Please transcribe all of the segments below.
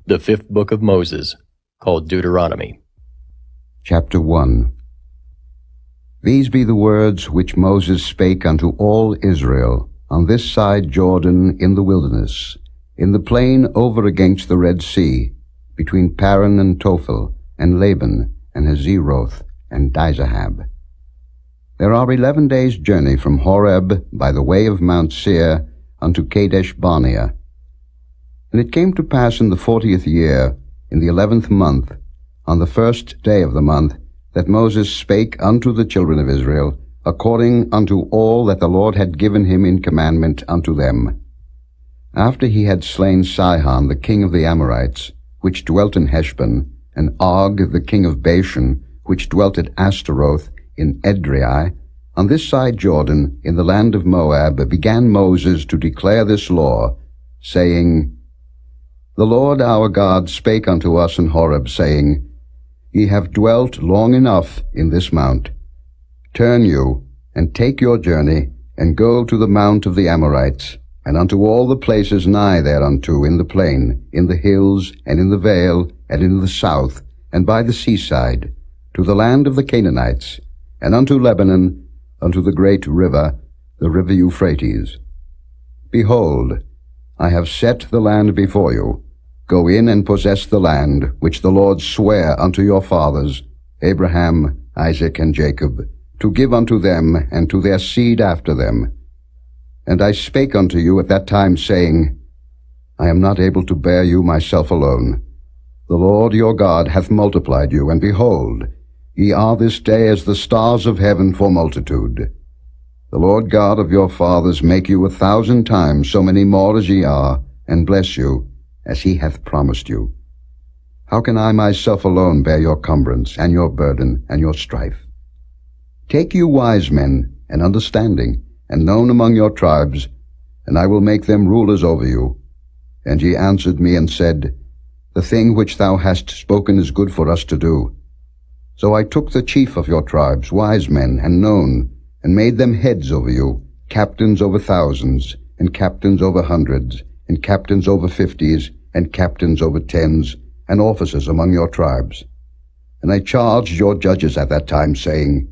The fifth book of Moses, called Deuteronomy. Chapter 1. These be the words which Moses spake unto all Israel on this side Jordan in the wilderness, in the plain over against the Red Sea, between Paran and Tophel, and Laban, and Hazeroth, and Dizahab. There are 11 days' journey from Horeb by the way of Mount Seir unto Kadesh Barnea. And it came to pass in the 40th year, in the 11th month, on the first day of the month, that Moses spake unto the children of Israel, according unto all that the Lord had given him in commandment unto them. After he had slain Sihon the king of the Amorites, which dwelt in Heshbon, and Og the king of Bashan, which dwelt at Ashtaroth in Edrei, on this side Jordan, in the land of Moab, began Moses to declare this law, saying, The Lord our God spake unto us in Horeb, saying, Ye have dwelt long enough in this mount. Turn you, and take your journey, and go to the mount of the Amorites, and unto all the places nigh thereunto in the plain, in the hills, and in the vale, and in the south, and by the seaside, to the land of the Canaanites, and unto Lebanon, unto the great river, the river Euphrates. Behold, I have set the land before you. Go in and possess the land which the Lord sware unto your fathers, Abraham, Isaac, and Jacob, to give unto them and to their seed after them. And I spake unto you at that time, saying, I am not able to bear you myself alone. The Lord your God hath multiplied you, and behold, ye are this day as the stars of heaven for multitude. The Lord God of your fathers make you 1,000 times so many more as ye are, and bless you, as he hath promised you. How can I myself alone bear your cumbrance, and your burden, and your strife? Take you wise men, and understanding, and known among your tribes, and I will make them rulers over you. And ye answered me and said, The thing which thou hast spoken is good for us to do. So I took the chief of your tribes, wise men, and known, and made them heads over you, captains over thousands, and captains over hundreds, and captains over 50s, and captains over 10s, and officers among your tribes. And I charged your judges at that time, saying,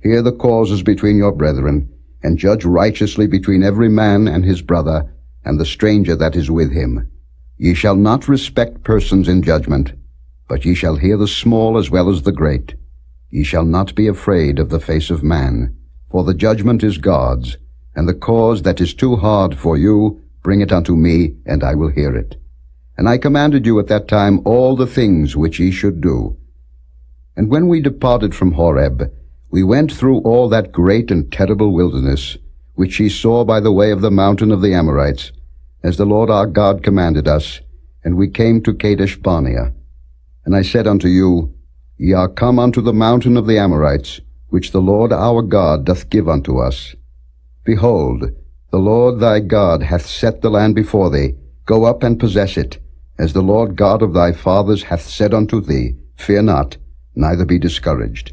Hear the causes between your brethren, and judge righteously between every man and his brother, and the stranger that is with him. Ye shall not respect persons in judgment, but ye shall hear the small as well as the great. Ye shall not be afraid of the face of man, for the judgment is God's, and the cause that is too hard for you, bring it unto me, and I will hear it. And I commanded you at that time all the things which ye should do. And when we departed from Horeb, we went through all that great and terrible wilderness, which ye saw by the way of the mountain of the Amorites, as the Lord our God commanded us, and we came to Kadesh Barnea. And I said unto you, Ye are come unto the mountain of the Amorites, which the Lord our God doth give unto us. Behold, the Lord thy God hath set the land before thee. Go up and possess it, as the Lord God of thy fathers hath said unto thee. Fear not, neither be discouraged.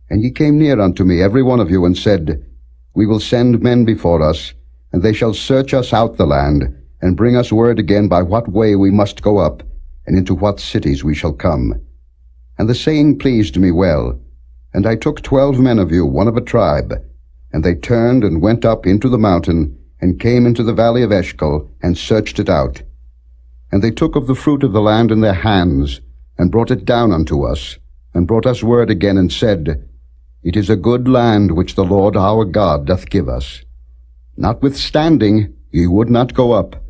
And ye came near unto me, every one of you, and said, We will send men before us, and they shall search us out the land, and bring us word again by what way we must go up, and into what cities we shall come. And the saying pleased me well. And I took 12 men of you, one of a tribe, and they turned and went up into the mountain, and came into the valley of Eshcol, and searched it out. And they took of the fruit of the land in their hands, and brought it down unto us, and brought us word again, and said, It is a good land which the Lord our God doth give us. Notwithstanding, ye would not go up,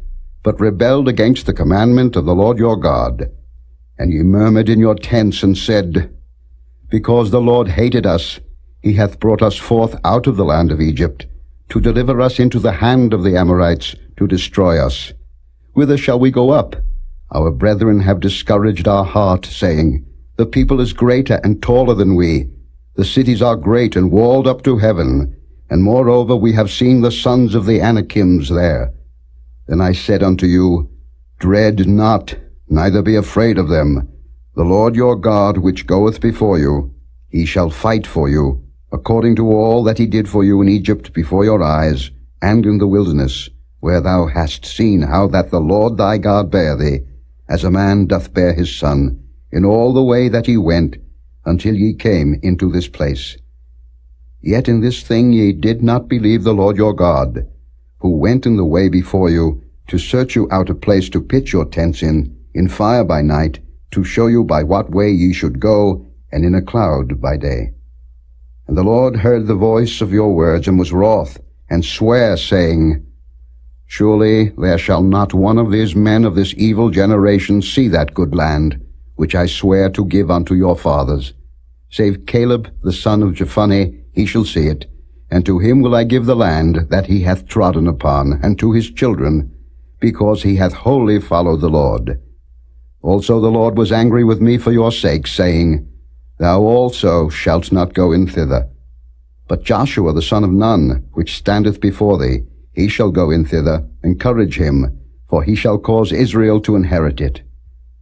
but rebelled against the commandment of the Lord your God. And ye murmured in your tents, and said, Because the Lord hated us, he hath brought us forth out of the land of Egypt, to deliver us into the hand of the Amorites, to destroy us. Whither shall we go up? Our brethren have discouraged our heart, saying, The people is greater and taller than we. The cities are great and walled up to heaven, and moreover we have seen the sons of the Anakims there. Then I said unto you, Dread not, neither be afraid of them. The Lord your God, which goeth before you, he shall fight for you, according to all that he did for you in Egypt before your eyes, and in the wilderness, where thou hast seen how that the Lord thy God bare thee, as a man doth bear his son, in all the way that ye went, until ye came into this place. Yet in this thing ye did not believe the Lord your God, who went in the way before you, to search you out a place to pitch your tents in fire by night, to show you by what way ye should go, and in a cloud by day. And the Lord heard the voice of your words, and was wroth, and sware, saying, Surely there shall not one of these men of this evil generation see that good land, which I swear to give unto your fathers. Save Caleb the son of Jephunneh, he shall see it, and to him will I give the land that he hath trodden upon, and to his children, because he hath wholly followed the Lord. Also the Lord was angry with me for your sake, saying, Thou also shalt not go in thither. But Joshua the son of Nun, which standeth before thee, he shall go in thither. Encourage him, for he shall cause Israel to inherit it.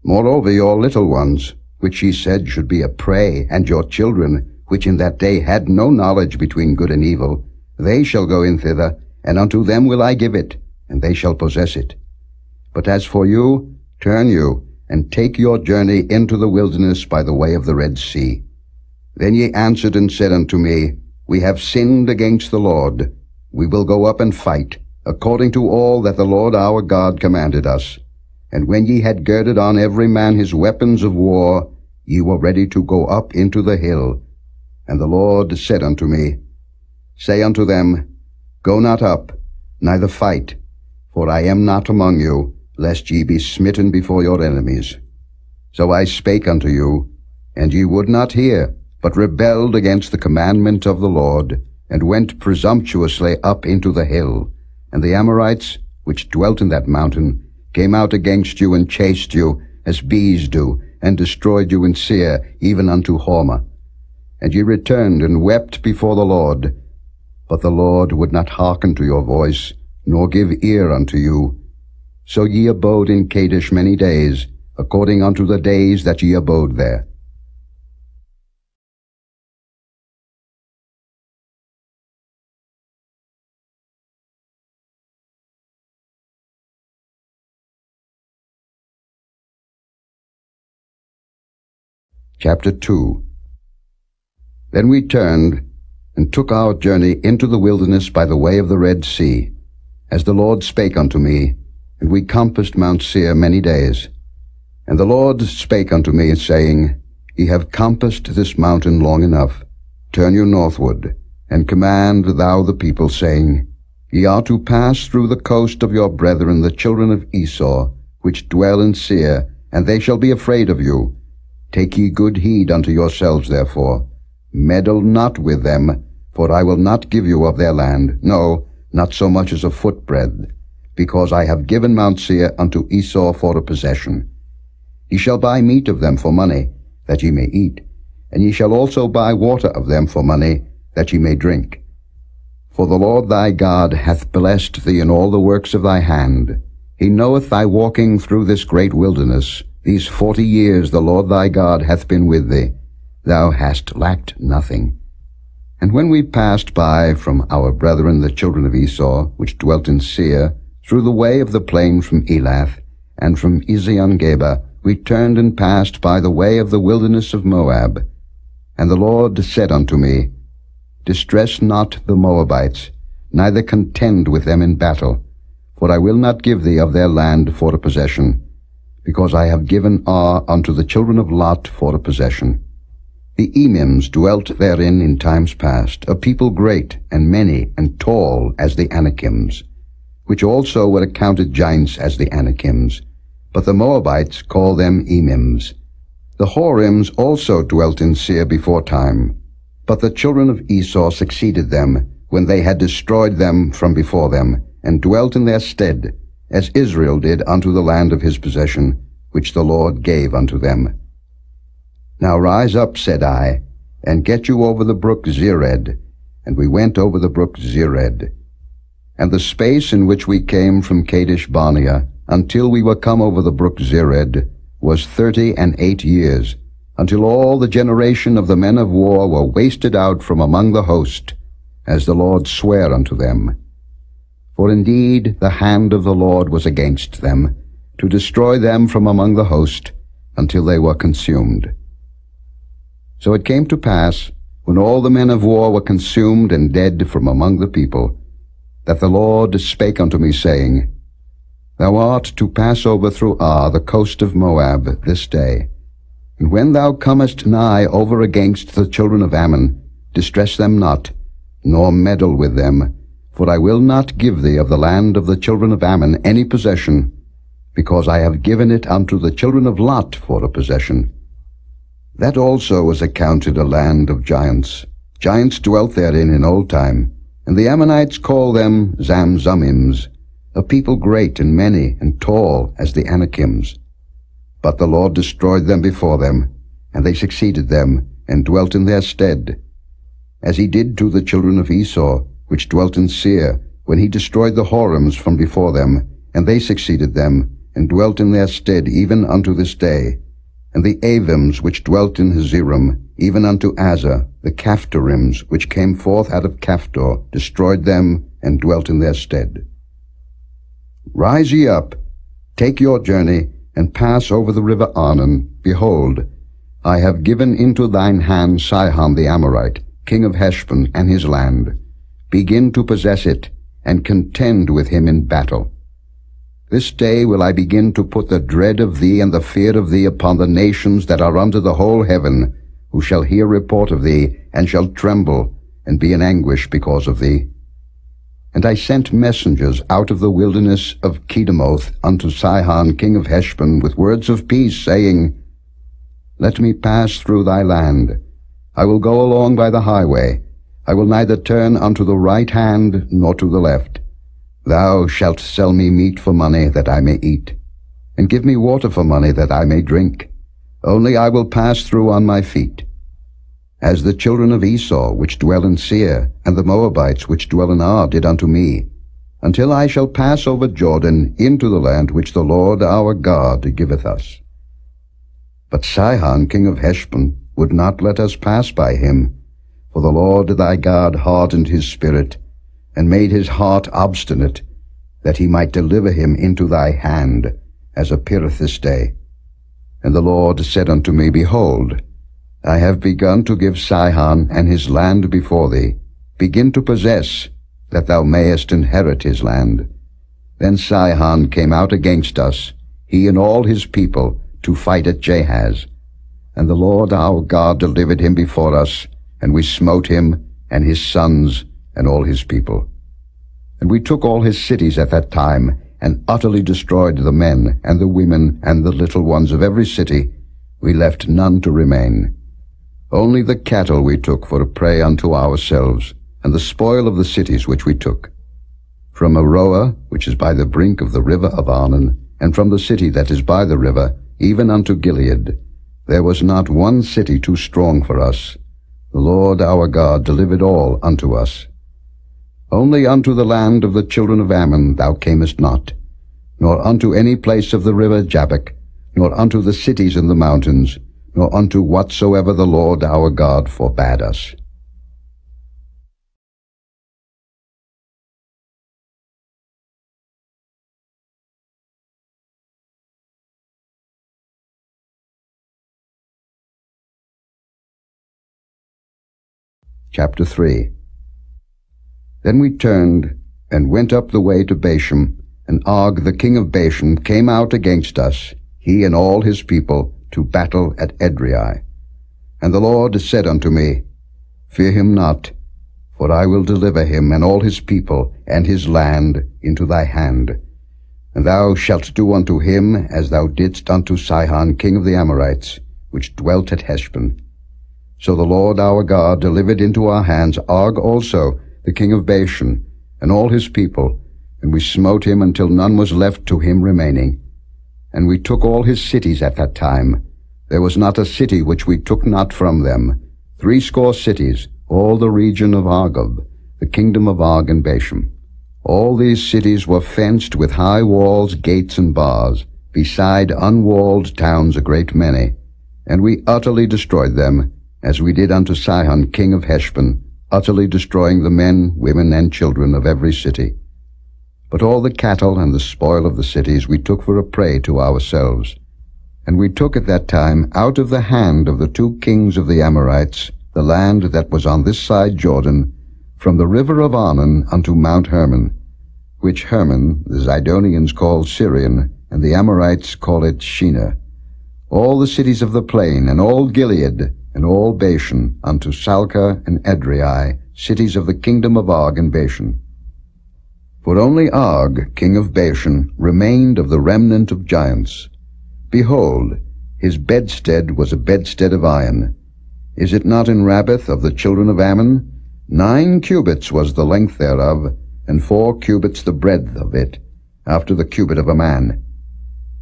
Moreover your little ones, which ye said should be a prey, and your children, which in that day had no knowledge between good and evil, they shall go in thither, and unto them will I give it, and they shall possess it. But as for you, turn you, and take your journey into the wilderness by the way of the Red Sea. Then ye answered and said unto me, We have sinned against the Lord. We will go up and fight, according to all that the Lord our God commanded us. And when ye had girded on every man his weapons of war, ye were ready to go up into the hill. And the Lord said unto me, Say unto them, Go not up, neither fight, for I am not among you, lest ye be smitten before your enemies. So I spake unto you, and ye would not hear, but rebelled against the commandment of the Lord, and went presumptuously up into the hill. And the Amorites, which dwelt in that mountain, came out against you, and chased you, as bees do, and destroyed you in Seir, even unto Hormah. And ye returned and wept before the Lord. But the Lord would not hearken to your voice, nor give ear unto you. So ye abode in Kadesh many days, according unto the days that ye abode there. Chapter 2. Then we turned, and took our journey into the wilderness by the way of the Red Sea, as the Lord spake unto me, and we compassed Mount Seir many days. And the Lord spake unto me, saying, Ye have compassed this mountain long enough. Turn you northward, and command thou the people, saying, Ye are to pass through the coast of your brethren the children of Esau, which dwell in Seir, and they shall be afraid of you. Take ye good heed unto yourselves, therefore. Meddle not with them, for I will not give you of their land, no, not so much as a footbreadth, because I have given Mount Seir unto Esau for a possession. Ye shall buy meat of them for money, that ye may eat, and ye shall also buy water of them for money, that ye may drink. For the Lord thy God hath blessed thee in all the works of thy hand. He knoweth thy walking through this great wilderness. These 40 years the Lord thy God hath been with thee. Thou hast lacked nothing. And when we passed by from our brethren the children of Esau, which dwelt in Seir, through the way of the plain from Elath, and from Ezion-Geber, we turned and passed by the way of the wilderness of Moab. And the Lord said unto me, Distress not the Moabites, neither contend with them in battle, for I will not give thee of their land for a possession, because I have given Ar unto the children of Lot for a possession. The Emims dwelt therein in times past, a people great and many and tall as the Anakims, which also were accounted giants as the Anakims, but the Moabites call them Emims. The Horims also dwelt in Seir before time, but the children of Esau succeeded them, when they had destroyed them from before them, and dwelt in their stead, as Israel did unto the land of his possession, which the Lord gave unto them. Now rise up, said I, and get you over the brook Zered. And we went over the brook Zered. And the space in which we came from Kadesh Barnea, until we were come over the brook Zered, was 38 years, until all the generation of the men of war were wasted out from among the host, as the Lord sware unto them. For indeed the hand of the Lord was against them, to destroy them from among the host, until they were consumed. So it came to pass, when all the men of war were consumed and dead from among the people, that the Lord spake unto me, saying, Thou art to pass over through Ar, the coast of Moab, this day. And when thou comest nigh over against the children of Ammon, distress them not, nor meddle with them, for I will not give thee of the land of the children of Ammon any possession, because I have given it unto the children of Lot for a possession. That also was accounted a land of giants. Giants dwelt therein in old time, and the Ammonites call them Zamzummims, a people great and many and tall as the Anakims. But the Lord destroyed them before them, and they succeeded them, and dwelt in their stead, as he did to the children of Esau, which dwelt in Seir, when he destroyed the Horims from before them, and they succeeded them, and dwelt in their stead even unto this day. And the Avims which dwelt in Hazerim, even unto Azza, the Caphtarims which came forth out of Caphtor, destroyed them, and dwelt in their stead. Rise ye up, take your journey, and pass over the river Arnon. Behold, I have given into thine hand Sihon the Amorite, king of Heshbon, and his land. Begin to possess it, and contend with him in battle. This day will I begin to put the dread of thee and the fear of thee upon the nations that are under the whole heaven, who shall hear report of thee, and shall tremble, and be in anguish because of thee. And I sent messengers out of the wilderness of Kedemoth unto Sihon king of Heshbon with words of peace, saying, Let me pass through thy land. I will go along by the highway. I will neither turn unto the right hand nor to the left. Thou shalt sell me meat for money that I may eat, and give me water for money that I may drink. Only I will pass through on my feet. As the children of Esau which dwell in Seir, and the Moabites which dwell in Ar did unto me, until I shall pass over Jordan into the land which the Lord our God giveth us. But Sihon king of Heshbon would not let us pass by him, for the Lord thy God hardened his spirit, and made his heart obstinate, that he might deliver him into thy hand, as appeareth this day. And the Lord said unto me, Behold, I have begun to give Sihon and his land before thee. Begin to possess, that thou mayest inherit his land. Then Sihon came out against us, he and all his people, to fight at Jahaz. And the Lord our God delivered him before us, and we smote him, and his sons, and all his people. And we took all his cities at that time, and utterly destroyed the men, and the women, and the little ones of every city. We left none to remain. Only the cattle we took for a prey unto ourselves, and the spoil of the cities which we took. From Aroah, which is by the brink of the river of Arnon, and from the city that is by the river, even unto Gilead, there was not one city too strong for us. The Lord our God delivered all unto us. Only unto the land of the children of Ammon thou camest not, nor unto any place of the river Jabbok, nor unto the cities in the mountains, nor unto whatsoever the Lord our God forbade us. Chapter 3. Then we turned, and went up the way to Bashan, and Og the king of Bashan came out against us, he and all his people, to battle at Edrei. And the Lord said unto me, Fear him not, for I will deliver him and all his people and his land into thy hand. And thou shalt do unto him as thou didst unto Sihon king of the Amorites, which dwelt at Heshbon. So the Lord our God delivered into our hands Og also, the king of Bashan, and all his people, and we smote him until none was left to him remaining. And we took all his cities at that time. There was not a city which we took not from them, 80 cities, all the region of Argob, the kingdom of Og and Bashan. All these cities were fenced with high walls, gates, and bars, beside unwalled towns a great many. And we utterly destroyed them, as we did unto Sihon king of Heshbon, utterly destroying the men, women, and children of every city. But all the cattle and the spoil of the cities we took for a prey to ourselves. And we took at that time out of the hand of the 2 kings of the Amorites the land that was on this side Jordan, from the river of Arnon unto Mount Hermon, which Hermon the Zidonians call Syrian, and the Amorites call it Shinar, all the cities of the plain, and all Gilead, and all Bashan, unto Salcah and Edrei, cities of the kingdom of Og and Bashan. For only Og, king of Bashan, remained of the remnant of giants. Behold, his bedstead was a bedstead of iron. Is it not in Rabbath of the children of Ammon? 9 cubits was the length thereof, and 4 cubits the breadth of it, after the cubit of a man.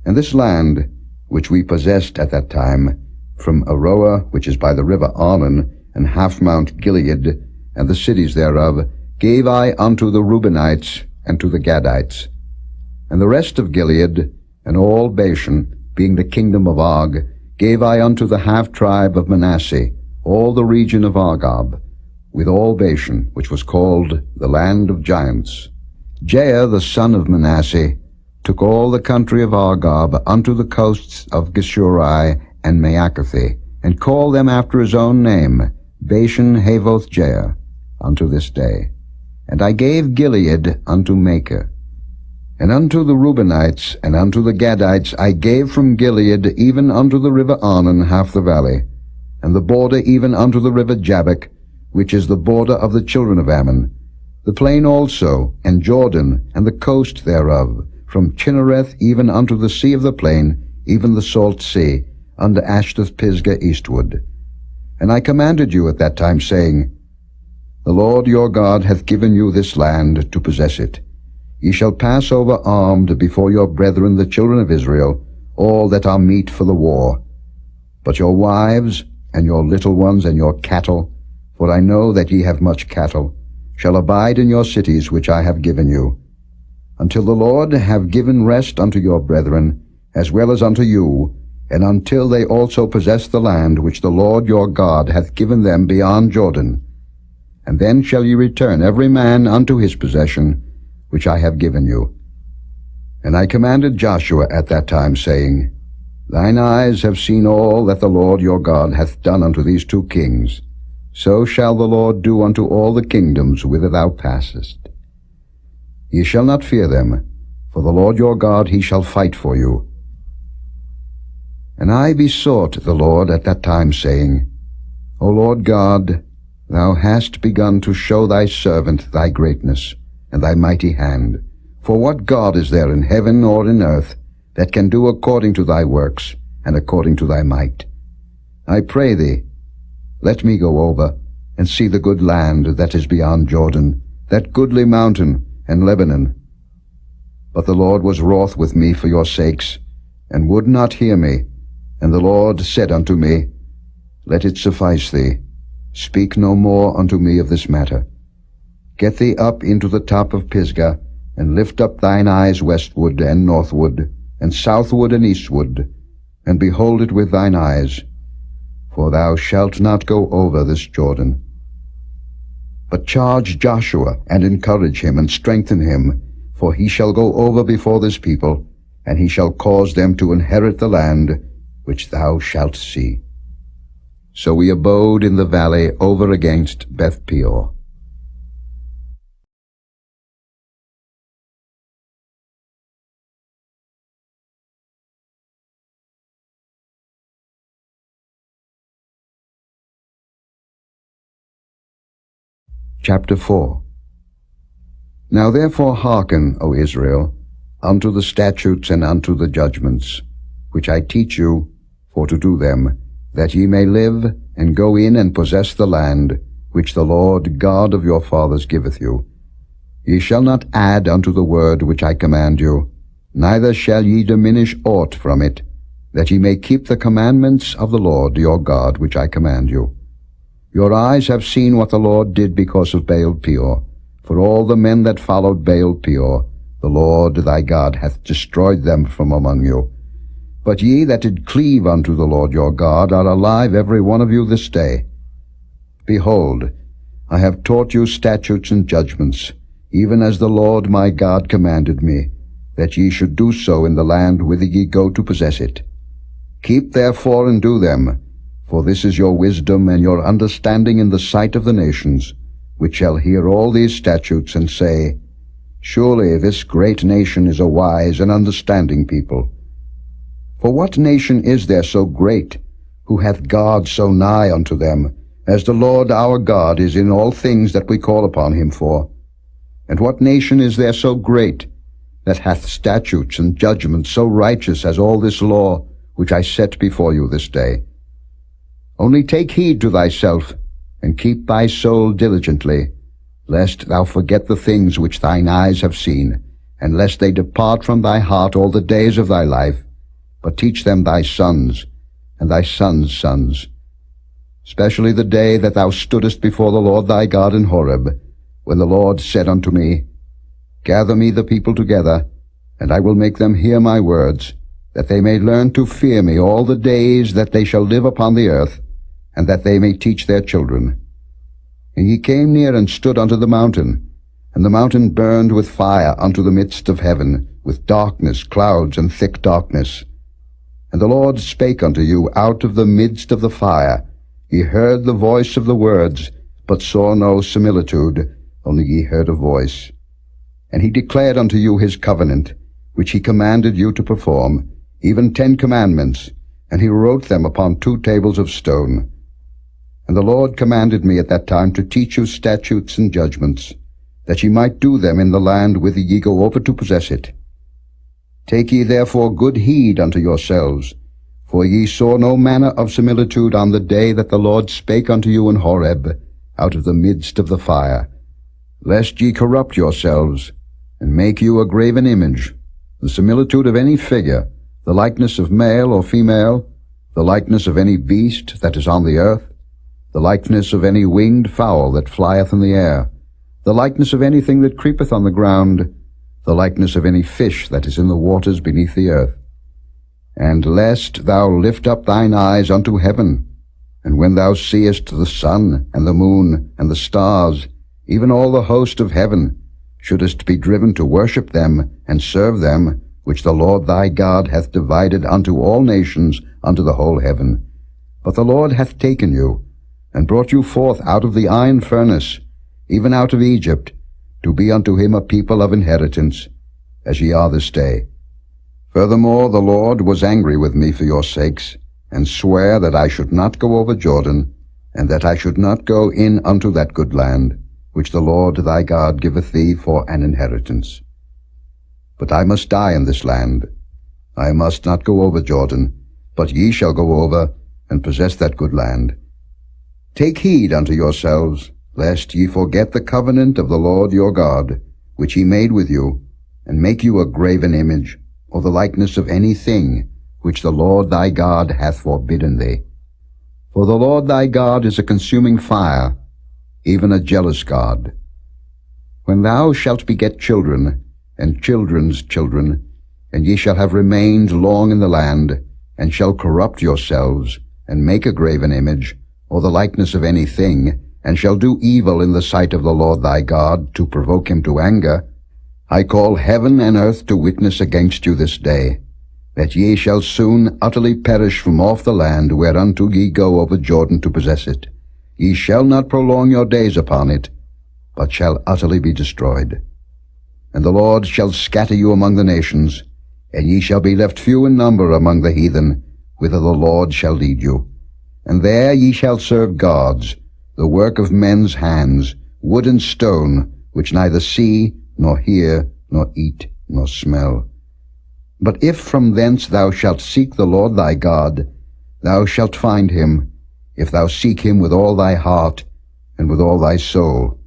And this land, which we possessed at that time, from Aroah, which is by the river Arnon, and half Mount Gilead, and the cities thereof, gave I unto the Reubenites and to the Gadites. And the rest of Gilead, and all Bashan, being the kingdom of Og, gave I unto the half-tribe of Manasseh, all the region of Argob, with all Bashan, which was called the land of giants. Jair the son of Manasseh took all the country of Argob unto the coasts of Geshuri and Maacathi, and called them after his own name, Bashan Havoth Jair, unto this day. And I gave Gilead unto Machir. And unto the Reubenites and unto the Gadites I gave from Gilead even unto the river Arnon half the valley, and the border even unto the river Jabbok, which is the border of the children of Ammon, the plain also, and Jordan, and the coast thereof, from Chinnereth even unto the sea of the plain, even the salt sea, unto Ashdoth-Pisgah eastward. And I commanded you at that time, saying, The Lord your God hath given you this land to possess it. Ye shall pass over armed before your brethren the children of Israel, all that are meet for the war. But your wives, and your little ones, and your cattle, for I know that ye have much cattle, shall abide in your cities which I have given you, until the Lord have given rest unto your brethren, as well as unto you, and until they also possess the land which the Lord your God hath given them beyond Jordan. And then shall ye return every man unto his possession, which I have given you. And I commanded Joshua at that time, saying, Thine eyes have seen all that the Lord your God hath done unto these 2 kings. So shall the Lord do unto all the kingdoms whither thou passest. Ye shall not fear them, for the Lord your God he shall fight for you. And I besought the Lord at that time, saying, O Lord God, thou hast begun to show thy servant thy greatness, and thy mighty hand. For what God is there in heaven or in earth that can do according to thy works, and according to thy might? I pray thee, let me go over, and see the good land that is beyond Jordan, that goodly mountain, and Lebanon. But the Lord was wroth with me for your sakes, and would not hear me. And the Lord said unto me, Let it suffice thee. Speak no more unto me of this matter. Get thee up into the top of Pisgah, and lift up thine eyes westward and northward, and southward and eastward, and behold it with thine eyes. For thou shalt not go over this Jordan. But charge Joshua, and encourage him, and strengthen him, for he shall go over before this people, and he shall cause them to inherit the land which thou shalt see. So we abode in the valley over against Beth Peor. Chapter 4. Now therefore hearken, O Israel, unto the statutes and unto the judgments, which I teach you, for to do them, that ye may live, and go in and possess the land, which the Lord God of your fathers giveth you. Ye shall not add unto the word which I command you, neither shall ye diminish aught from it, that ye may keep the commandments of the Lord your God which I command you. Your eyes have seen what the Lord did because of Baal Peor. For all the men that followed Baal Peor, the Lord thy God hath destroyed them from among you. But ye that did cleave unto the Lord your God are alive every one of you this day. Behold, I have taught you statutes and judgments. even as the Lord my God commanded me, that ye should do so in the land whither ye go to possess it. Keep therefore and do them, for this is your wisdom and your understanding in the sight of the nations, which shall hear all these statutes, and say, Surely this great nation is a wise and understanding people. For what nation is there so great, who hath God so nigh unto them, as the Lord our God is in all things that we call upon him for? And what nation is there so great, that hath statutes and judgments so righteous as all this law, which I set before you this day? Only take heed to thyself, and keep thy soul diligently, lest thou forget the things which thine eyes have seen, and lest they depart from thy heart all the days of thy life, but teach them thy sons, and thy sons' sons, especially the day that thou stoodest before the Lord thy God in Horeb, when the Lord said unto me, Gather me the people together, and I will make them hear my words, that they may learn to fear me all the days that they shall live upon the earth, and that they may teach their children. And ye came near and stood unto the mountain, and the mountain burned with fire unto the midst of heaven, with darkness, clouds, and thick darkness. And the Lord spake unto you out of the midst of the fire. Ye heard the voice of the words, but saw no similitude, only ye heard a voice. And he declared unto you his covenant, which he commanded you to perform, even 10 commandments, and he wrote them upon 2 tables of stone. And the Lord commanded me at that time to teach you statutes and judgments, that ye might do them in the land whither ye go over to possess it. Take ye therefore good heed unto yourselves, for ye saw no manner of similitude on the day that the Lord spake unto you in Horeb, out of the midst of the fire, lest ye corrupt yourselves, and make you a graven image, the similitude of any figure, the likeness of male or female, the likeness of any beast that is on the earth, the likeness of any winged fowl that flieth in the air, the likeness of anything that creepeth on the ground, the likeness of any fish that is in the waters beneath the earth. And lest thou lift up thine eyes unto heaven, and when thou seest the sun and the moon and the stars, even all the host of heaven, shouldest be driven to worship them and serve them, which the Lord thy God hath divided unto all nations unto the whole heaven. But the Lord hath taken you, and brought you forth out of the iron furnace, even out of Egypt, to be unto him a people of inheritance, as ye are this day. Furthermore, the Lord was angry with me for your sakes, and sware that I should not go over Jordan, and that I should not go in unto that good land, which the Lord thy God giveth thee for an inheritance. But I must die in this land. I must not go over Jordan, but ye shall go over, and possess that good land. Take heed unto yourselves, lest ye forget the covenant of the Lord your God, which he made with you, and make you a graven image, or the likeness of any thing, which the Lord thy God hath forbidden thee. For the Lord thy God is a consuming fire, even a jealous God. When thou shalt beget children, and children's children, and ye shall have remained long in the land, and shall corrupt yourselves, and make a graven image, or the likeness of any thing, and shall do evil in the sight of the Lord thy God, to provoke him to anger, I call heaven and earth to witness against you this day, that ye shall soon utterly perish from off the land whereunto ye go over Jordan to possess it. Ye shall not prolong your days upon it, but shall utterly be destroyed. And the Lord shall scatter you among the nations, and ye shall be left few in number among the heathen, whither the Lord shall lead you. And there ye shall serve gods, the work of men's hands, wood and stone, which neither see, nor hear, nor eat, nor smell. But if from thence thou shalt seek the Lord thy God, thou shalt find him, if thou seek him with all thy heart, and with all thy soul.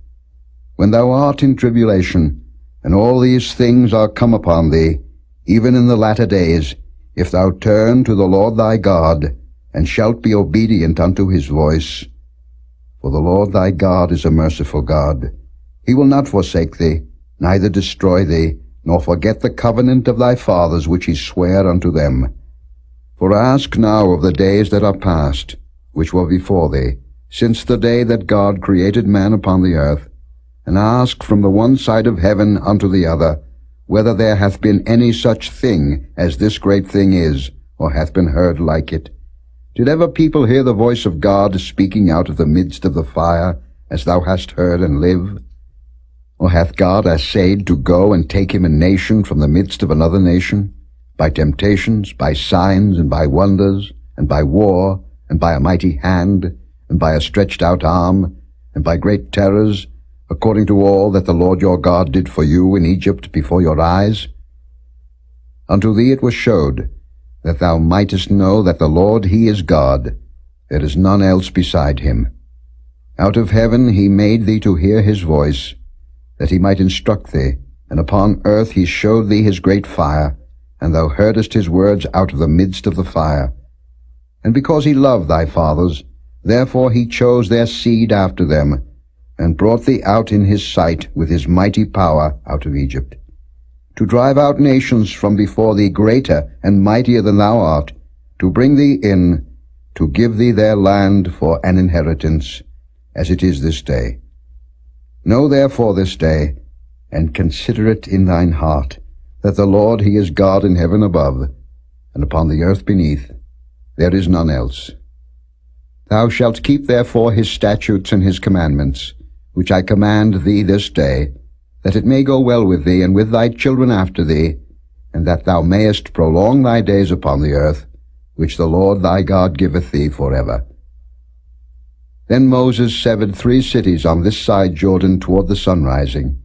When thou art in tribulation, and all these things are come upon thee, even in the latter days, if thou turn to the Lord thy God, and shalt be obedient unto his voice. For the Lord thy God is a merciful God. He will not forsake thee, neither destroy thee, nor forget the covenant of thy fathers which he sware unto them. For ask now of the days that are past, which were before thee, since the day that God created man upon the earth, and ask from the one side of heaven unto the other, whether there hath been any such thing as this great thing is, or hath been heard like it. Did ever people hear the voice of God speaking out of the midst of the fire, as thou hast heard, and live? Or hath God assayed to go and take him a nation from the midst of another nation, by temptations, by signs, and by wonders, and by war, and by a mighty hand, and by a stretched out arm, and by great terrors, according to all that the Lord your God did for you in Egypt before your eyes? Unto thee it was showed, that thou mightest know that the Lord he is God, there is none else beside him. Out of heaven he made thee to hear his voice, that he might instruct thee, and upon earth he showed thee his great fire, and thou heardest his words out of the midst of the fire. And because he loved thy fathers, therefore he chose their seed after them, and brought thee out in his sight with his mighty power out of Egypt, to drive out nations from before thee greater and mightier than thou art, to bring thee in, to give thee their land for an inheritance, as it is this day. Know therefore this day, and consider it in thine heart, that the Lord he is God in heaven above, and upon the earth beneath, there is none else. Thou shalt keep therefore his statutes and his commandments, which I command thee this day, that it may go well with thee and with thy children after thee, and that thou mayest prolong thy days upon the earth, which the Lord thy God giveth thee forever. Then Moses severed 3 cities on this side Jordan toward the sunrising,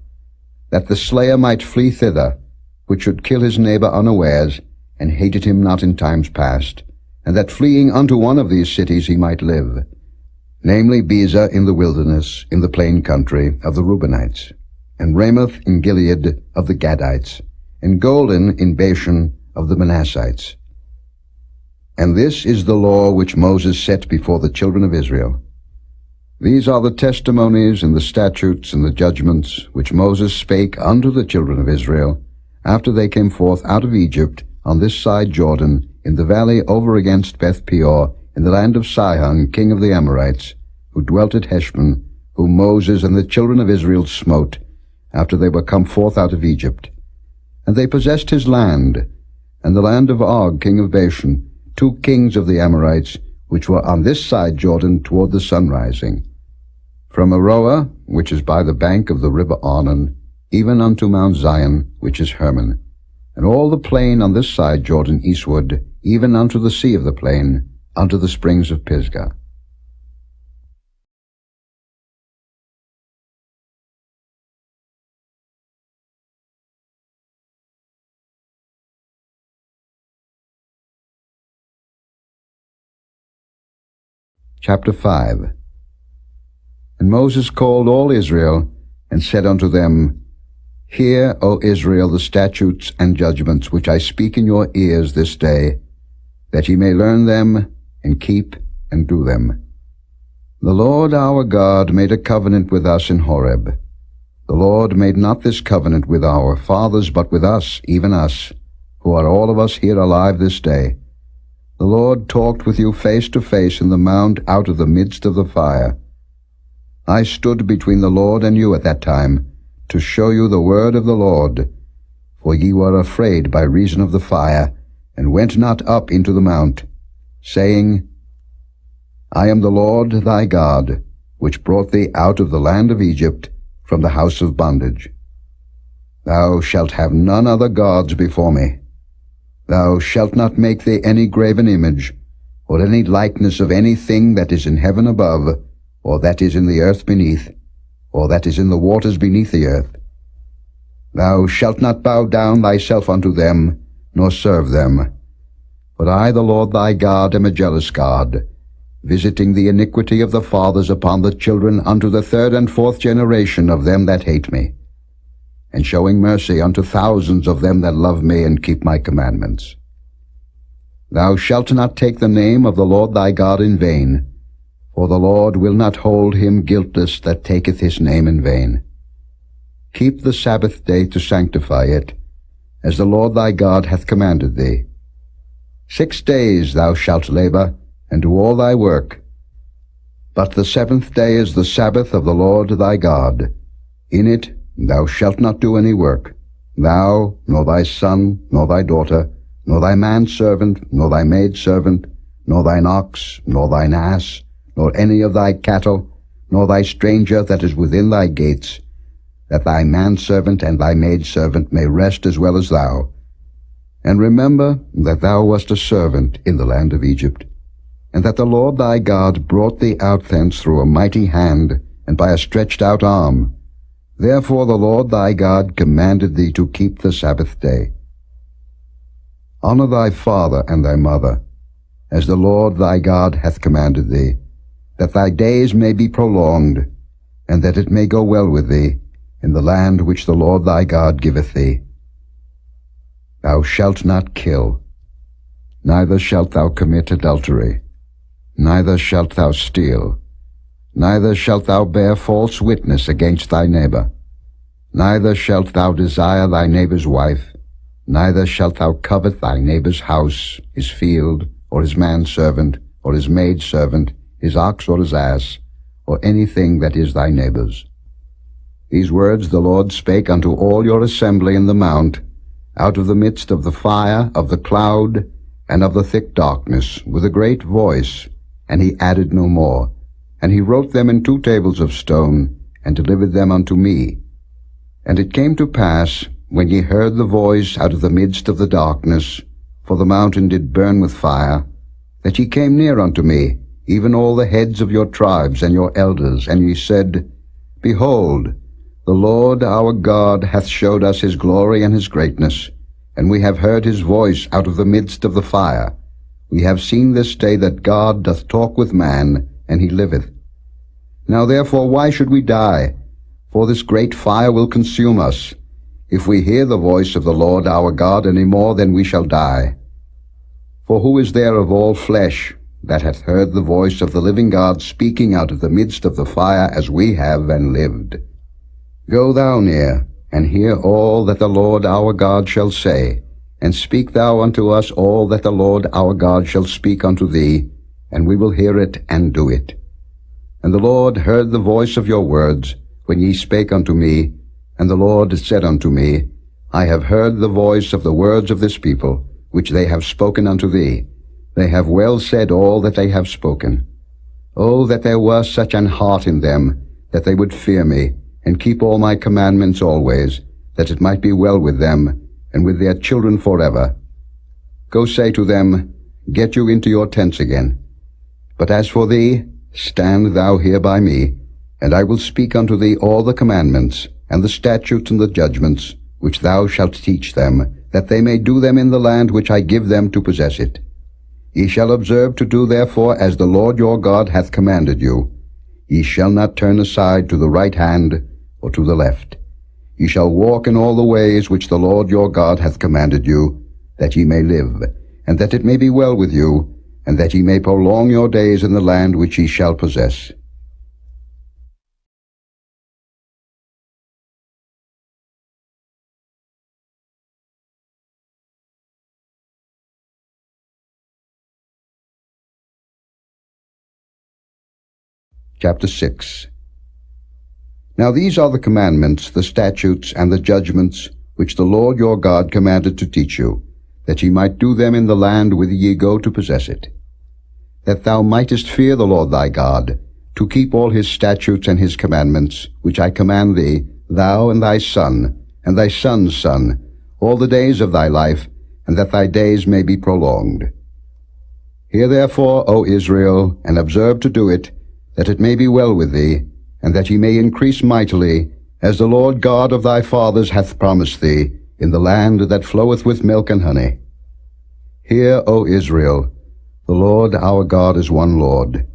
that the slayer might flee thither, which should kill his neighbor unawares, and hated him not in times past, and that fleeing unto one of these cities he might live, namely Bezer in the wilderness, in the plain country of the Reubenites, and Ramoth in Gilead of the Gadites, and Golan in Bashan of the Manassites. And this is the law which Moses set before the children of Israel. These are the testimonies and the statutes and the judgments which Moses spake unto the children of Israel, after they came forth out of Egypt on this side Jordan, in the valley over against Beth Peor, in the land of Sihon, king of the Amorites, who dwelt at Heshbon, whom Moses and the children of Israel smote, after they were come forth out of Egypt. And they possessed his land, and the land of Og, king of Bashan, 2 kings of the Amorites, which were on this side Jordan toward the sunrising, from Aroah, which is by the bank of the river Arnon, even unto Mount Zion, which is Hermon, and all the plain on this side Jordan eastward, even unto the sea of the plain, unto the springs of Pisgah. Chapter 5. And Moses called all Israel, and said unto them, Hear, O Israel, the statutes and judgments which I speak in your ears this day, that ye may learn them, and keep and do them. The Lord our God made a covenant with us in Horeb. The Lord made not this covenant with our fathers, but with us, even us, who are all of us here alive this day. The Lord talked with you face to face in the mount out of the midst of the fire. I stood between the Lord and you at that time, to show you the word of the Lord. For ye were afraid by reason of the fire, and went not up into the mount, saying, I am the Lord thy God, which brought thee out of the land of Egypt, from the house of bondage. Thou shalt have none other gods before me. Thou shalt not make thee any graven image, or any likeness of anything that is in heaven above, or that is in the earth beneath, or that is in the waters beneath the earth. Thou shalt not bow down thyself unto them, nor serve them. For I, the Lord thy God, am a jealous God, visiting the iniquity of the fathers upon the children unto the 3rd and 4th generation of them that hate me, and showing mercy unto thousands of them that love me and keep my commandments. Thou shalt not take the name of the Lord thy God in vain, for the Lord will not hold him guiltless that taketh his name in vain. Keep the Sabbath day to sanctify it, as the Lord thy God hath commanded thee. 6 days thou shalt labor, and do all thy work. But the 7th day is the Sabbath of the Lord thy God. In it thou shalt not do any work, thou, nor thy son, nor thy daughter, nor thy manservant, nor thy maidservant, nor thine ox, nor thine ass, nor any of thy cattle, nor thy stranger that is within thy gates, that thy manservant and thy maidservant may rest as well as thou. And remember that thou wast a servant in the land of Egypt, and that the Lord thy God brought thee out thence through a mighty hand, and by a stretched out arm. Therefore the Lord thy God commanded thee to keep the Sabbath day. Honor thy father and thy mother, as the Lord thy God hath commanded thee, that thy days may be prolonged, and that it may go well with thee in the land which the Lord thy God giveth thee. Thou shalt not kill, neither shalt thou commit adultery, neither shalt thou steal, neither shalt thou bear false witness against thy neighbor, neither shalt thou desire thy neighbor's wife, neither shalt thou covet thy neighbor's house, his field, or his manservant, or his maidservant, his ox or his ass, or anything that is thy neighbor's. These words the Lord spake unto all your assembly in the mount, out of the midst of the fire, of the cloud, and of the thick darkness, with a great voice, and he added no more. And he wrote them in 2 tables of stone, and delivered them unto me. And it came to pass, when ye heard the voice out of the midst of the darkness, for the mountain did burn with fire, that ye came near unto me, even all the heads of your tribes and your elders, and ye said, Behold, the Lord our God hath showed us his glory and his greatness, and we have heard his voice out of the midst of the fire. We have seen this day that God doth talk with man, and he liveth. Now therefore why should we die? For this great fire will consume us. If we hear the voice of the Lord our God any more, then we shall die. For who is there of all flesh that hath heard the voice of the living God speaking out of the midst of the fire as we have, and lived? Go thou near, and hear all that the Lord our God shall say, and speak thou unto us all that the Lord our God shall speak unto thee, and we will hear it and do it. And the Lord heard the voice of your words, when ye spake unto me, and the Lord said unto me, I have heard the voice of the words of this people, which they have spoken unto thee. They have well said all that they have spoken. Oh, that there were such an heart in them, that they would fear me, and keep all my commandments always, that it might be well with them, and with their children forever. Go say to them, Get you into your tents again. But as for thee, stand thou here by me, and I will speak unto thee all the commandments, and the statutes and the judgments, which thou shalt teach them, that they may do them in the land which I give them to possess it. Ye shall observe to do therefore as the Lord your God hath commanded you. Ye shall not turn aside to the right hand or to the left. Ye shall walk in all the ways which the Lord your God hath commanded you, that ye may live, and that it may be well with you, and that ye may prolong your days in the land which ye shall possess. Chapter 6. Now these are the commandments, the statutes, and the judgments, which the Lord your God commanded to teach you, that ye might do them in the land whither ye go to possess it. That thou mightest fear the Lord thy God, to keep all his statutes and his commandments, which I command thee, thou and thy son, and thy son's son, all the days of thy life, and that thy days may be prolonged. Hear therefore, O Israel, and observe to do it, that it may be well with thee, and that ye may increase mightily, as the Lord God of thy fathers hath promised thee, in the land that floweth with milk and honey. Hear, O Israel, the Lord our God is one Lord.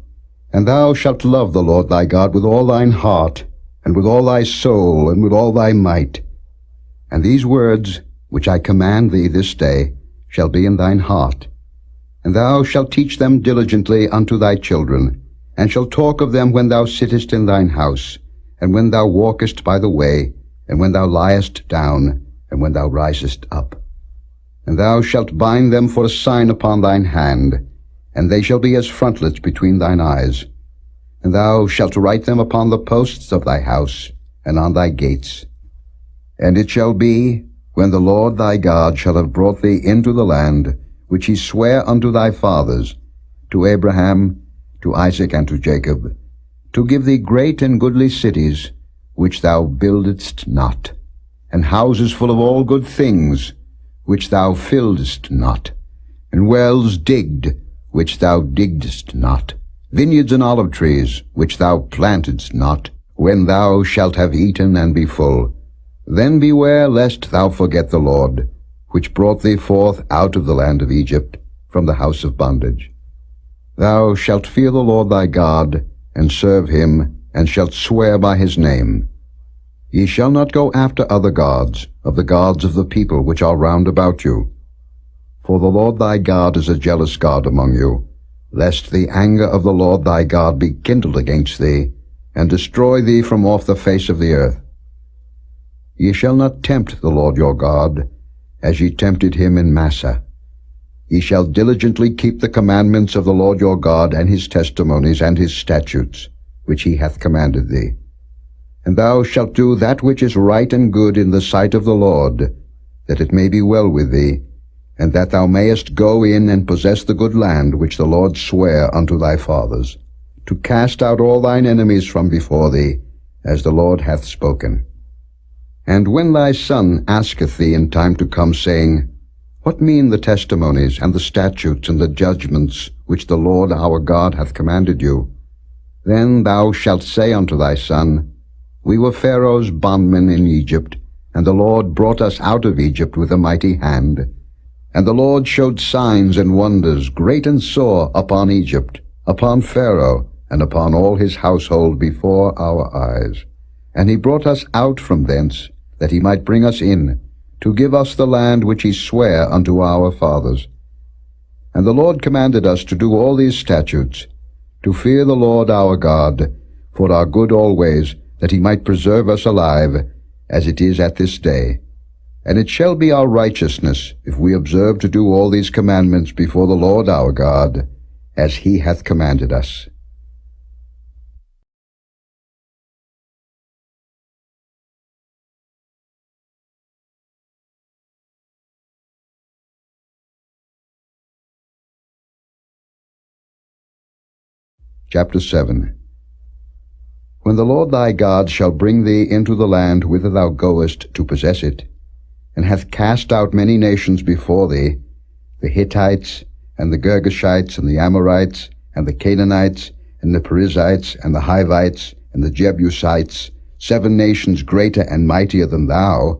And thou shalt love the Lord thy God with all thine heart, and with all thy soul, and with all thy might. And these words, which I command thee this day, shall be in thine heart. And thou shalt teach them diligently unto thy children, and shalt talk of them when thou sittest in thine house, and when thou walkest by the way, and when thou liest down, and when thou risest up. And thou shalt bind them for a sign upon thine hand, and they shall be as frontlets between thine eyes. And thou shalt write them upon the posts of thy house, and on thy gates. And it shall be, when the Lord thy God shall have brought thee into the land, which he sware unto thy fathers, to Abraham, to Isaac, and to Jacob, to give thee great and goodly cities, which thou buildedst not, and houses full of all good things, which thou filledst not, and wells digged, which thou diggedst not, vineyards and olive trees, which thou plantedst not, when thou shalt have eaten and be full. Then beware lest thou forget the Lord, which brought thee forth out of the land of Egypt, from the house of bondage. Thou shalt fear the Lord thy God, and serve him, and shalt swear by his name. Ye shall not go after other gods, of the gods of the people which are round about you. For the Lord thy God is a jealous God among you, lest the anger of the Lord thy God be kindled against thee, and destroy thee from off the face of the earth. Ye shall not tempt the Lord your God, as ye tempted him in Massah. Ye shall diligently keep the commandments of the Lord your God, and his testimonies, and his statutes, which he hath commanded thee. And thou shalt do that which is right and good in the sight of the Lord, that it may be well with thee, and that thou mayest go in and possess the good land which the Lord sware unto thy fathers, to cast out all thine enemies from before thee, as the Lord hath spoken. And when thy son asketh thee in time to come, saying, What mean the testimonies, and the statutes, and the judgments, which the Lord our God hath commanded you? Then thou shalt say unto thy son, We were Pharaoh's bondmen in Egypt, and the Lord brought us out of Egypt with a mighty hand. And the Lord showed signs and wonders, great and sore, upon Egypt, upon Pharaoh, and upon all his household before our eyes. And he brought us out from thence, that he might bring us in, to give us the land which he sware unto our fathers. And the Lord commanded us to do all these statutes, to fear the Lord our God, for our good always, that he might preserve us alive, as it is at this day. And it shall be our righteousness, if we observe to do all these commandments before the Lord our God, as he hath commanded us. Chapter 7. When the Lord thy God shall bring thee into the land whither thou goest to possess it, and hath cast out many nations before thee, the Hittites, and the Girgashites, and the Amorites, and the Canaanites, and the Perizzites, and the Hivites, and the Jebusites, 7 nations greater and mightier than thou,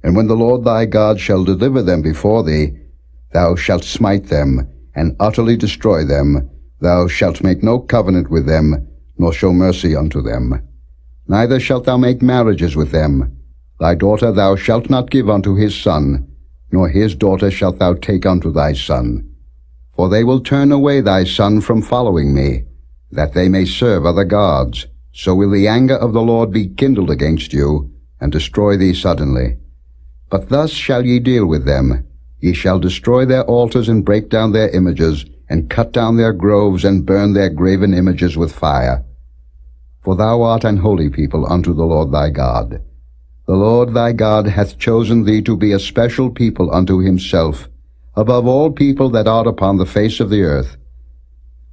and when the Lord thy God shall deliver them before thee, thou shalt smite them, and utterly destroy them. Thou shalt make no covenant with them, nor show mercy unto them. Neither shalt thou make marriages with them. Thy daughter thou shalt not give unto his son, nor his daughter shalt thou take unto thy son. For they will turn away thy son from following me, that they may serve other gods. So will the anger of the Lord be kindled against you, and destroy thee suddenly. But thus shall ye deal with them. Ye shall destroy their altars, and break down their images, and cut down their groves, and burn their graven images with fire. For thou art an holy people unto the Lord thy God. The Lord thy God hath chosen thee to be a special people unto himself, above all people that are upon the face of the earth.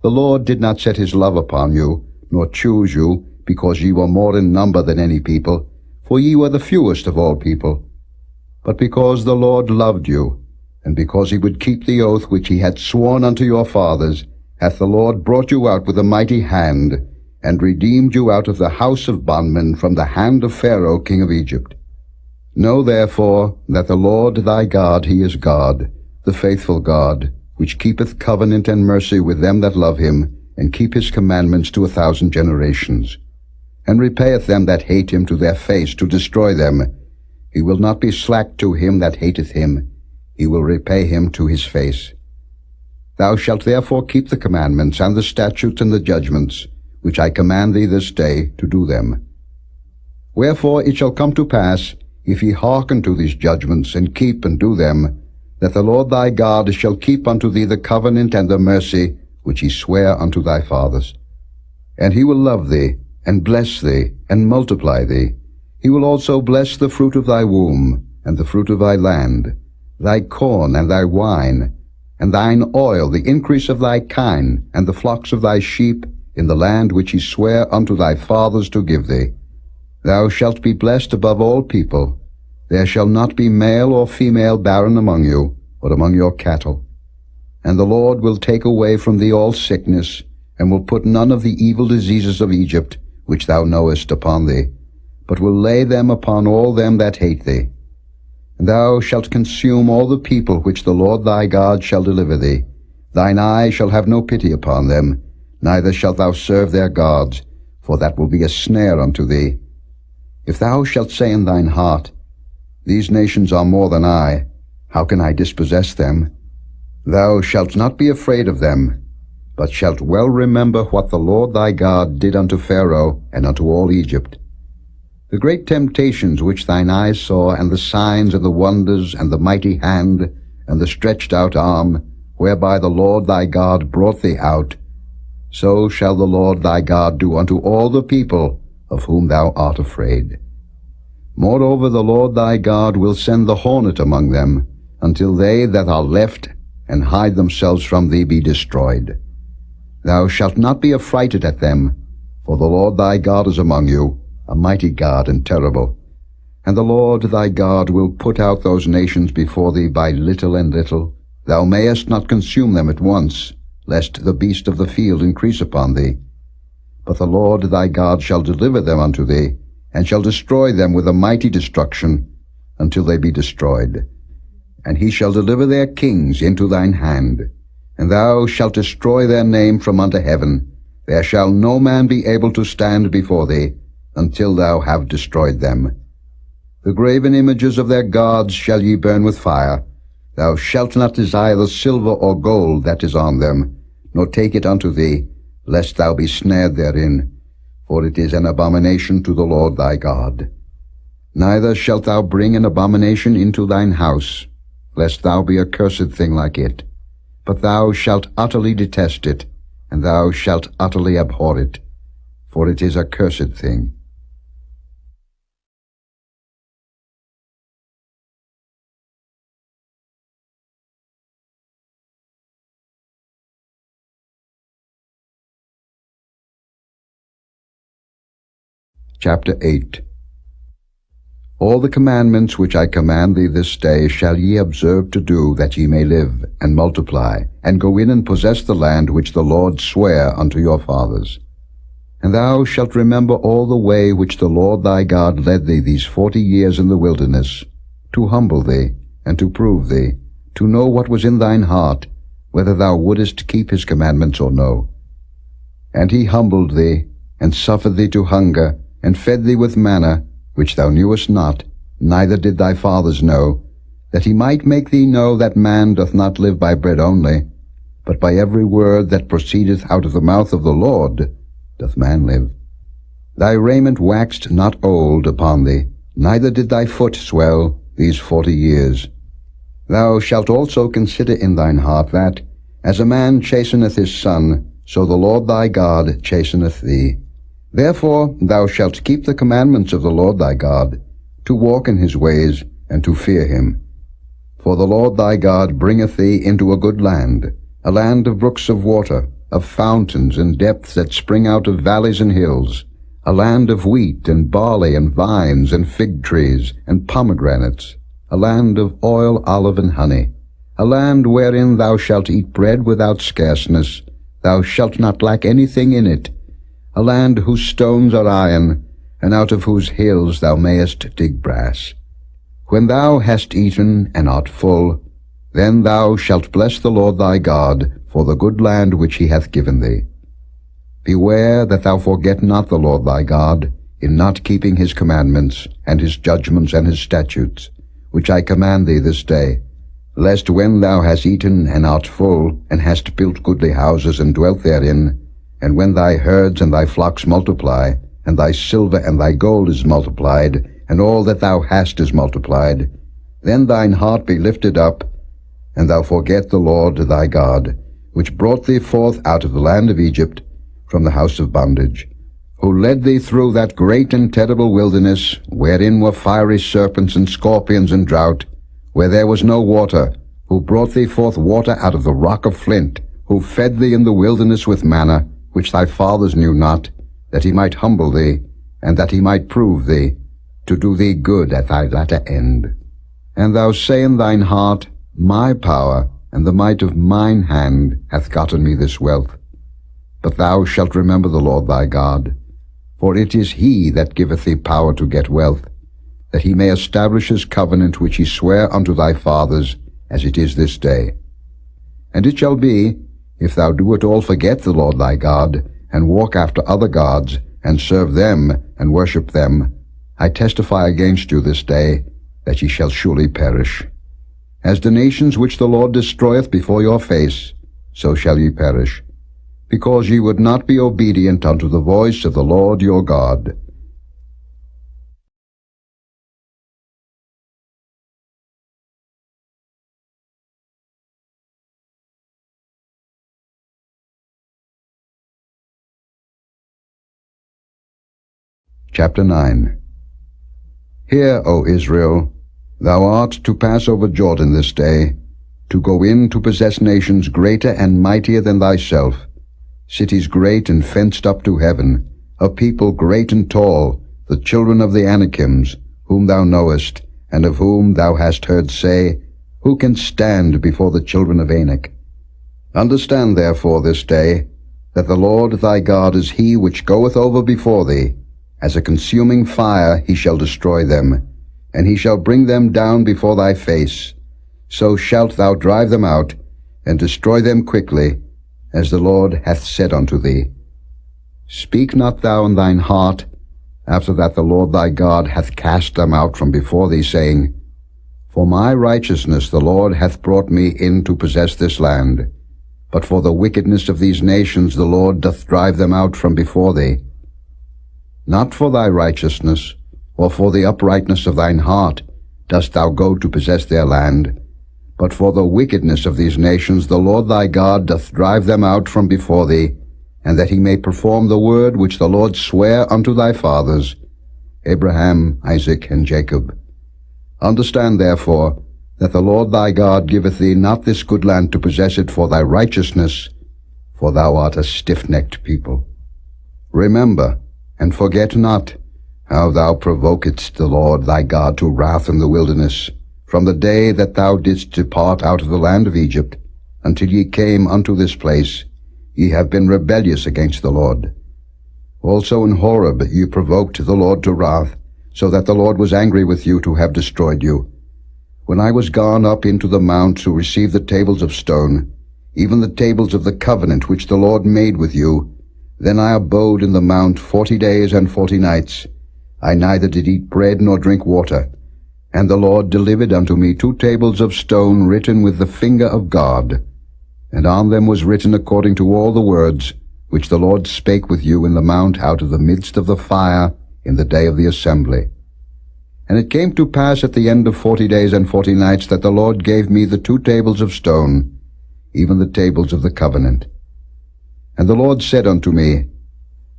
The Lord did not set his love upon you, nor choose you, because ye were more in number than any people, for ye were the fewest of all people. But because the Lord loved you, and because he would keep the oath which he had sworn unto your fathers, hath the Lord brought you out with a mighty hand, and redeemed you out of the house of bondmen from the hand of Pharaoh king of Egypt. Know therefore that the Lord thy God, he is God, the faithful God, which keepeth covenant and mercy with them that love him, and keep his commandments to 1,000 generations, and repayeth them that hate him to their face, to destroy them. He will not be slack to him that hateth him. He will repay him to his face. Thou shalt therefore keep the commandments, and the statutes, and the judgments, which I command thee this day, to do them. Wherefore it shall come to pass, if ye hearken to these judgments, and keep and do them, that the Lord thy God shall keep unto thee the covenant and the mercy which he sware unto thy fathers. And he will love thee, and bless thee, and multiply thee, He will also bless the fruit of thy womb, and the fruit of thy land, thy corn and thy wine, and thine oil, the increase of thy kine, and the flocks of thy sheep, in the land which he sware unto thy fathers to give thee. Thou shalt be blessed above all people. There shall not be male or female barren among you, or among your cattle. And the Lord will take away from thee all sickness, and will put none of the evil diseases of Egypt, which thou knowest, upon thee, but will lay them upon all them that hate thee. And thou shalt consume all the people which the Lord thy God shall deliver thee. Thine eye shall have no pity upon them, neither shalt thou serve their gods, for that will be a snare unto thee. If thou shalt say in thine heart, These nations are more than I, how can I dispossess them? Thou shalt not be afraid of them, but shalt well remember what the Lord thy God did unto Pharaoh and unto all Egypt. The great temptations which thine eyes saw, and the signs and the wonders, and the mighty hand, and the stretched out arm, whereby the Lord thy God brought thee out, so shall the Lord thy God do unto all the people of whom thou art afraid. Moreover, the Lord thy God will send the hornet among them, until they that are left and hide themselves from thee be destroyed. Thou shalt not be affrighted at them, for the Lord thy God is among you, a mighty God and terrible. And the Lord thy God will put out those nations before thee by little and little. Thou mayest not consume them at once, lest the beast of the field increase upon thee. But the Lord thy God shall deliver them unto thee, and shall destroy them with a mighty destruction, until they be destroyed. And he shall deliver their kings into thine hand, and thou shalt destroy their name from under heaven. There shall no man be able to stand before thee, until thou have destroyed them. The graven images of their gods shall ye burn with fire. Thou shalt not desire the silver or gold that is on them, nor take it unto thee, lest thou be snared therein, for it is an abomination to the Lord thy God. Neither shalt thou bring an abomination into thine house, lest thou be a cursed thing like it. But thou shalt utterly detest it, and thou shalt utterly abhor it, for it is a cursed thing. Chapter 8. All the commandments which I command thee this day shall ye observe to do, that ye may live, and multiply, and go in and possess the land which the Lord sware unto your fathers. And thou shalt remember all the way which the Lord thy God led thee these 40 years in the wilderness, to humble thee, and to prove thee, to know what was in thine heart, whether thou wouldest keep his commandments or no. And he humbled thee, and suffered thee to hunger, and fed thee with manna, which thou knewest not, neither did thy fathers know, that he might make thee know that man doth not live by bread only, but by every word that proceedeth out of the mouth of the Lord doth man live. Thy raiment waxed not old upon thee, neither did thy foot swell these 40 years. Thou shalt also consider in thine heart that, as a man chasteneth his son, so the Lord thy God chasteneth thee. Therefore thou shalt keep the commandments of the Lord thy God, to walk in his ways, and to fear him. For the Lord thy God bringeth thee into a good land, a land of brooks of water, of fountains and depths that spring out of valleys and hills, a land of wheat and barley and vines and fig trees and pomegranates, a land of oil, olive, and honey, a land wherein thou shalt eat bread without scarceness, thou shalt not lack anything in it, a land whose stones are iron, and out of whose hills thou mayest dig brass. When thou hast eaten and art full, then thou shalt bless the Lord thy God for the good land which he hath given thee. Beware that thou forget not the Lord thy God, in not keeping his commandments, and his judgments, and his statutes, which I command thee this day, lest when thou hast eaten and art full, and hast built goodly houses and dwelt therein, and when thy herds and thy flocks multiply, and thy silver and thy gold is multiplied, and all that thou hast is multiplied, then thine heart be lifted up, and thou forget the Lord thy God, which brought thee forth out of the land of Egypt, from the house of bondage. who led thee through that great and terrible wilderness, wherein were fiery serpents and scorpions and drought, where there was no water, who brought thee forth water out of the rock of flint, who fed thee in the wilderness with manna, which thy fathers knew not, that he might humble thee, and that he might prove thee, to do thee good at thy latter end. And thou say in thine heart, My power and the might of mine hand hath gotten me this wealth. But thou shalt remember the Lord thy God, for it is he that giveth thee power to get wealth, that he may establish his covenant which he sware unto thy fathers, as it is this day. And it shall be, if thou do at all forget the Lord thy God, and walk after other gods, and serve them, and worship them, I testify against you this day, that ye shall surely perish. As the nations which the Lord destroyeth before your face, so shall ye perish, because ye would not be obedient unto the voice of the Lord your God. Chapter 9. Hear, O Israel, thou art to pass over Jordan this day, to go in to possess nations greater and mightier than thyself, cities great and fenced up to heaven, a people great and tall, the children of the Anakims, whom thou knowest, and of whom thou hast heard say, Who can stand before the children of Anak? Understand therefore this day, that the Lord thy God is he which goeth over before thee. As a consuming fire he shall destroy them, and he shall bring them down before thy face. So shalt thou drive them out, and destroy them quickly, as the Lord hath said unto thee. Speak not thou in thine heart, after that the Lord thy God hath cast them out from before thee, saying, For my righteousness the Lord hath brought me in to possess this land. But for the wickedness of these nations the Lord doth drive them out from before thee. Not for thy righteousness, or for the uprightness of thine heart, dost thou go to possess their land, but for the wickedness of these nations the Lord thy God doth drive them out from before thee, and that he may perform the word which the Lord sware unto thy fathers, Abraham, Isaac, and Jacob. Understand therefore that the Lord thy God giveth thee not this good land to possess it for thy righteousness, for thou art a stiff-necked people. Remember, and forget not, how thou provokedst the Lord thy God to wrath in the wilderness, from the day that thou didst depart out of the land of Egypt, until ye came unto this place. Ye have been rebellious against the Lord. Also in Horeb ye provoked the Lord to wrath, so that the Lord was angry with you to have destroyed you. When I was gone up into the mount to receive the tables of stone, even the tables of the covenant which the Lord made with you, then I abode in the mount 40 days and 40 nights. I neither did eat bread nor drink water. And the Lord delivered unto me 2 tables of stone written with the finger of God. And on them was written according to all the words which the Lord spake with you in the mount out of the midst of the fire in the day of the assembly. And it came to pass at the end of 40 days and 40 nights that the Lord gave me the 2 tables of stone, even the tables of the covenant. And the Lord said unto me,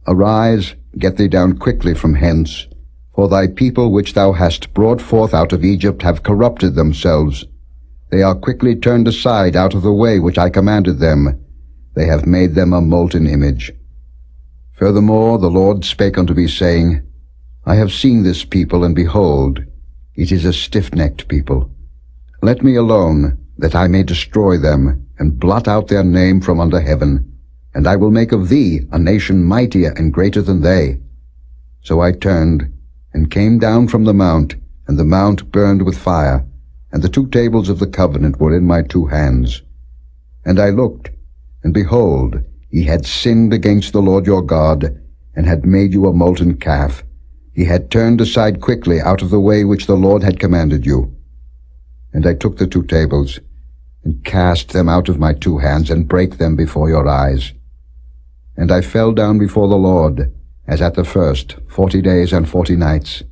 Arise, get thee down quickly from hence, for thy people which thou hast brought forth out of Egypt have corrupted themselves. They are quickly turned aside out of the way which I commanded them. They have made them a molten image. Furthermore the Lord spake unto me, saying, I have seen this people, and behold, it is a stiff-necked people. Let me alone, that I may destroy them, and blot out their name from under heaven. And I will make of thee a nation mightier and greater than they. So I turned, and came down from the mount, and the mount burned with fire, and the 2 tables of the covenant were in my 2 hands. And I looked, and behold, ye had sinned against the Lord your God, and had made you a molten calf. Ye had turned aside quickly out of the way which the Lord had commanded you. And I took the 2 tables, and cast them out of my 2 hands, and brake them before your eyes. And I fell down before the Lord, as at the first, 40 days and 40 nights.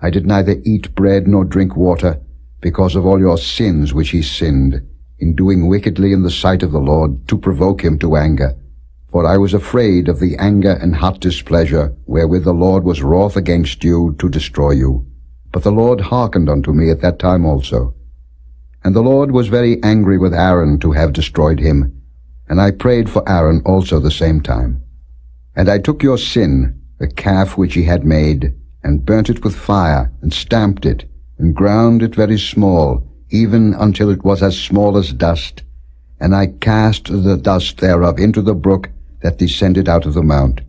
I did neither eat bread nor drink water, because of all your sins which ye sinned, in doing wickedly in the sight of the Lord, to provoke him to anger. For I was afraid of the anger and hot displeasure wherewith the Lord was wroth against you to destroy you. But the Lord hearkened unto me at that time also. And the Lord was very angry with Aaron to have destroyed him, and I prayed for Aaron also the same time. And I took your sin, the calf which he had made, and burnt it with fire, and stamped it, and ground it very small, even until it was as small as dust. And I cast the dust thereof into the brook that descended out of the mount.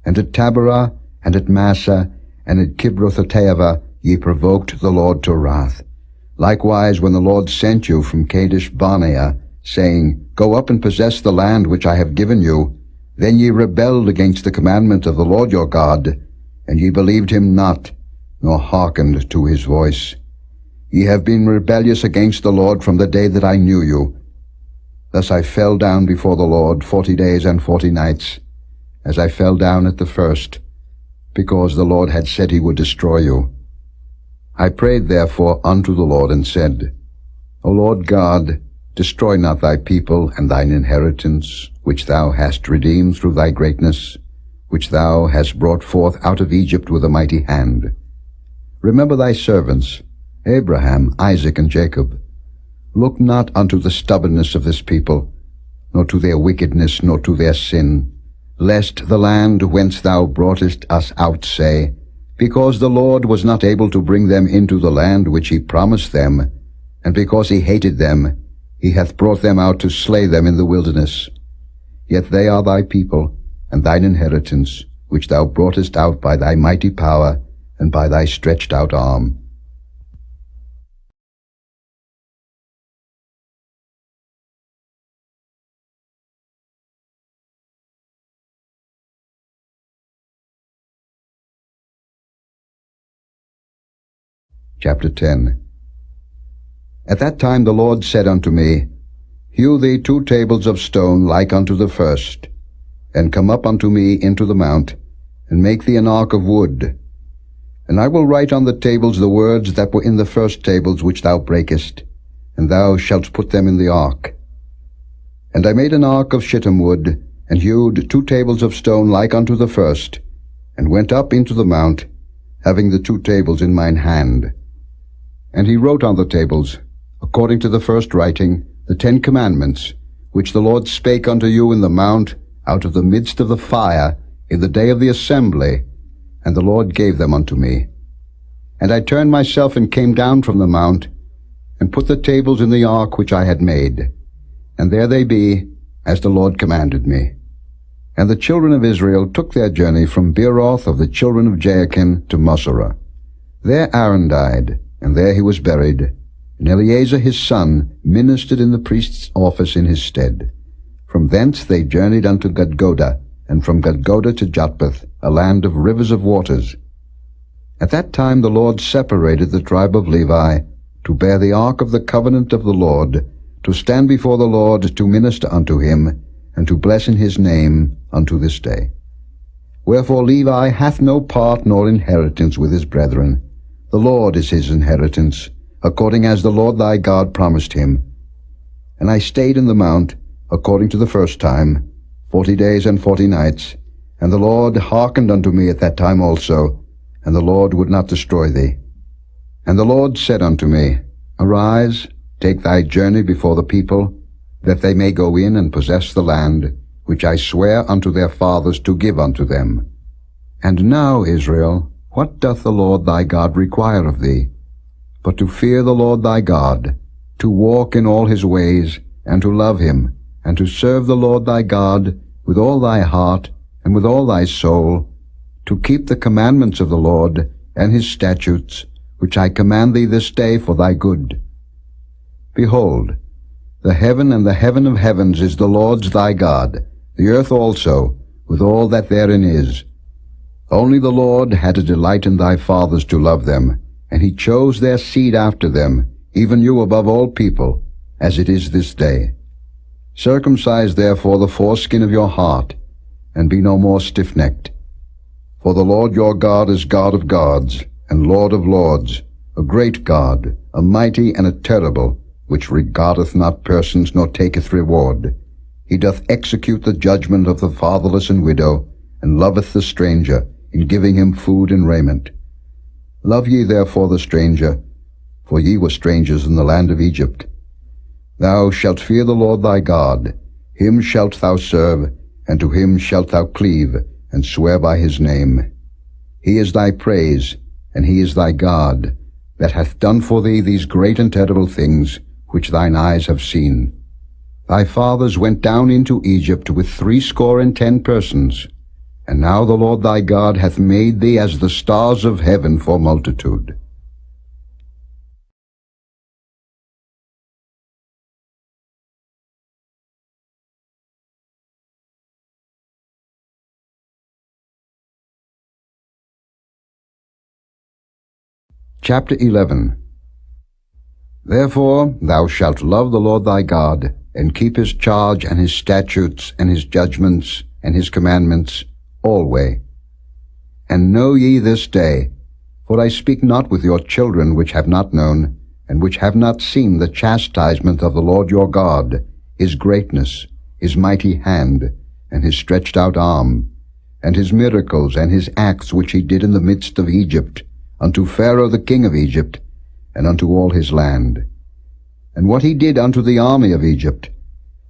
And at Taberah, and at Massa, and at Kibroth-hattaavah ye provoked the Lord to wrath. Likewise, when the Lord sent you from Kadesh-barnea, saying, Go up and possess the land which I have given you, then ye rebelled against the commandment of the Lord your God, and ye believed him not, nor hearkened to his voice. Ye have been rebellious against the Lord from the day that I knew you. Thus I fell down before the Lord 40 days and 40 nights, as I fell down at the first, because the Lord had said he would destroy you. I prayed therefore unto the Lord, and said, O Lord God, destroy not thy people and thine inheritance, which thou hast redeemed through thy greatness, which thou hast brought forth out of Egypt with a mighty hand. Remember thy servants, Abraham, Isaac, and Jacob. Look not unto the stubbornness of this people, nor to their wickedness, nor to their sin, lest the land whence thou broughtest us out say, Because the Lord was not able to bring them into the land which he promised them, and because he hated them, he hath brought them out to slay them in the wilderness. Yet they are thy people, and thine inheritance, which thou broughtest out by thy mighty power, and by thy stretched out arm. Chapter 10. At that time the Lord said unto me, Hew thee 2 tables of stone like unto the first, and come up unto me into the mount, and make thee an ark of wood. And I will write on the tables the words that were in the first tables which thou breakest, and thou shalt put them in the ark. And I made an ark of shittim wood, and hewed 2 tables of stone like unto the first, and went up into the mount, having the 2 tables in mine hand. And he wrote on the tables, according to the first writing, the 10 commandments, which the Lord spake unto you in the mount, out of the midst of the fire, in the day of the assembly, and the Lord gave them unto me. And I turned myself and came down from the mount, and put the tables in the ark which I had made. And there they be, as the Lord commanded me. And the children of Israel took their journey from Beeroth of the children of Jaakan to Moserah. There Aaron died, and there he was buried, and Eleazar his son ministered in the priest's office in his stead. From thence they journeyed unto Gudgodah, and from Gudgodah to Jotbath, a land of rivers of waters. At that time the Lord separated the tribe of Levi, to bear the ark of the covenant of the Lord, to stand before the Lord to minister unto him, and to bless in his name unto this day. Wherefore Levi hath no part nor inheritance with his brethren. The Lord is his inheritance, according as the Lord thy God promised him. And I stayed in the mount, according to the first time, 40 days and 40 nights, and the Lord hearkened unto me at that time also, and the Lord would not destroy thee. And the Lord said unto me, Arise, take thy journey before the people, that they may go in and possess the land, which I swear unto their fathers to give unto them. And now, Israel, what doth the Lord thy God require of thee? But to fear the Lord thy God, to walk in all his ways, and to love him, and to serve the Lord thy God with all thy heart and with all thy soul, to keep the commandments of the Lord and his statutes, which I command thee this day for thy good. Behold, the heaven and the heaven of heavens is the Lord's thy God, the earth also, with all that therein is. Only the Lord had a delight in thy fathers to love them, and he chose their seed after them, even you above all people, as it is this day. Circumcise therefore the foreskin of your heart, and be no more stiff-necked. For the Lord your God is God of gods, and Lord of lords, a great God, a mighty and a terrible, which regardeth not persons nor taketh reward. He doth execute the judgment of the fatherless and widow, and loveth the stranger, in giving him food and raiment. Love ye therefore the stranger, for ye were strangers in the land of Egypt. Thou shalt fear the Lord thy God, him shalt thou serve, and to him shalt thou cleave, and swear by his name. He is thy praise, and he is thy God, that hath done for thee these great and terrible things, which thine eyes have seen. Thy fathers went down into Egypt with 70 persons, and now the Lord thy God hath made thee as the stars of heaven for multitude. Chapter 11. Therefore thou shalt love the Lord thy God, and keep his charge and his statutes and his judgments and his commandments alway. And know ye this day, for I speak not with your children which have not known, and which have not seen the chastisement of the Lord your God, his greatness, his mighty hand, and his stretched out arm, and his miracles and his acts which he did in the midst of Egypt, unto Pharaoh the king of Egypt, and unto all his land. And what he did unto the army of Egypt,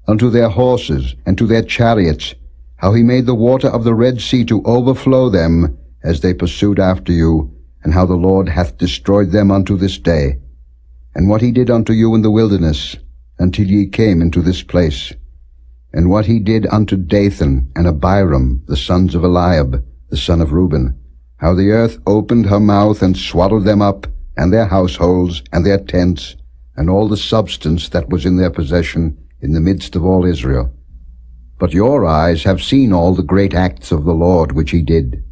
unto their horses, and to their chariots, how he made the water of the Red Sea to overflow them, as they pursued after you, and how the Lord hath destroyed them unto this day. And what he did unto you in the wilderness, until ye came into this place. And what he did unto Dathan and Abiram, the sons of Eliab, the son of Reuben, how the earth opened her mouth and swallowed them up, and their households, and their tents, and all the substance that was in their possession, in the midst of all Israel. But your eyes have seen all the great acts of the Lord which he did.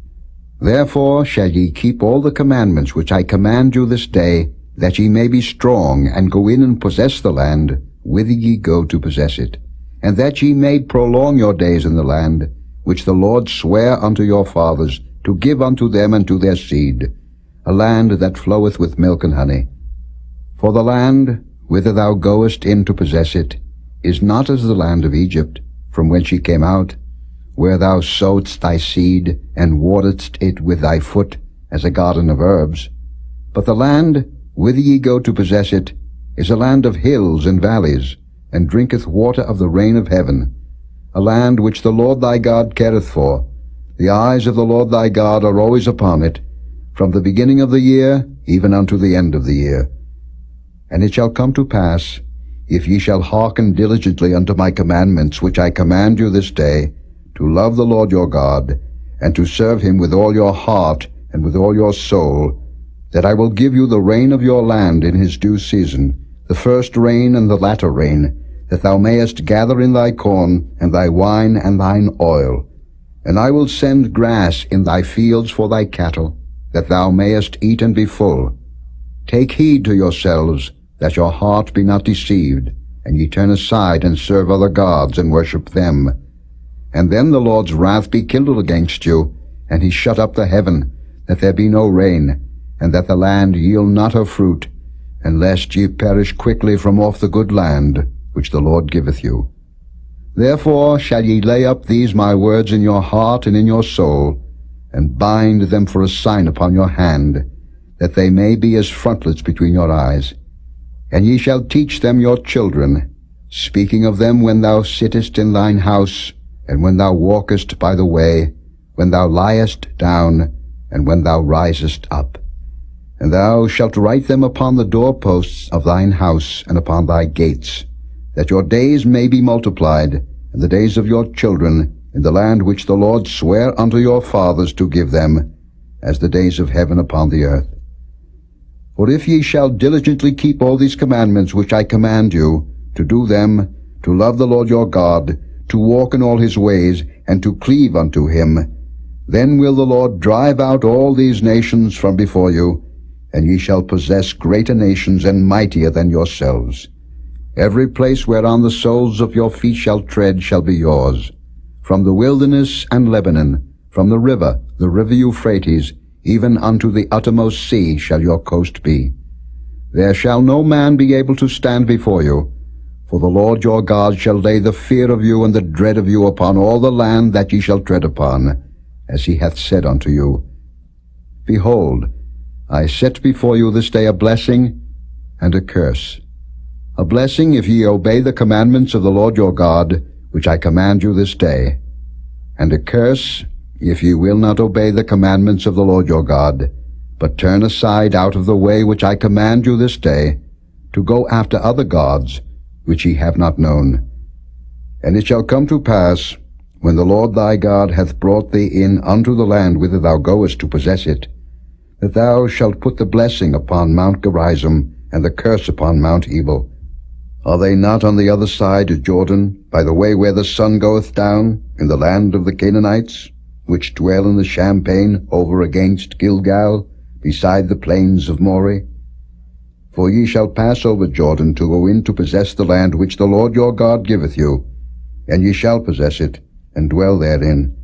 Therefore shall ye keep all the commandments which I command you this day, that ye may be strong, and go in and possess the land, whither ye go to possess it, and that ye may prolong your days in the land, which the Lord sware unto your fathers, to give unto them and to their seed, a land that floweth with milk and honey. For the land, whither thou goest in to possess it, is not as the land of Egypt, from whence ye came out, where thou sowedst thy seed, and wateredst it with thy foot, as a garden of herbs. But the land, whither ye go to possess it, is a land of hills and valleys, and drinketh water of the rain of heaven, a land which the Lord thy God careth for. The eyes of the Lord thy God are always upon it, from the beginning of the year even unto the end of the year. And it shall come to pass, if ye shall hearken diligently unto my commandments which I command you this day, to love the Lord your God, and to serve him with all your heart and with all your soul, that I will give you the rain of your land in his due season, the first rain and the latter rain, that thou mayest gather in thy corn, and thy wine, and thine oil. And I will send grass in thy fields for thy cattle, that thou mayest eat and be full. Take heed to yourselves, that your heart be not deceived, and ye turn aside and serve other gods, and worship them. And then the Lord's wrath be kindled against you, and he shut up the heaven, that there be no rain, and that the land yield not her fruit, and lest ye perish quickly from off the good land, which the Lord giveth you. Therefore shall ye lay up these my words in your heart and in your soul, and bind them for a sign upon your hand, that they may be as frontlets between your eyes. And ye shall teach them your children, speaking of them when thou sittest in thine house, and when thou walkest by the way, when thou liest down, and when thou risest up. And thou shalt write them upon the doorposts of thine house and upon thy gates, that your days may be multiplied, and the days of your children, in the land which the Lord sware unto your fathers to give them, as the days of heaven upon the earth. For if ye shall diligently keep all these commandments which I command you, to do them, to love the Lord your God, to walk in all his ways, and to cleave unto him, then will the Lord drive out all these nations from before you, and ye shall possess greater nations and mightier than yourselves. Every place whereon the soles of your feet shall tread shall be yours. From the wilderness and Lebanon, from the river Euphrates, even unto the uttermost sea shall your coast be. There shall no man be able to stand before you, For the Lord your God shall lay the fear of you and the dread of you upon all the land that ye shall tread upon, as he hath said unto you. Behold, I set before you this day a blessing and a curse. A blessing, if ye obey the commandments of the Lord your God, which I command you this day, and a curse, if ye will not obey the commandments of the Lord your God, but turn aside out of the way which I command you this day, to go after other gods, which ye have not known. And it shall come to pass, when the Lord thy God hath brought thee in unto the land whither thou goest to possess it, that thou shalt put the blessing upon Mount Gerizim, and the curse upon Mount Ebal. Are they not on the other side of Jordan, by the way where the sun goeth down, in the land of the Canaanites, which dwell in the champaign over against Gilgal, beside the plains of Moreh? For ye shall pass over Jordan to go in to possess the land which the Lord your God giveth you, and ye shall possess it, and dwell therein.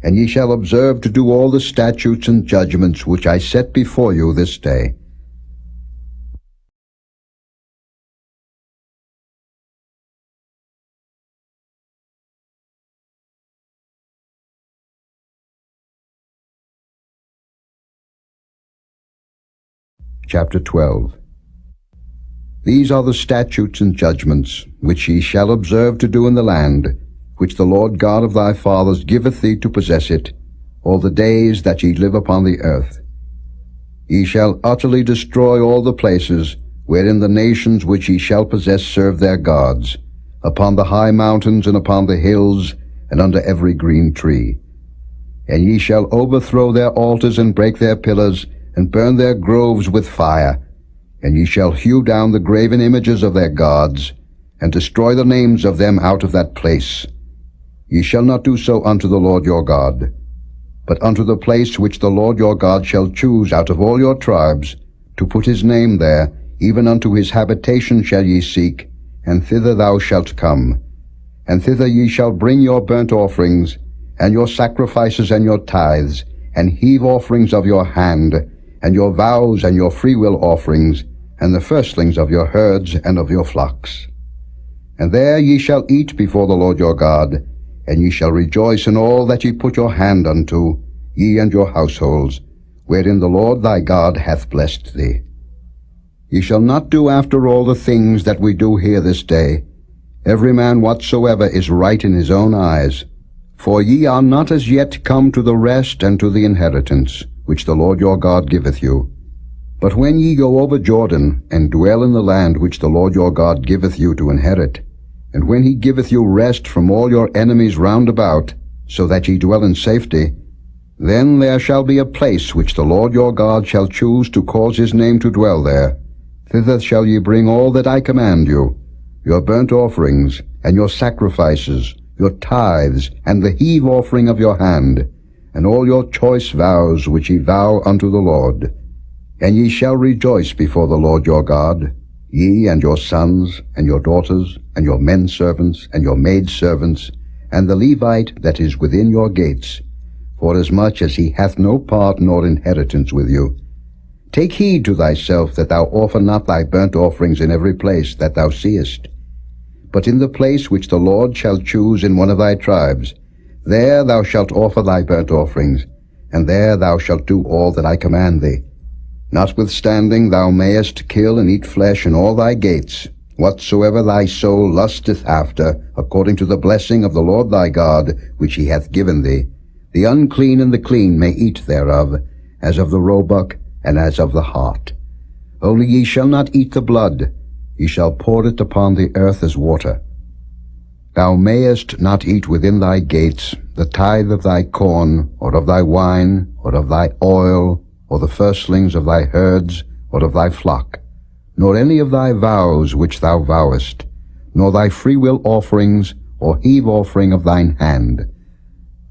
And ye shall observe to do all the statutes and judgments which I set before you this day. Chapter 12. These are the statutes and judgments which ye shall observe to do in the land, which the Lord God of thy fathers giveth thee to possess it, all the days that ye live upon the earth. Ye shall utterly destroy all the places wherein the nations which ye shall possess serve their gods, upon the high mountains and upon the hills, and under every green tree. And ye shall overthrow their altars and break their pillars, and burn their groves with fire. And ye shall hew down the graven images of their gods, and destroy the names of them out of that place. Ye shall not do so unto the Lord your God, but unto the place which the Lord your God shall choose out of all your tribes, to put his name there, even unto his habitation shall ye seek, and thither thou shalt come. And thither ye shall bring your burnt offerings, and your sacrifices and your tithes, and heave offerings of your hand, and your vows and your freewill offerings, and the firstlings of your herds and of your flocks. And there ye shall eat before the Lord your God, and ye shall rejoice in all that ye put your hand unto, ye and your households, wherein the Lord thy God hath blessed thee. Ye shall not do after all the things that we do here this day, every man whatsoever is right in his own eyes. For ye are not as yet come to the rest and to the inheritance, which the Lord your God giveth you. But when ye go over Jordan, and dwell in the land which the Lord your God giveth you to inherit, and when he giveth you rest from all your enemies round about, so that ye dwell in safety, then there shall be a place which the Lord your God shall choose to cause his name to dwell there. Thither shall ye bring all that I command you, your burnt offerings, and your sacrifices, your tithes, and the heave offering of your hand, and all your choice vows which ye vow unto the Lord. And ye shall rejoice before the Lord your God, ye and your sons, and your daughters, and your men servants, and your maid servants, and the Levite that is within your gates, forasmuch as he hath no part nor inheritance with you. Take heed to thyself that thou offer not thy burnt offerings in every place that thou seest, but in the place which the Lord shall choose in one of thy tribes, there thou shalt offer thy burnt offerings, and there thou shalt do all that I command thee. Notwithstanding thou mayest kill and eat flesh in all thy gates, whatsoever thy soul lusteth after, according to the blessing of the Lord thy God, which he hath given thee. The unclean and the clean may eat thereof, as of the roebuck, and as of the hart. Only ye shall not eat the blood, ye shall pour it upon the earth as water. Thou mayest not eat within thy gates the tithe of thy corn, or of thy wine, or of thy oil, or the firstlings of thy herds, or of thy flock, nor any of thy vows which thou vowest, nor thy freewill offerings, or heave offering of thine hand.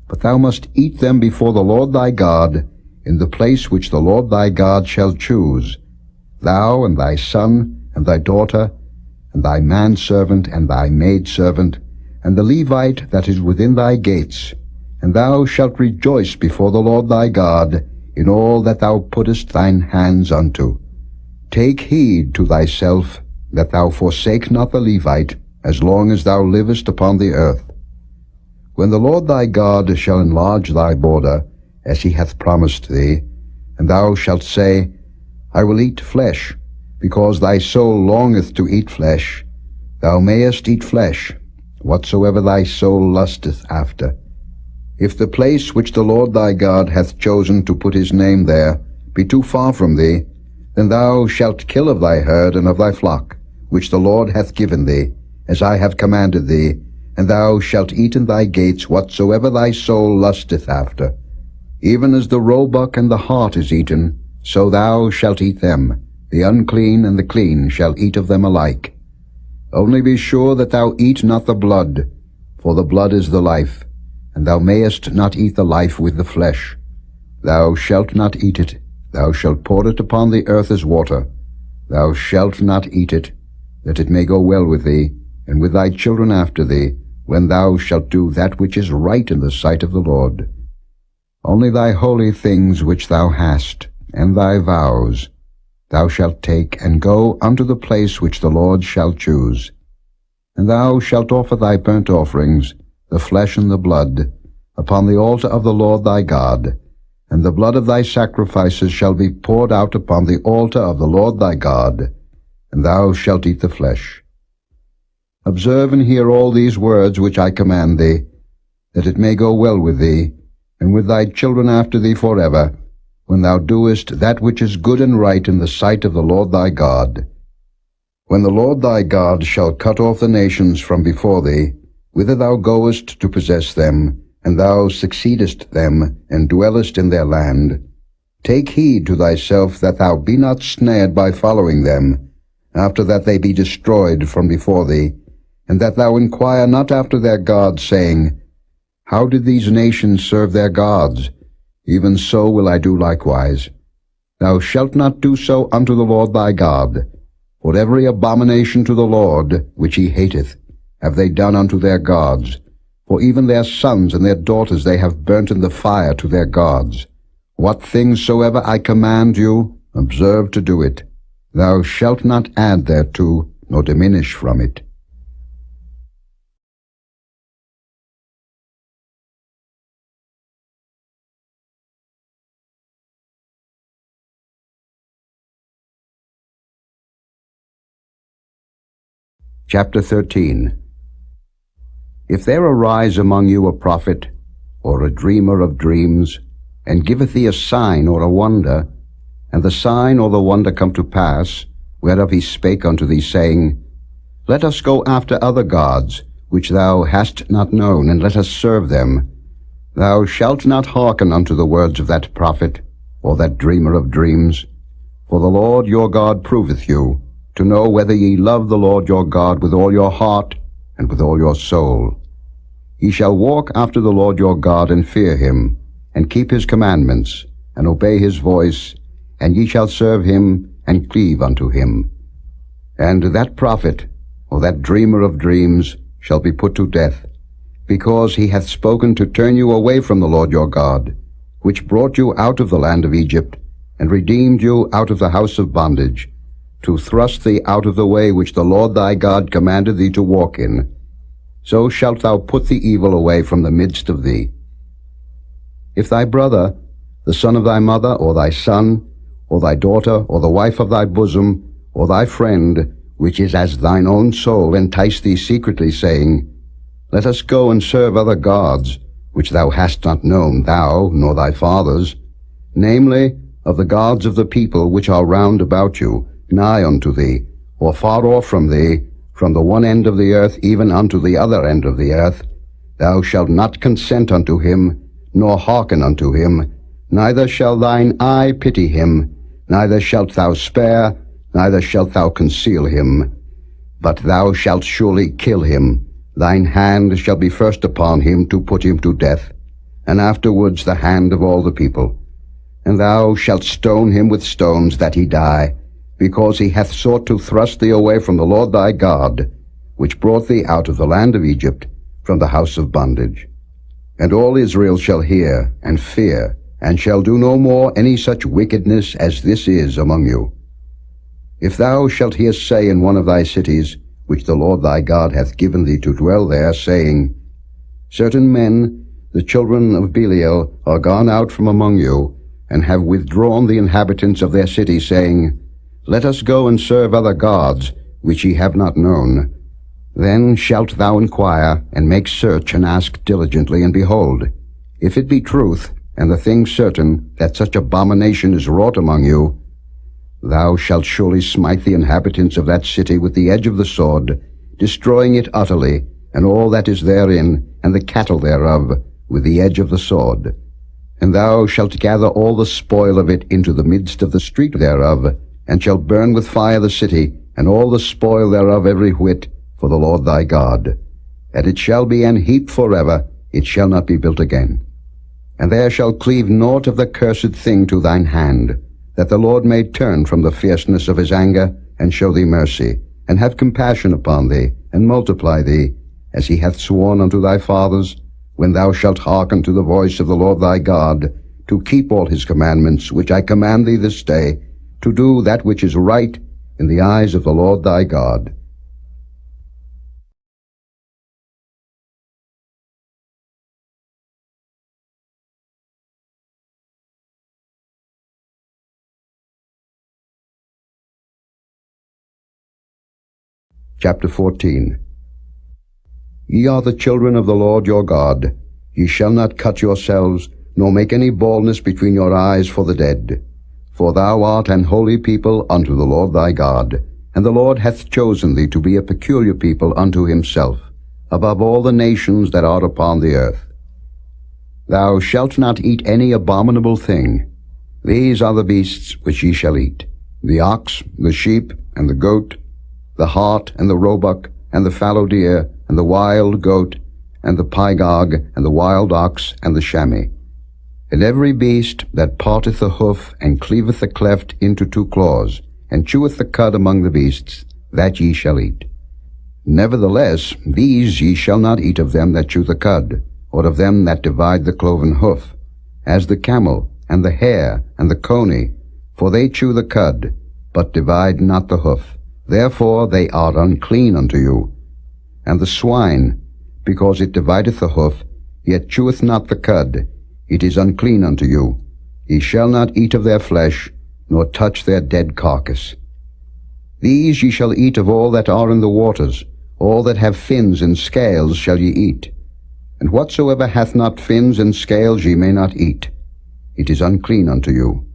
But thou must eat them before the Lord thy God, in the place which the Lord thy God shall choose, thou and thy son, and thy daughter, and thy manservant, and thy maidservant, and the Levite that is within thy gates, and thou shalt rejoice before the Lord thy God in all that thou puttest thine hands unto. Take heed to thyself that thou forsake not the Levite, as long as thou livest upon the earth. When the Lord thy God shall enlarge thy border, as he hath promised thee, and thou shalt say, I will eat flesh, because thy soul longeth to eat flesh, thou mayest eat flesh, whatsoever thy soul lusteth after. If the place which the Lord thy God hath chosen to put his name there be too far from thee, then thou shalt kill of thy herd and of thy flock, which the Lord hath given thee, as I have commanded thee, and thou shalt eat in thy gates whatsoever thy soul lusteth after. Even as the roebuck and the hart is eaten, so thou shalt eat them. The unclean and the clean shall eat of them alike. Only be sure that thou eat not the blood, for the blood is the life, and thou mayest not eat the life with the flesh. Thou shalt not eat it. Thou shalt pour it upon the earth as water. Thou shalt not eat it, that it may go well with thee, and with thy children after thee, when thou shalt do that which is right in the sight of the Lord. Only thy holy things which thou hast, and thy vows, thou shalt take, and go unto the place which the Lord shall choose. And thou shalt offer thy burnt offerings, the flesh and the blood, upon the altar of the Lord thy God, and the blood of thy sacrifices shall be poured out upon the altar of the Lord thy God, and thou shalt eat the flesh. Observe and hear all these words which I command thee, that it may go well with thee, and with thy children after thee forever, when thou doest that which is good and right in the sight of the Lord thy God. When the Lord thy God shall cut off the nations from before thee, whither thou goest to possess them, and thou succeedest them, and dwellest in their land, take heed to thyself that thou be not snared by following them, after that they be destroyed from before thee, and that thou inquire not after their gods, saying, How did these nations serve their gods? Even so will I do likewise. Thou shalt not do so unto the Lord thy God, for every abomination to the Lord, which he hateth, have they done unto their gods. For even their sons and their daughters they have burnt in the fire to their gods. What things soever I command you, observe to do it. Thou shalt not add thereto, nor diminish from it. Chapter 13. If there arise among you a prophet, or a dreamer of dreams, and giveth thee a sign or a wonder, and the sign or the wonder come to pass, whereof he spake unto thee, saying, Let us go after other gods, which thou hast not known, and let us serve them, thou shalt not hearken unto the words of that prophet, or that dreamer of dreams. For the Lord your God proveth you, to know whether ye love the Lord your God with all your heart and with all your soul. Ye shall walk after the Lord your God, and fear him, and keep his commandments, and obey his voice, and ye shall serve him, and cleave unto him. And that prophet, or that dreamer of dreams, shall be put to death, because he hath spoken to turn you away from the Lord your God, which brought you out of the land of Egypt, and redeemed you out of the house of bondage, to thrust thee out of the way which the Lord thy God commanded thee to walk in. So shalt thou put the evil away from the midst of thee. If thy brother, the son of thy mother, or thy son, or thy daughter, or the wife of thy bosom, or thy friend, which is as thine own soul, entice thee secretly, saying, Let us go and serve other gods, which thou hast not known, thou, nor thy fathers, namely, of the gods of the people which are round about you, nigh unto thee, or far off from thee, from the one end of the earth even unto the other end of the earth, thou shalt not consent unto him, nor hearken unto him, neither shall thine eye pity him, neither shalt thou spare, neither shalt thou conceal him. But thou shalt surely kill him. Thine hand shall be first upon him to put him to death, and afterwards the hand of all the people. And thou shalt stone him with stones that he die, because he hath sought to thrust thee away from the Lord thy God, which brought thee out of the land of Egypt, from the house of bondage. And all Israel shall hear, and fear, and shall do no more any such wickedness as this is among you. If thou shalt hear say in one of thy cities, which the Lord thy God hath given thee to dwell there, saying, Certain men, the children of Belial, are gone out from among you, and have withdrawn the inhabitants of their city, saying, Let us go and serve other gods, which ye have not known. Then shalt thou inquire, and make search, and ask diligently, and behold, if it be truth, and the thing certain, that such abomination is wrought among you, thou shalt surely smite the inhabitants of that city with the edge of the sword, destroying it utterly, and all that is therein, and the cattle thereof, with the edge of the sword. And thou shalt gather all the spoil of it into the midst of the street thereof, and shalt burn with fire the city, and all the spoil thereof every whit, for the Lord thy God. And it shall be an heap forever, it shall not be built again. And there shall cleave naught of the cursed thing to thine hand, that the Lord may turn from the fierceness of his anger, and show thee mercy, and have compassion upon thee, and multiply thee, as he hath sworn unto thy fathers, when thou shalt hearken to the voice of the Lord thy God, to keep all his commandments, which I command thee this day, to do that which is right in the eyes of the Lord thy God. Chapter 14. Ye are the children of the Lord your God. Ye shall not cut yourselves, nor make any baldness between your eyes for the dead. For thou art an holy people unto the Lord thy God, and the Lord hath chosen thee to be a peculiar people unto himself, above all the nations that are upon the earth. Thou shalt not eat any abominable thing. These are the beasts which ye shall eat, the ox, the sheep, and the goat, the hart, and the roebuck, and the fallow deer, and the wild goat, and the pygog, and the wild ox, and the chamois. And every beast that parteth the hoof, and cleaveth the cleft into two claws, and cheweth the cud among the beasts, that ye shall eat. Nevertheless, these ye shall not eat of them that chew the cud, or of them that divide the cloven hoof, as the camel, and the hare, and the coney, for they chew the cud, but divide not the hoof. Therefore they are unclean unto you. And the swine, because it divideth the hoof, yet cheweth not the cud, it is unclean unto you. Ye shall not eat of their flesh, nor touch their dead carcass. These ye shall eat of all that are in the waters, all that have fins and scales shall ye eat. And whatsoever hath not fins and scales ye may not eat. It is unclean unto you.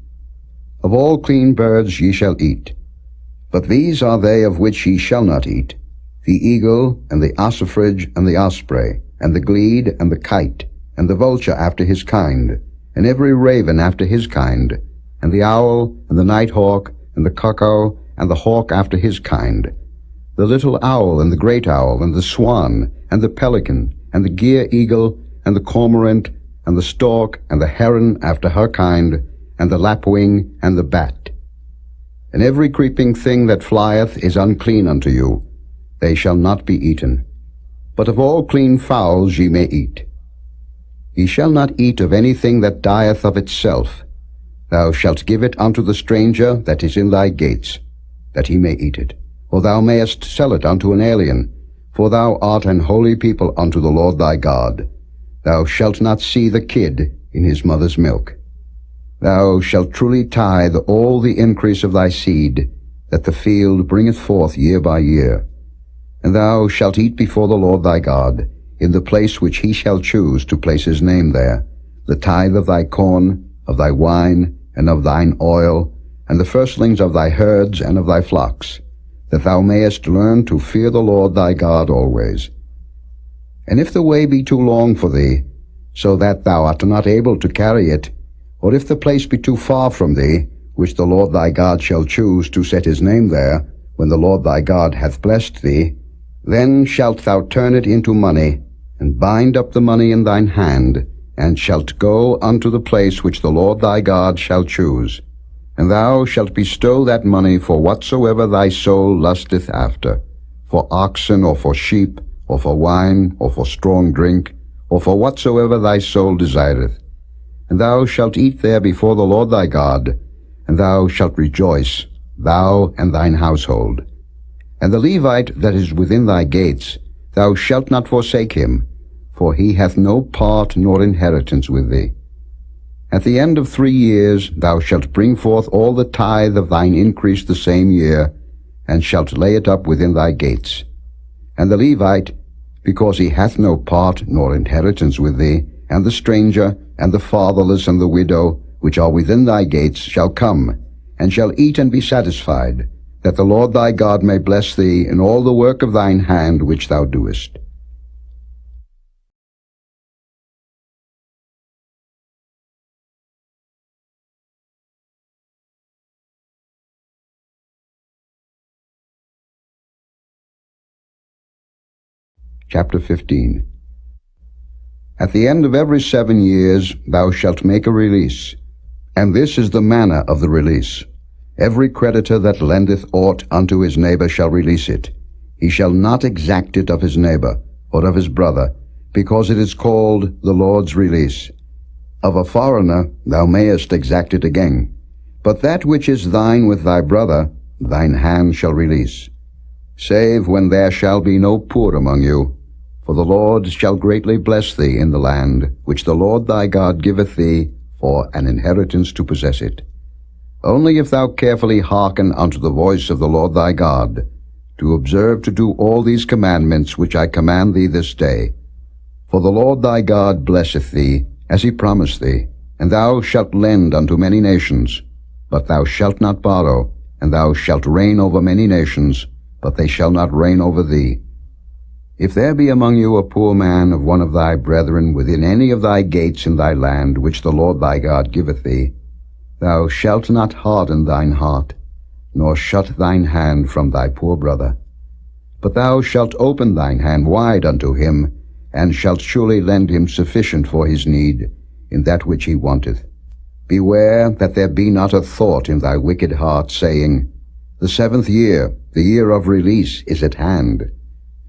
Of all clean birds ye shall eat. But these are they of which ye shall not eat, the eagle, and the ossifrage, and the osprey, and the glede, and the kite, and the vulture after his kind, and every raven after his kind, and the owl, and the nighthawk, and the cuckoo, and the hawk after his kind, the little owl, and the great owl, and the swan, and the pelican, and the gier eagle, and the cormorant, and the stork, and the heron after her kind, and the lapwing, and the bat. And every creeping thing that flieth is unclean unto you. They shall not be eaten. But of all clean fowls ye may eat. Ye shall not eat of anything that dieth of itself. Thou shalt give it unto the stranger that is in thy gates, that he may eat it. Or thou mayest sell it unto an alien, for thou art an holy people unto the Lord thy God. Thou shalt not see the kid in his mother's milk. Thou shalt truly tithe all the increase of thy seed, that the field bringeth forth year by year. And thou shalt eat before the Lord thy God, in the place which he shall choose to place his name there, the tithe of thy corn, of thy wine, and of thine oil, and the firstlings of thy herds and of thy flocks, that thou mayest learn to fear the Lord thy God always. And if the way be too long for thee, so that thou art not able to carry it, or if the place be too far from thee, which the Lord thy God shall choose to set his name there, when the Lord thy God hath blessed thee, then shalt thou turn it into money, and bind up the money in thine hand, and shalt go unto the place which the Lord thy God shall choose. And thou shalt bestow that money for whatsoever thy soul lusteth after, for oxen, or for sheep, or for wine, or for strong drink, or for whatsoever thy soul desireth. And thou shalt eat there before the Lord thy God, and thou shalt rejoice, thou and thine household. And the Levite that is within thy gates, thou shalt not forsake him, for he hath no part nor inheritance with thee. At the end of 3 years thou shalt bring forth all the tithe of thine increase the same year, and shalt lay it up within thy gates. And the Levite, because he hath no part nor inheritance with thee, and the stranger, and the fatherless, and the widow, which are within thy gates, shall come, and shall eat and be satisfied, that the Lord thy God may bless thee in all the work of thine hand which thou doest. Chapter 15. At the end of every 7 years thou shalt make a release, and this is the manner of the release. Every creditor that lendeth aught unto his neighbor shall release it. He shall not exact it of his neighbor, or of his brother, because it is called the Lord's release. Of a foreigner thou mayest exact it again, but that which is thine with thy brother thine hand shall release, save when there shall be no poor among you. For the Lord shall greatly bless thee in the land, which the Lord thy God giveth thee for an inheritance to possess it. Only if thou carefully hearken unto the voice of the Lord thy God, to observe to do all these commandments which I command thee this day. For the Lord thy God blesseth thee, as he promised thee, and thou shalt lend unto many nations, but thou shalt not borrow, and thou shalt reign over many nations, but they shall not reign over thee. If there be among you a poor man of one of thy brethren within any of thy gates in thy land, which the Lord thy God giveth thee, thou shalt not harden thine heart, nor shut thine hand from thy poor brother. But thou shalt open thine hand wide unto him, and shalt surely lend him sufficient for his need, in that which he wanteth. Beware that there be not a thought in thy wicked heart, saying, The 7th year, the year of release, is at hand.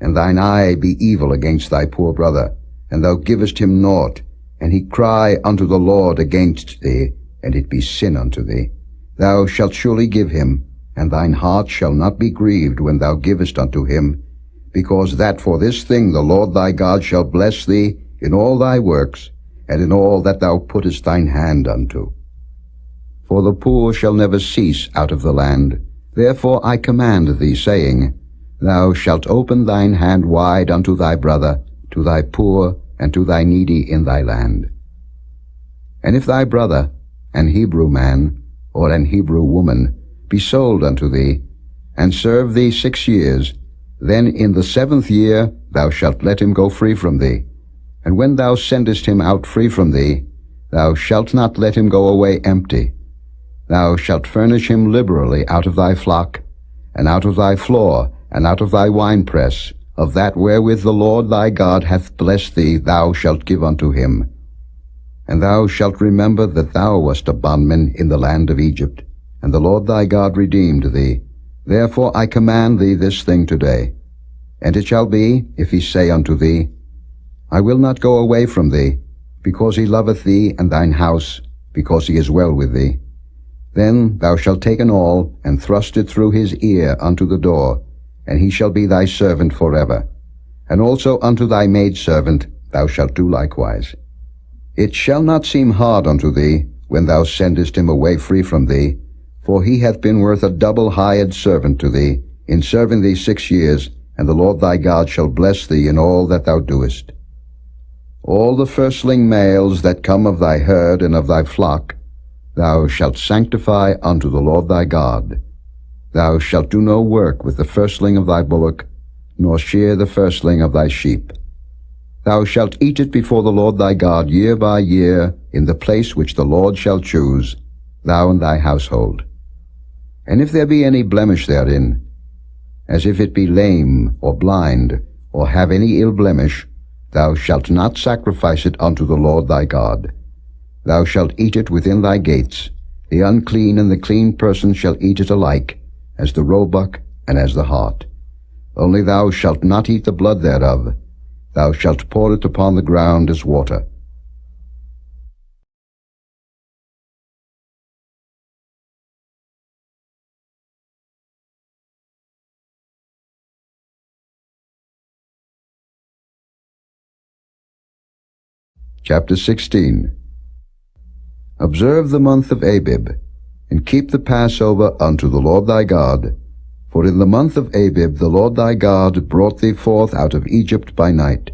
And thine eye be evil against thy poor brother, and thou givest him naught, and he cry unto the Lord against thee, and it be sin unto thee. Thou shalt surely give him, and thine heart shall not be grieved when thou givest unto him, because that for this thing the Lord thy God shall bless thee in all thy works, and in all that thou puttest thine hand unto. For the poor shall never cease out of the land. Therefore I command thee, saying, Thou shalt open thine hand wide unto thy brother, to thy poor, and to thy needy in thy land. And if thy brother, an Hebrew man, or an Hebrew woman, be sold unto thee, and serve thee 6 years, then in the 7th year thou shalt let him go free from thee. And when thou sendest him out free from thee, thou shalt not let him go away empty. Thou shalt furnish him liberally out of thy flock, and out of thy floor, and out of thy winepress, of that wherewith the Lord thy God hath blessed thee thou shalt give unto him. And thou shalt remember that thou wast a bondman in the land of Egypt, and the Lord thy God redeemed thee. Therefore I command thee this thing today. And it shall be, if he say unto thee, I will not go away from thee, because he loveth thee and thine house, because he is well with thee, then thou shalt take an awl, and thrust it through his ear unto the door, and he shall be thy servant forever. And also unto thy maidservant thou shalt do likewise. It shall not seem hard unto thee, when thou sendest him away free from thee, for he hath been worth a double hired servant to thee, in serving thee 6 years, and the Lord thy God shall bless thee in all that thou doest. All the firstling males that come of thy herd and of thy flock thou shalt sanctify unto the Lord thy God. Thou shalt do no work with the firstling of thy bullock, nor shear the firstling of thy sheep. Thou shalt eat it before the Lord thy God year by year, in the place which the Lord shall choose, thou and thy household. And if there be any blemish therein, as if it be lame, or blind, or have any ill blemish, thou shalt not sacrifice it unto the Lord thy God. Thou shalt eat it within thy gates. The unclean and the clean person shall eat it alike, as the roebuck and as the hart. Only thou shalt not eat the blood thereof. Thou shalt pour it upon the ground as water. Chapter 16. Observe the month of Abib, and keep the Passover unto the Lord thy God. For in the month of Abib the Lord thy God brought thee forth out of Egypt by night.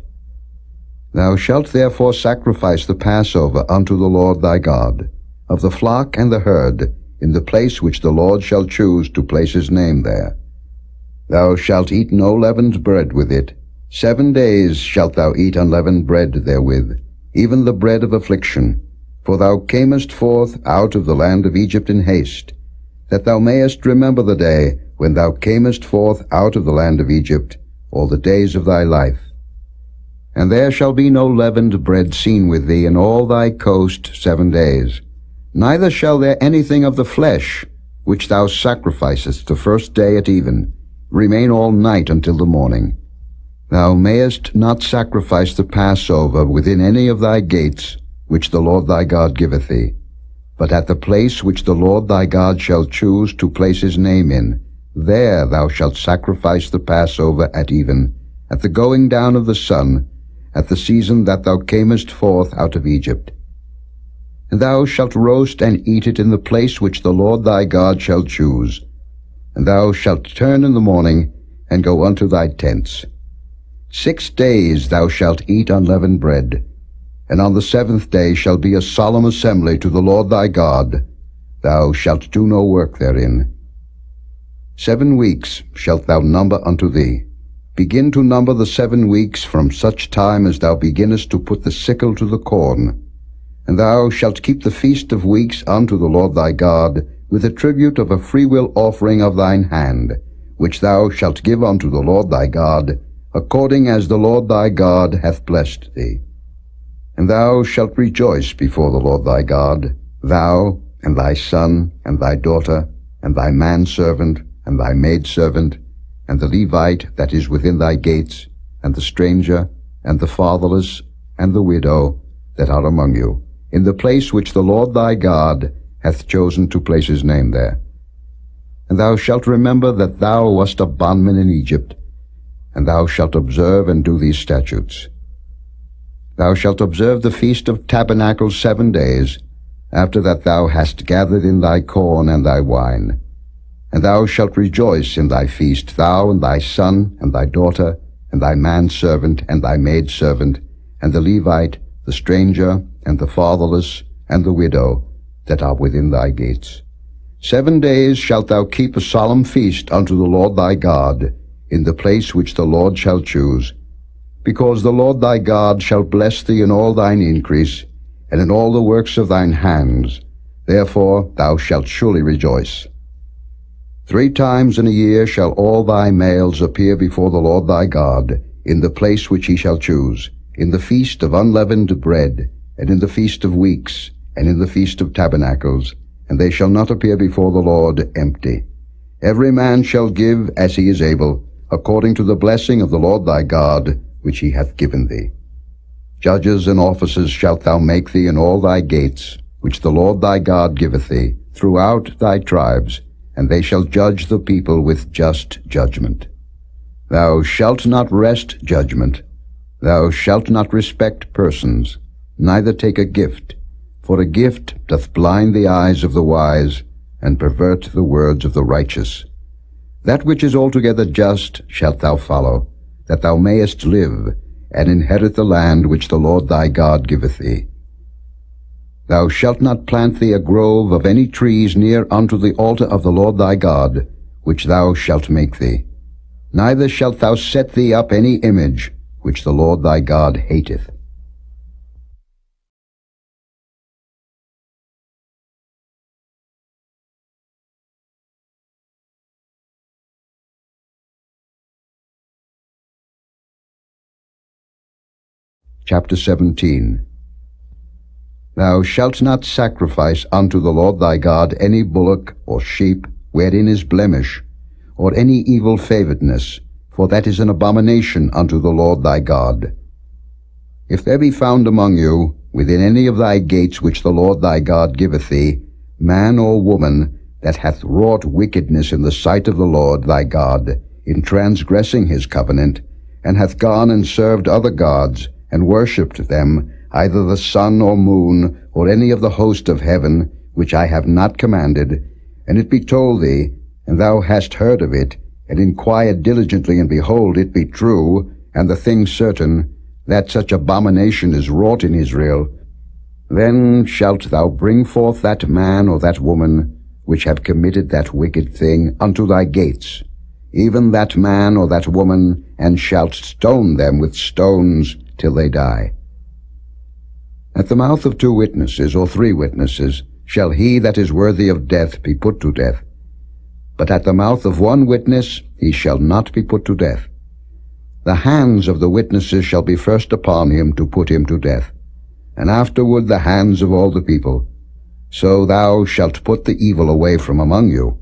Thou shalt therefore sacrifice the Passover unto the Lord thy God, of the flock and the herd, in the place which the Lord shall choose to place his name there. Thou shalt eat no leavened bread with it. 7 days shalt thou eat unleavened bread therewith, even the bread of affliction. For thou camest forth out of the land of Egypt in haste, that thou mayest remember the day when thou camest forth out of the land of Egypt, all the days of thy life. And there shall be no leavened bread seen with thee in all thy coast 7 days. Neither shall there anything of the flesh, which thou sacrificest the first day at even, remain all night until the morning. Thou mayest not sacrifice the Passover within any of thy gates, which the Lord thy God giveth thee, but at the place which the Lord thy God shall choose to place his name in, there thou shalt sacrifice the Passover at even, at the going down of the sun, at the season that thou camest forth out of Egypt. And thou shalt roast and eat it in the place which the Lord thy God shall choose. And thou shalt turn in the morning, and go unto thy tents. 6 days thou shalt eat unleavened bread, and on the 7th day shall be a solemn assembly to the Lord thy God. Thou shalt do no work therein. 7 weeks shalt thou number unto thee. Begin to number the 7 weeks from such time as thou beginnest to put the sickle to the corn. And thou shalt keep the feast of weeks unto the Lord thy God, with a tribute of a freewill offering of thine hand, which thou shalt give unto the Lord thy God, according as the Lord thy God hath blessed thee. And thou shalt rejoice before the Lord thy God, thou, and thy son, and thy daughter, and thy manservant, and thy maidservant, and the Levite that is within thy gates, and the stranger, and the fatherless, and the widow that are among you, in the place which the Lord thy God hath chosen to place his name there. And thou shalt remember that thou wast a bondman in Egypt, and thou shalt observe and do these statutes. Thou shalt observe the Feast of Tabernacles 7 days, after that thou hast gathered in thy corn and thy wine. And thou shalt rejoice in thy feast, thou and thy son, and thy daughter, and thy manservant, and thy maidservant, and the Levite, the stranger, and the fatherless, and the widow, that are within thy gates. 7 days shalt thou keep a solemn feast unto the Lord thy God, in the place which the Lord shall choose, because the Lord thy God shall bless thee in all thine increase, and in all the works of thine hands. Therefore thou shalt surely rejoice. 3 times in a year shall all thy males appear before the Lord thy God, in the place which he shall choose, in the feast of unleavened bread, and in the feast of weeks, and in the feast of tabernacles, and they shall not appear before the Lord empty. Every man shall give as he is able, according to the blessing of the Lord thy God, which he hath given thee. Judges and officers shalt thou make thee in all thy gates, which the Lord thy God giveth thee, throughout thy tribes, and they shall judge the people with just judgment. Thou shalt not wrest judgment. Thou shalt not respect persons, neither take a gift, for a gift doth blind the eyes of the wise, and pervert the words of the righteous. That which is altogether just shalt thou follow, that thou mayest live, and inherit the land which the Lord thy God giveth thee. Thou shalt not plant thee a grove of any trees near unto the altar of the Lord thy God, which thou shalt make thee. Neither shalt thou set thee up any image, which the Lord thy God hateth. Chapter 17. Thou shalt not sacrifice unto the Lord thy God any bullock or sheep wherein is blemish, or any evil favoredness, for that is an abomination unto the Lord thy God. If there be found among you, within any of thy gates which the Lord thy God giveth thee, man or woman that hath wrought wickedness in the sight of the Lord thy God, in transgressing his covenant, and hath gone and served other gods, and worshipped them, either the sun or moon, or any of the host of heaven, which I have not commanded, and it be told thee, and thou hast heard of it, and inquired diligently, and behold, it be true, and the thing certain, that such abomination is wrought in Israel, then shalt thou bring forth that man or that woman, which have committed that wicked thing, unto thy gates, even that man or that woman, and shalt stone them with stones till they die. At the mouth of 2 witnesses or 3 witnesses shall he that is worthy of death be put to death. But at the mouth of 1 witness he shall not be put to death. The hands of the witnesses shall be first upon him to put him to death, and afterward the hands of all the people. So thou shalt put the evil away from among you.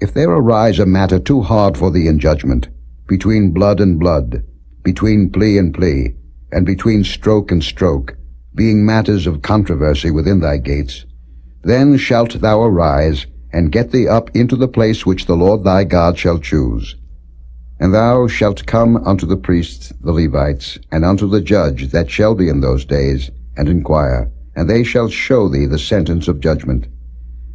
If there arise a matter too hard for thee in judgment, between blood and blood, between plea and plea, and between stroke and stroke, being matters of controversy within thy gates, then shalt thou arise, and get thee up into the place which the Lord thy God shall choose. And thou shalt come unto the priests, the Levites, and unto the judge that shall be in those days, and inquire, and they shall show thee the sentence of judgment.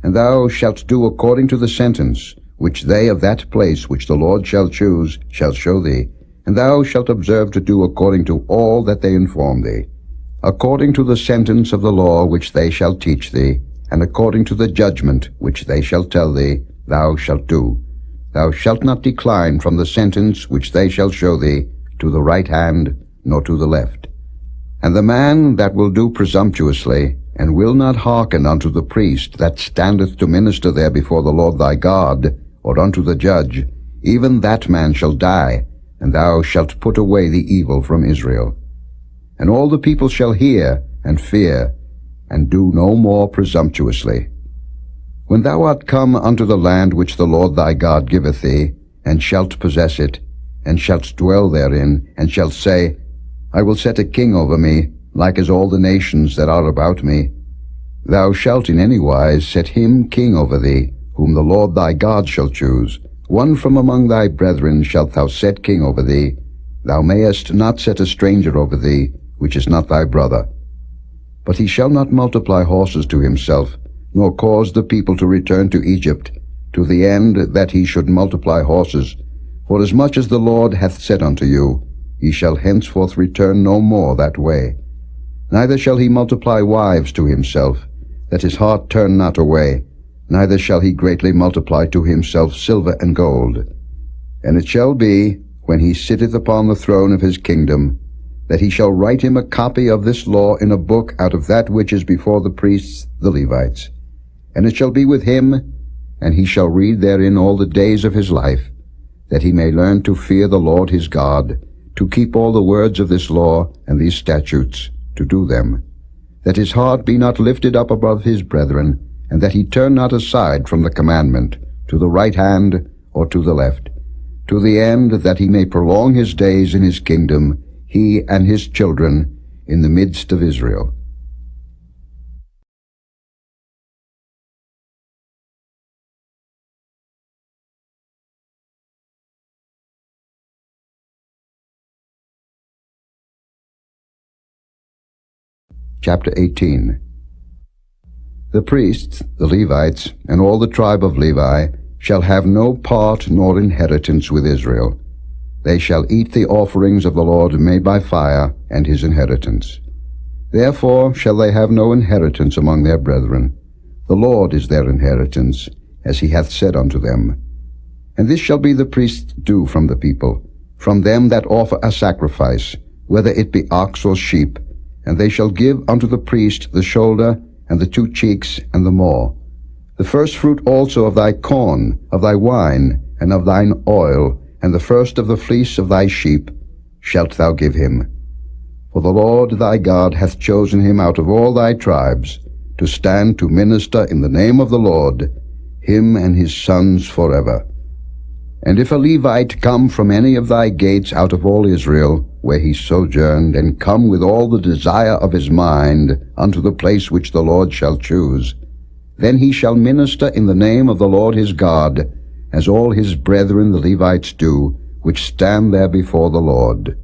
And thou shalt do according to the sentence which they of that place which the Lord shall choose shall show thee, and thou shalt observe to do according to all that they inform thee, according to the sentence of the law which they shall teach thee, and according to the judgment which they shall tell thee, thou shalt do. Thou shalt not decline from the sentence which they shall show thee, to the right hand, nor to the left. And the man that will do presumptuously, and will not hearken unto the priest that standeth to minister there before the Lord thy God, or unto the judge, even that man shall die, and thou shalt put away the evil from Israel. And all the people shall hear and fear, and do no more presumptuously. When thou art come unto the land which the Lord thy God giveth thee, and shalt possess it, and shalt dwell therein, and shalt say, I will set a king over me, like as all the nations that are about me, thou shalt in any wise set him king over thee, whom the Lord thy God shall choose. One from among thy brethren shalt thou set king over thee. Thou mayest not set a stranger over thee, which is not thy brother. But he shall not multiply horses to himself, nor cause the people to return to Egypt, to the end that he should multiply horses. For as much as the Lord hath said unto you, ye shall henceforth return no more that way. Neither shall he multiply wives to himself, that his heart turn not away, neither shall he greatly multiply to himself silver and gold. And it shall be, when he sitteth upon the throne of his kingdom, that he shall write him a copy of this law in a book out of that which is before the priests, the Levites. And it shall be with him, and he shall read therein all the days of his life, that he may learn to fear the Lord his God, to keep all the words of this law and these statutes, to do them, that his heart be not lifted up above his brethren, and that he turn not aside from the commandment, to the right hand or to the left, to the end that he may prolong his days in his kingdom, he and his children, in the midst of Israel. Chapter 18. The priests, the Levites, and all the tribe of Levi shall have no part nor inheritance with Israel. They shall eat the offerings of the Lord made by fire, and his inheritance. Therefore shall they have no inheritance among their brethren. The Lord is their inheritance, as he hath said unto them. And this shall be the priest's due from the people, from them that offer a sacrifice, whether it be ox or sheep, and they shall give unto the priest the shoulder, and the 2 cheeks, and the maw. The first fruit also of thy corn, of thy wine, and of thine oil, and the first of the fleece of thy sheep, shalt thou give him. For the Lord thy God hath chosen him out of all thy tribes, to stand to minister in the name of the Lord, him and his sons forever. And if a Levite come from any of thy gates out of all Israel, where he sojourned, and come with all the desire of his mind unto the place which the Lord shall choose, then he shall minister in the name of the Lord his God, as all his brethren the Levites do, which stand there before the Lord.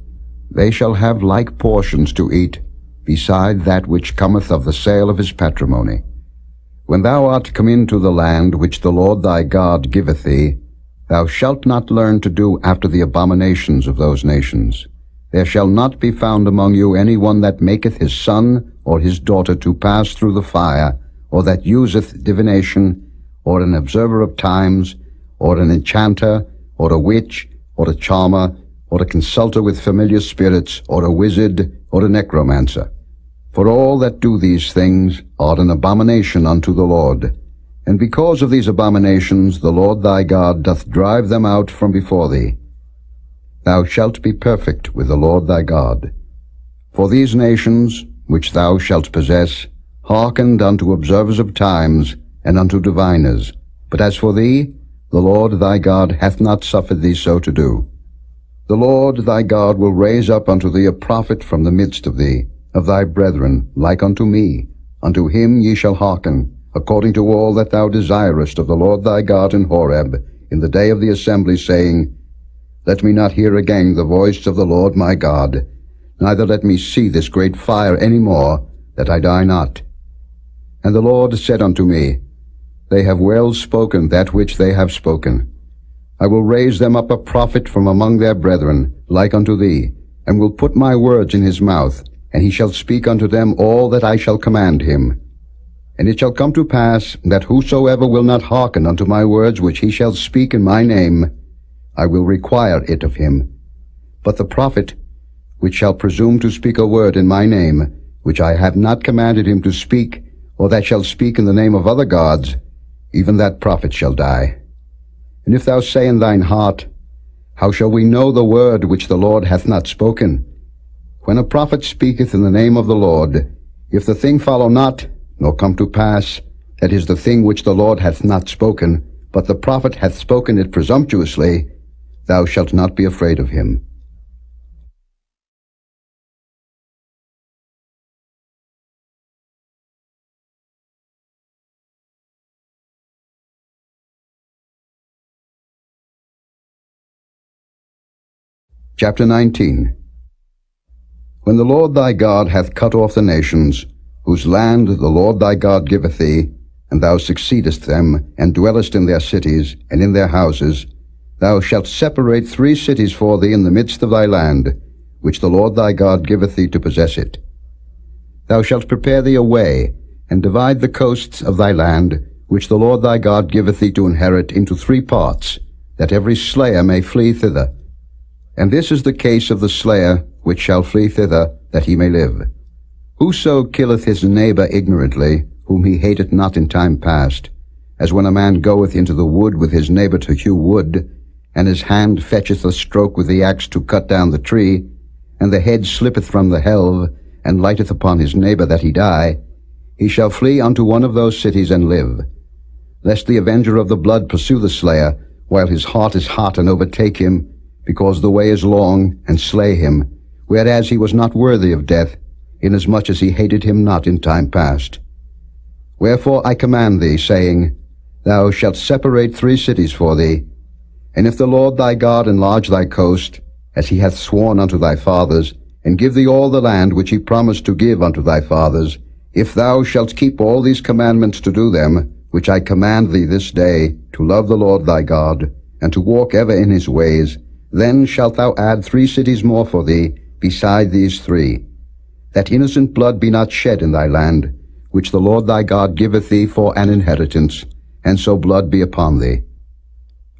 They shall have like portions to eat, beside that which cometh of the sale of his patrimony. When thou art come into the land which the Lord thy God giveth thee, thou shalt not learn to do after the abominations of those nations. There shall not be found among you any one that maketh his son or his daughter to pass through the fire, or that useth divination, or an observer of times, or an enchanter, or a witch, or a charmer, or a consulter with familiar spirits, or a wizard, or a necromancer. For all that do these things are an abomination unto the Lord. And because of these abominations the Lord thy God doth drive them out from before thee. Thou shalt be perfect with the Lord thy God. For these nations, which thou shalt possess, hearkened unto observers of times, and unto diviners. But as for thee, the Lord thy God hath not suffered thee so to do. The Lord thy God will raise up unto thee a prophet from the midst of thee, of thy brethren, like unto me. Unto him ye shall hearken, according to all that thou desirest of the Lord thy God in Horeb, in the day of the assembly, saying, Let me not hear again the voice of the Lord my God, neither let me see this great fire any more, that I die not. And the Lord said unto me, They have well spoken that which they have spoken. I will raise them up a prophet from among their brethren, like unto thee, and will put my words in his mouth, and he shall speak unto them all that I shall command him. And it shall come to pass, that whosoever will not hearken unto my words which he shall speak in my name, I will require it of him. But the prophet, which shall presume to speak a word in my name, which I have not commanded him to speak, or that shall speak in the name of other gods, even that prophet shall die. And if thou say in thine heart, How shall we know the word which the Lord hath not spoken? When a prophet speaketh in the name of the Lord, if the thing follow not, nor come to pass, that is the thing which the Lord hath not spoken, but the prophet hath spoken it presumptuously, thou shalt not be afraid of him. Chapter 19. When the Lord thy God hath cut off the nations, whose land the Lord thy God giveth thee, and thou succeedest them, and dwellest in their cities, and in their houses, thou shalt separate 3 cities for thee in the midst of thy land, which the Lord thy God giveth thee to possess it. Thou shalt prepare thee a way, and divide the coasts of thy land, which the Lord thy God giveth thee to inherit, into 3 parts, that every slayer may flee thither. And this is the case of the slayer which shall flee thither, that he may live. Whoso killeth his neighbor ignorantly, whom he hateth not in time past, as when a man goeth into the wood with his neighbor to hew wood, and his hand fetcheth a stroke with the axe to cut down the tree, and the head slippeth from the helve, and lighteth upon his neighbor that he die, he shall flee unto one of those cities and live. Lest the avenger of the blood pursue the slayer, while his heart is hot, and overtake him, because the way is long, and slay him, whereas he was not worthy of death, inasmuch as he hated him not in time past. Wherefore I command thee, saying, Thou shalt separate 3 cities for thee. And if the Lord thy God enlarge thy coast, as he hath sworn unto thy fathers, and give thee all the land which he promised to give unto thy fathers, if thou shalt keep all these commandments to do them, which I command thee this day, to love the Lord thy God, and to walk ever in his ways, then shalt thou add 3 cities more for thee, beside these 3, that innocent blood be not shed in thy land, which the Lord thy God giveth thee for an inheritance, and so blood be upon thee.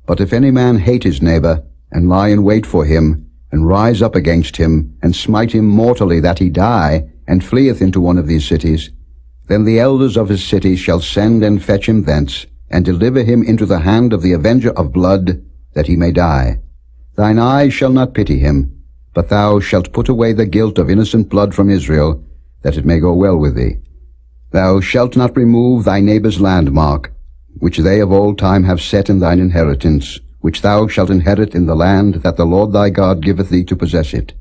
But if any man hate his neighbor, and lie in wait for him, and rise up against him, and smite him mortally that he die, and fleeth into one of these cities, then the elders of his city shall send and fetch him thence, and deliver him into the hand of the avenger of blood, that he may die. Thine eyes shall not pity him, but thou shalt put away the guilt of innocent blood from Israel, that it may go well with thee. Thou shalt not remove thy neighbor's landmark, which they of old time have set in thine inheritance, which thou shalt inherit in the land that the Lord thy God giveth thee to possess it.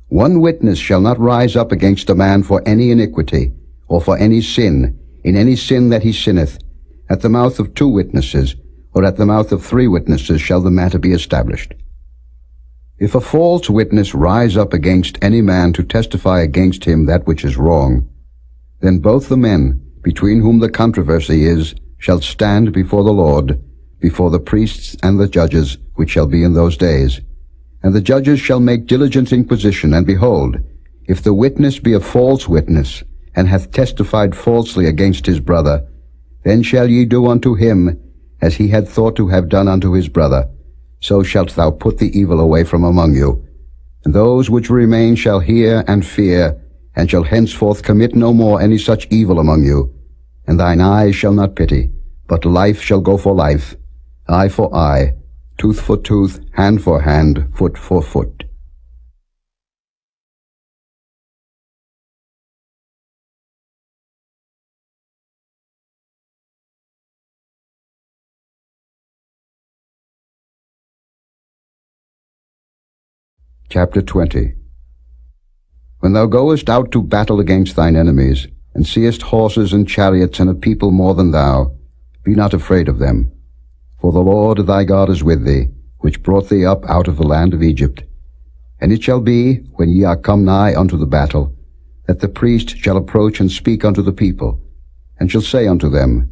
1 witness shall not rise up against a man for any iniquity, or for any sin, in any sin that he sinneth. At the mouth of 2 witnesses, or at the mouth of 3 witnesses shall the matter be established. If a false witness rise up against any man to testify against him that which is wrong, then both the men, between whom the controversy is, shall stand before the Lord, before the priests and the judges, which shall be in those days. And the judges shall make diligent inquisition, and behold, if the witness be a false witness, and hath testified falsely against his brother, then shall ye do unto him as he had thought to have done unto his brother. So shalt thou put the evil away from among you. And those which remain shall hear and fear, and shall henceforth commit no more any such evil among you. And thine eyes shall not pity, but life shall go for life, eye for eye, tooth for tooth, hand for hand, foot for foot. Chapter 20. When thou goest out to battle against thine enemies, and seest horses and chariots and a people more than thou, be not afraid of them. For the Lord thy God is with thee, which brought thee up out of the land of Egypt. And it shall be, when ye are come nigh unto the battle, that the priest shall approach and speak unto the people, and shall say unto them,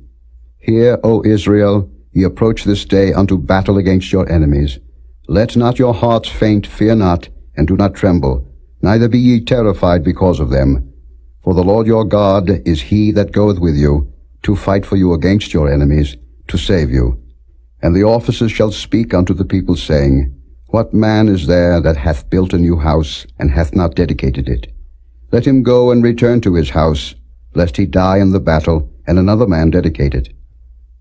Hear, O Israel, ye approach this day unto battle against your enemies. Let not your hearts faint, fear not, and do not tremble, neither be ye terrified because of them. For the Lord your God is he that goeth with you, to fight for you against your enemies, to save you. And the officers shall speak unto the people, saying, What man is there that hath built a new house, and hath not dedicated it? Let him go and return to his house, lest he die in the battle, and another man dedicate it.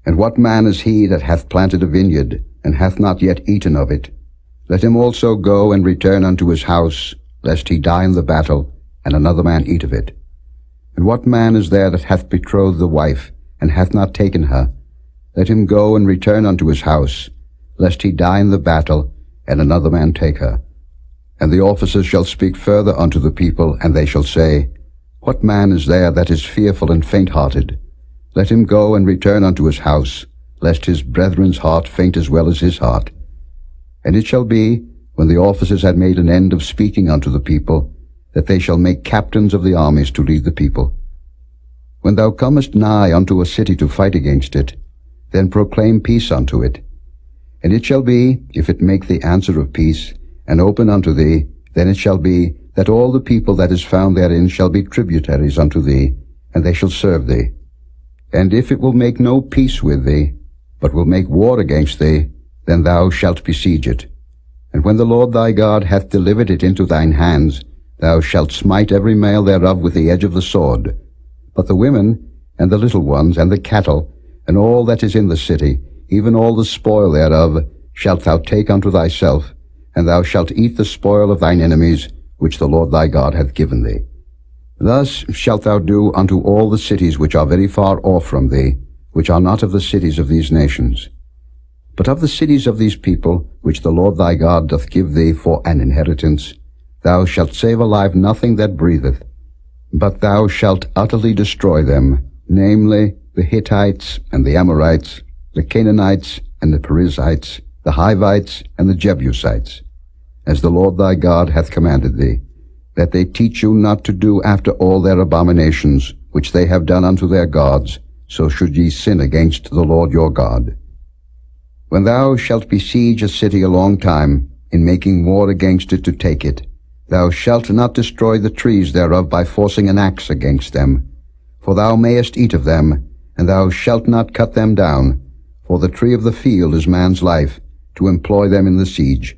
And what man is he that hath planted a vineyard, and hath not yet eaten of it? Let him also go and return unto his house, lest he die in the battle, and another man eat of it. And what man is there that hath betrothed the wife, and hath not taken her? Let him go and return unto his house, lest he die in the battle, and another man take her. And the officers shall speak further unto the people, and they shall say, What man is there that is fearful and faint-hearted? Let him go and return unto his house, lest his brethren's heart faint as well as his heart. And it shall be, when the officers had made an end of speaking unto the people, that they shall make captains of the armies to lead the people. When thou comest nigh unto a city to fight against it, then proclaim peace unto it. And it shall be, if it make the answer of peace, and open unto thee, then it shall be, that all the people that is found therein shall be tributaries unto thee, and they shall serve thee. And if it will make no peace with thee, but will make war against thee, then thou shalt besiege it. And when the Lord thy God hath delivered it into thine hands, thou shalt smite every male thereof with the edge of the sword. But the women, and the little ones, and the cattle, and all that is in the city, even all the spoil thereof, shalt thou take unto thyself, and thou shalt eat the spoil of thine enemies, which the Lord thy God hath given thee. Thus shalt thou do unto all the cities which are very far off from thee, which are not of the cities of these nations. But of the cities of these people, which the Lord thy God doth give thee for an inheritance, thou shalt save alive nothing that breatheth, but thou shalt utterly destroy them, namely, the Hittites and the Amorites, the Canaanites and the Perizzites, the Hivites and the Jebusites, as the Lord thy God hath commanded thee, that they teach you not to do after all their abominations, which they have done unto their gods, so should ye sin against the Lord your God. When thou shalt besiege a city a long time, in making war against it to take it, thou shalt not destroy the trees thereof by forcing an axe against them. For thou mayest eat of them, and thou shalt not cut them down. For the tree of the field is man's life, to employ them in the siege.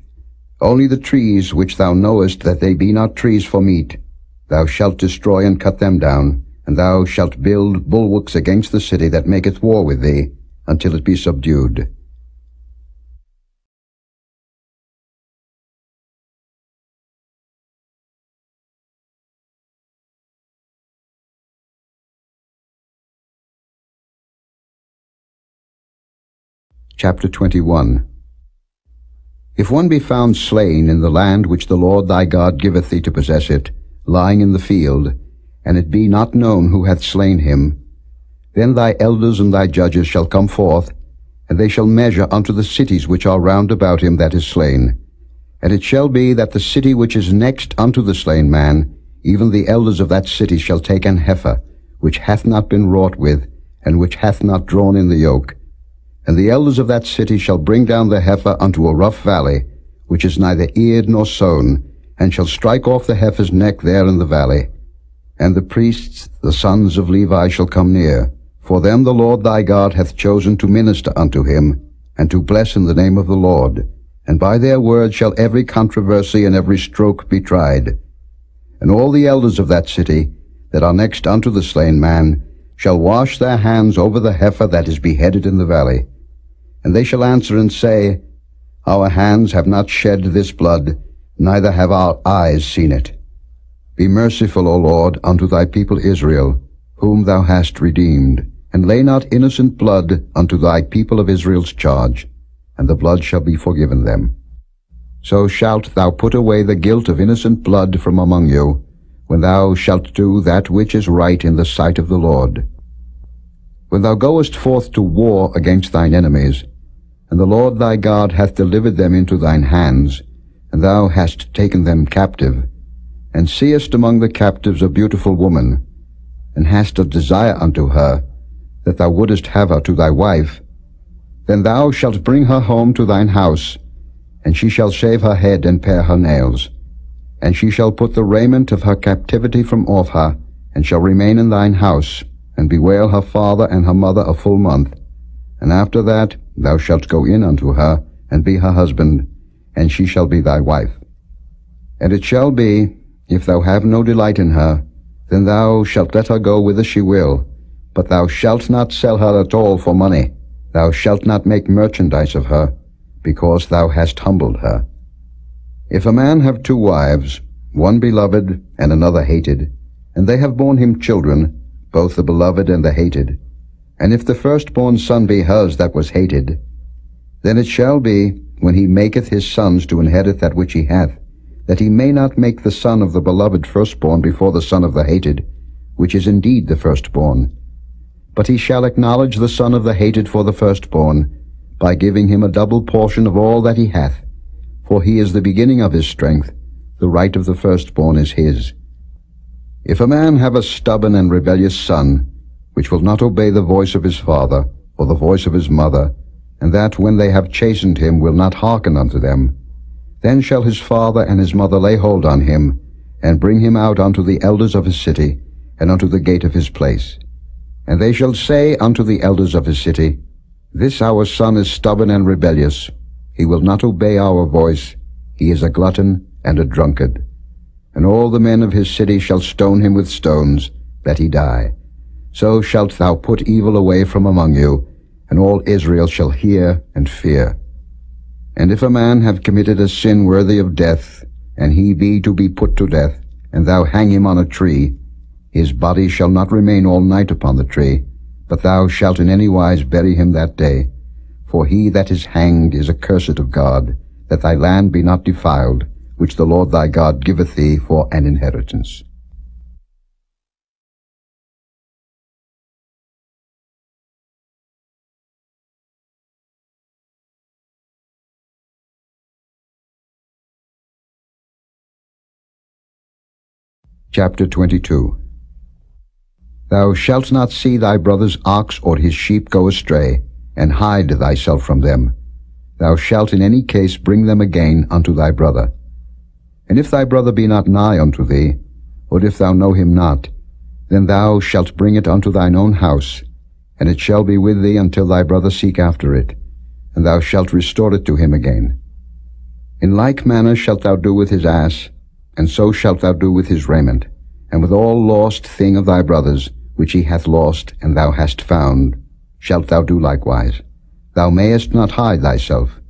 Only the trees which thou knowest that they be not trees for meat, thou shalt destroy and cut them down, and thou shalt build bulwarks against the city that maketh war with thee, until it be subdued. Chapter 21. If one be found slain in the land which the Lord thy God giveth thee to possess it, lying in the field, and it be not known who hath slain him, then thy elders and thy judges shall come forth, and they shall measure unto the cities which are round about him that is slain. And it shall be that the city which is next unto the slain man, even the elders of that city shall take an heifer, which hath not been wrought with, and which hath not drawn in the yoke. And the elders of that city shall bring down the heifer unto a rough valley, which is neither eared nor sown, and shall strike off the heifer's neck there in the valley. And the priests, the sons of Levi, shall come near, for them the Lord thy God hath chosen to minister unto him, and to bless in the name of the Lord. And by their word shall every controversy and every stroke be tried. And all the elders of that city, that are next unto the slain man, shall wash their hands over the heifer that is beheaded in the valley. And they shall answer and say, Our hands have not shed this blood, neither have our eyes seen it. Be merciful, O Lord, unto thy people Israel, whom thou hast redeemed, and lay not innocent blood unto thy people of Israel's charge, and the blood shall be forgiven them. So shalt thou put away the guilt of innocent blood from among you, when thou shalt do that which is right in the sight of the Lord. When thou goest forth to war against thine enemies, and the Lord thy God hath delivered them into thine hands, and thou hast taken them captive, and seest among the captives a beautiful woman, and hast a desire unto her, that thou wouldest have her to thy wife, then thou shalt bring her home to thine house, and she shall shave her head and pare her nails. And she shall put the raiment of her captivity from off her, and shall remain in thine house, and bewail her father and her mother a full month. And after that thou shalt go in unto her, and be her husband, and she shall be thy wife. And it shall be, if thou have no delight in her, then thou shalt let her go whither she will, but thou shalt not sell her at all for money. Thou shalt not make merchandise of her, because thou hast humbled her. If a man have two wives, one beloved and another hated, and they have borne him children, both the beloved and the hated, and if the firstborn son be hers that was hated, then it shall be, when he maketh his sons to inherit that which he hath, that he may not make the son of the beloved firstborn before the son of the hated, which is indeed the firstborn. But he shall acknowledge the son of the hated for the firstborn, by giving him a double portion of all that he hath. For he is the beginning of his strength, the right of the firstborn is his. If a man have a stubborn and rebellious son, which will not obey the voice of his father, or the voice of his mother, and that when they have chastened him will not hearken unto them, then shall his father and his mother lay hold on him, and bring him out unto the elders of his city, and unto the gate of his place. And they shall say unto the elders of his city, This our son is stubborn and rebellious. He will not obey our voice. He is a glutton and a drunkard. And all the men of his city shall stone him with stones, that he die. So shalt thou put evil away from among you, and all Israel shall hear and fear. And if a man have committed a sin worthy of death, and he be to be put to death, and thou hang him on a tree, his body shall not remain all night upon the tree, but thou shalt in any wise bury him that day. For he that is hanged is accursed of God, that thy land be not defiled, which the Lord thy God giveth thee for an inheritance. Chapter 22. Thou shalt not see thy brother's ox or his sheep go astray, and hide thyself from them. Thou shalt in any case bring them again unto thy brother. And if thy brother be not nigh unto thee, or if thou know him not, then thou shalt bring it unto thine own house, and it shall be with thee until thy brother seek after it, and thou shalt restore it to him again. In like manner shalt thou do with his ass, and so shalt thou do with his raiment, and with all lost thing of thy brother's, which he hath lost, and thou hast found, shalt thou do likewise. Thou mayest not hide thyself.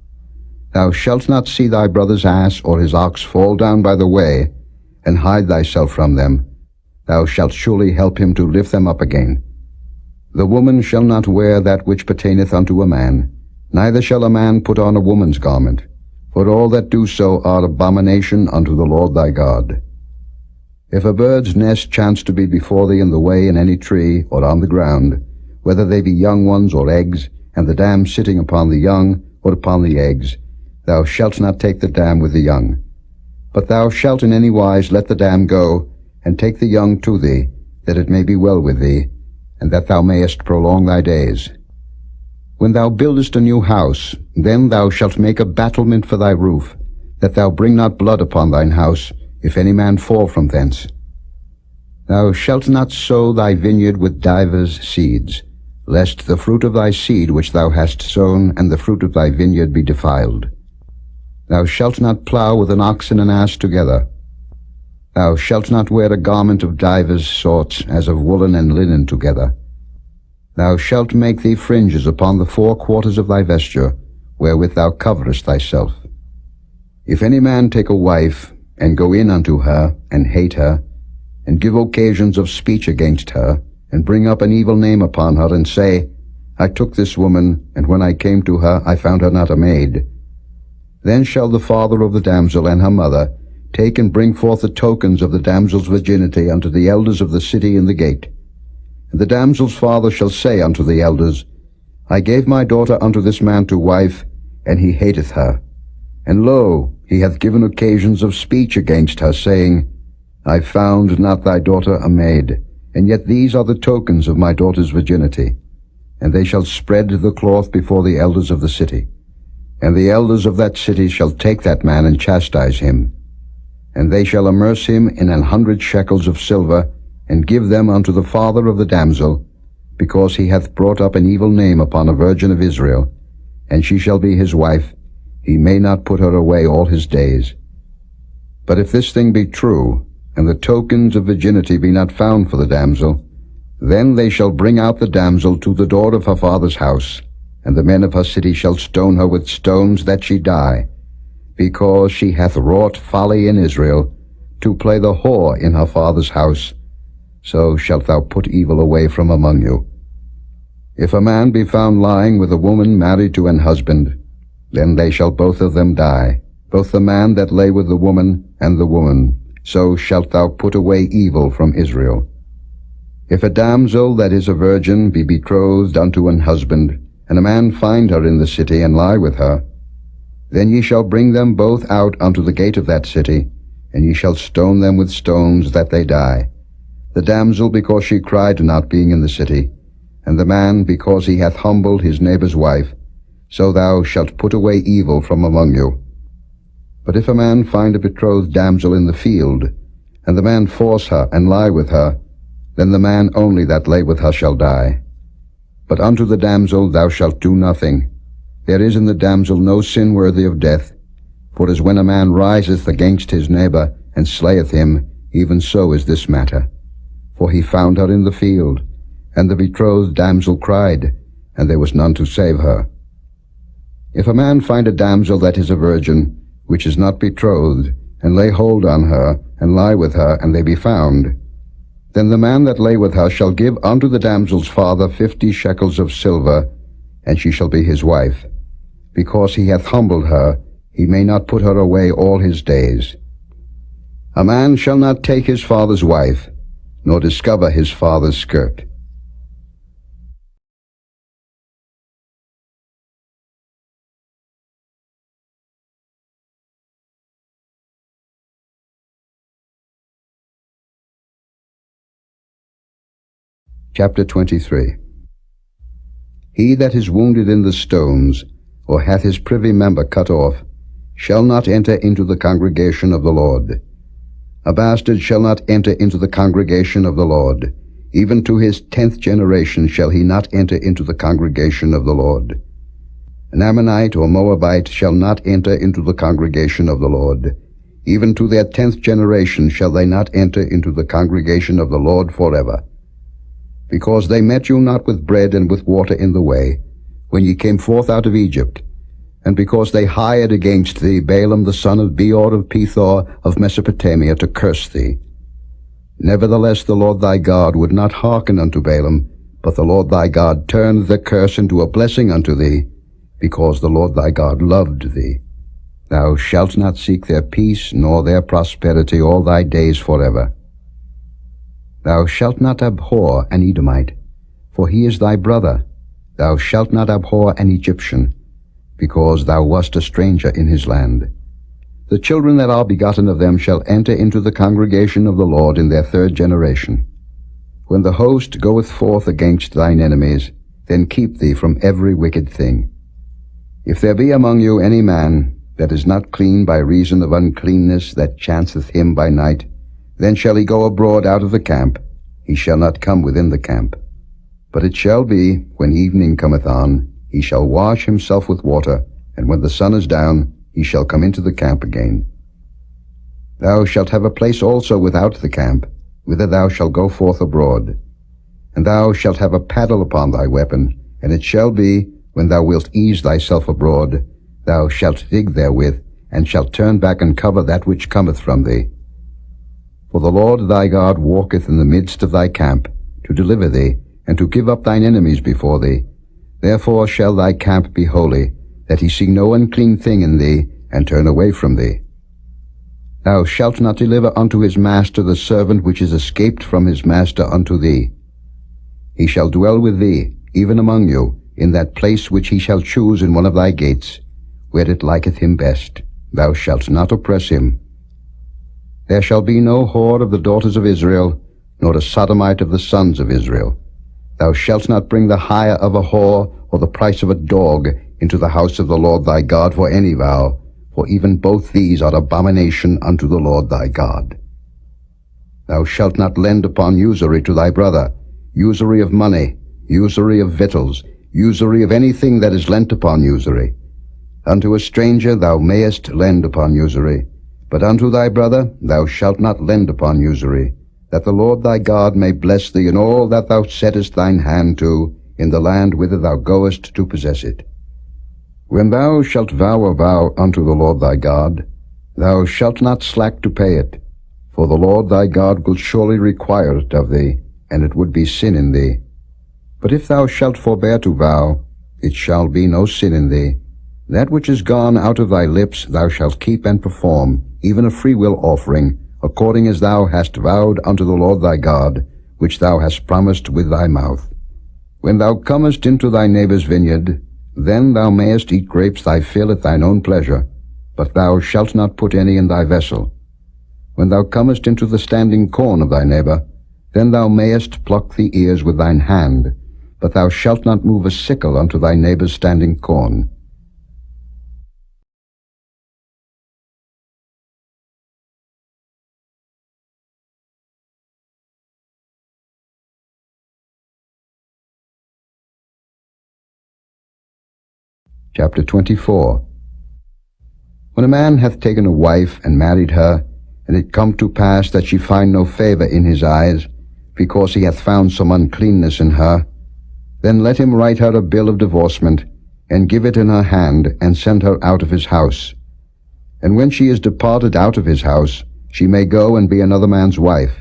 Thou shalt not see thy brother's ass or his ox fall down by the way, and hide thyself from them. Thou shalt surely help him to lift them up again. The woman shall not wear that which pertaineth unto a man, neither shall a man put on a woman's garment, for all that do so are abomination unto the Lord thy God. If a bird's nest chance to be before thee in the way in any tree, or on the ground, whether they be young ones or eggs, and the dam sitting upon the young or upon the eggs, Thou shalt not take the dam with the young. But thou shalt in any wise let the dam go, and take the young to thee, that it may be well with thee, and that thou mayest prolong thy days. When thou buildest a new house, then thou shalt make a battlement for thy roof, that thou bring not blood upon thine house, if any man fall from thence. Thou shalt not sow thy vineyard with divers seeds, lest the fruit of thy seed which thou hast sown and the fruit of thy vineyard be defiled. Thou shalt not plow with an ox and an ass together. Thou shalt not wear a garment of divers sorts, as of woolen and linen together. Thou shalt make thee fringes upon the 4 quarters of thy vesture, wherewith thou coverest thyself. If any man take a wife, and go in unto her, and hate her, and give occasions of speech against her, and bring up an evil name upon her, and say, I took this woman, and when I came to her, I found her not a maid. Then shall the father of the damsel and her mother take and bring forth the tokens of the damsel's virginity unto the elders of the city in the gate. And the damsel's father shall say unto the elders, I gave my daughter unto this man to wife, and he hateth her. And lo, he hath given occasions of speech against her, saying, I found not thy daughter a maid, and yet these are the tokens of my daughter's virginity. And they shall spread the cloth before the elders of the city. And the elders of that city shall take that man and chastise him. And they shall amerce him in 100 shekels of silver, and give them unto the father of the damsel, because he hath brought up an evil name upon a virgin of Israel, and she shall be his wife. He may not put her away all his days. But if this thing be true, and the tokens of virginity be not found for the damsel, then they shall bring out the damsel to the door of her father's house, and the men of her city shall stone her with stones that she die, because she hath wrought folly in Israel, to play the whore in her father's house. So shalt thou put evil away from among you. If a man be found lying with a woman married to an husband, then they shall both of them die, both the man that lay with the woman and the woman. So shalt thou put away evil from Israel. If a damsel that is a virgin be betrothed unto an husband, and a man find her in the city, and lie with her, then ye shall bring them both out unto the gate of that city, and ye shall stone them with stones that they die, the damsel because she cried not, being in the city, and the man because he hath humbled his neighbor's wife. So thou shalt put away evil from among you. But if a man find a betrothed damsel in the field, and the man force her, and lie with her, then the man only that lay with her shall die. But unto the damsel thou shalt do nothing. There is in the damsel no sin worthy of death. For as when a man riseth against his neighbor, and slayeth him, even so is this matter. For he found her in the field, and the betrothed damsel cried, and there was none to save her. If a man find a damsel that is a virgin, which is not betrothed, and lay hold on her, and lie with her, and they be found, then the man that lay with her shall give unto the damsel's father 50 shekels of silver, and she shall be his wife. Because he hath humbled her, he may not put her away all his days. A man shall not take his father's wife, nor discover his father's skirt. Chapter 23. He that is wounded in the stones, or hath his privy member cut off, shall not enter into the congregation of the Lord. A bastard shall not enter into the congregation of the Lord. Even to his 10th generation shall he not enter into the congregation of the Lord. An Ammonite or Moabite shall not enter into the congregation of the Lord. Even to their 10th generation shall they not enter into the congregation of the Lord forever. Because they met you not with bread and with water in the way, when ye came forth out of Egypt, and because they hired against thee Balaam the son of Beor of Pethor of Mesopotamia to curse thee. Nevertheless the Lord thy God would not hearken unto Balaam, but the Lord thy God turned the curse into a blessing unto thee, because the Lord thy God loved thee. Thou shalt not seek their peace nor their prosperity all thy days forever. Thou shalt not abhor an Edomite, for he is thy brother. Thou shalt not abhor an Egyptian, because thou wast a stranger in his land. The children that are begotten of them shall enter into the congregation of the Lord in their third generation. When the host goeth forth against thine enemies, then keep thee from every wicked thing. If there be among you any man that is not clean by reason of uncleanness that chanceth him by night, then shall he go abroad out of the camp, he shall not come within the camp. But it shall be, when evening cometh on, he shall wash himself with water, and when the sun is down, he shall come into the camp again. Thou shalt have a place also without the camp, whither thou shalt go forth abroad. And thou shalt have a paddle upon thy weapon, and it shall be, when thou wilt ease thyself abroad, thou shalt dig therewith, and shalt turn back and cover that which cometh from thee. For the Lord thy God walketh in the midst of thy camp, to deliver thee, and to give up thine enemies before thee. Therefore shall thy camp be holy, that he see no unclean thing in thee, and turn away from thee. Thou shalt not deliver unto his master the servant which is escaped from his master unto thee. He shall dwell with thee, even among you, in that place which he shall choose in one of thy gates, where it liketh him best. Thou shalt not oppress him. There shall be no whore of the daughters of Israel, nor a sodomite of the sons of Israel. Thou shalt not bring the hire of a whore, or the price of a dog, into the house of the Lord thy God for any vow, for even both these are abomination unto the Lord thy God. Thou shalt not lend upon usury to thy brother, usury of money, usury of victuals, usury of anything that is lent upon usury. Unto a stranger thou mayest lend upon usury, but unto thy brother thou shalt not lend upon usury, that the Lord thy God may bless thee in all that thou settest thine hand to, in the land whither thou goest to possess it. When thou shalt vow a vow unto the Lord thy God, thou shalt not slack to pay it, for the Lord thy God will surely require it of thee, and it would be sin in thee. But if thou shalt forbear to vow, it shall be no sin in thee. That which is gone out of thy lips thou shalt keep and perform, even a freewill offering, according as thou hast vowed unto the Lord thy God, which thou hast promised with thy mouth. When thou comest into thy neighbour's vineyard, then thou mayest eat grapes thy fill at thine own pleasure, but thou shalt not put any in thy vessel. When thou comest into the standing corn of thy neighbour, then thou mayest pluck the ears with thine hand, but thou shalt not move a sickle unto thy neighbour's standing corn. Chapter 24. When a man hath taken a wife and married her, and it come to pass that she find no favour in his eyes, because he hath found some uncleanness in her, then let him write her a bill of divorcement, and give it in her hand, and send her out of his house. And when she is departed out of his house, she may go and be another man's wife.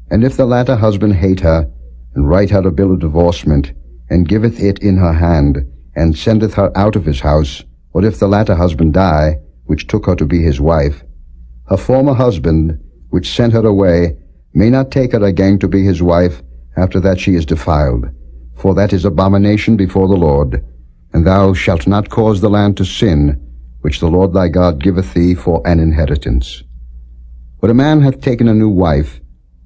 And if the latter husband hate her, and write her a bill of divorcement, and giveth it in her hand, and sendeth her out of his house, or if the latter husband die, which took her to be his wife, her former husband, which sent her away, may not take her again to be his wife after that she is defiled, for that is abomination before the Lord. And thou shalt not cause the land to sin, which the Lord thy God giveth thee for an inheritance. When a man hath taken a new wife,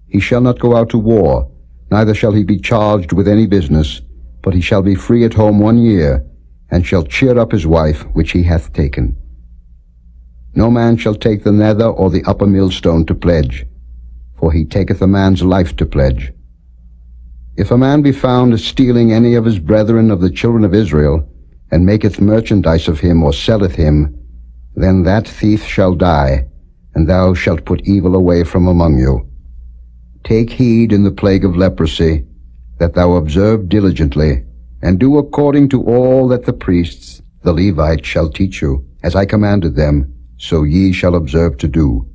he shall not go out to war, neither shall he be charged with any business, but he shall be free at home 1 year, and shall cheer up his wife which he hath taken. No man shall take the nether or the upper millstone to pledge, for he taketh a man's life to pledge. If a man be found stealing any of his brethren of the children of Israel, and maketh merchandise of him, or selleth him, then that thief shall die, and thou shalt put evil away from among you. Take heed in the plague of leprosy, that thou observe diligently, and do according to all that the priests, the Levites, shall teach you, as I commanded them, so ye shall observe to do.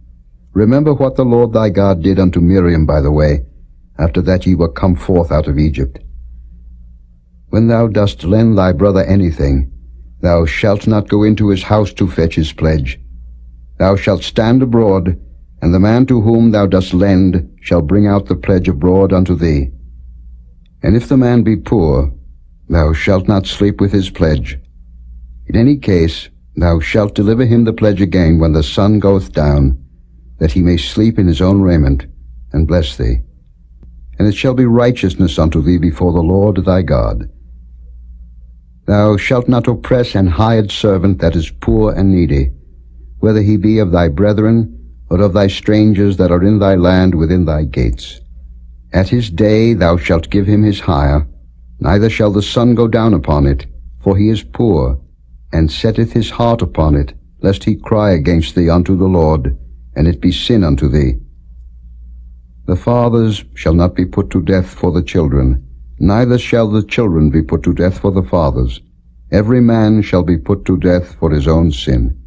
Remember what the Lord thy God did unto Miriam by the way, after that ye were come forth out of Egypt. When thou dost lend thy brother anything, thou shalt not go into his house to fetch his pledge. Thou shalt stand abroad, and the man to whom thou dost lend shall bring out the pledge abroad unto thee. And if the man be poor, thou shalt not sleep with his pledge. In any case, thou shalt deliver him the pledge again when the sun goeth down, that he may sleep in his own raiment, and bless thee. And it shall be righteousness unto thee before the Lord thy God. Thou shalt not oppress an hired servant that is poor and needy, whether he be of thy brethren, or of thy strangers that are in thy land within thy gates. At his day thou shalt give him his hire, neither shall the sun go down upon it, for he is poor, and setteth his heart upon it, lest he cry against thee unto the Lord, and it be sin unto thee. The fathers shall not be put to death for the children, neither shall the children be put to death for the fathers. Every man shall be put to death for his own sin.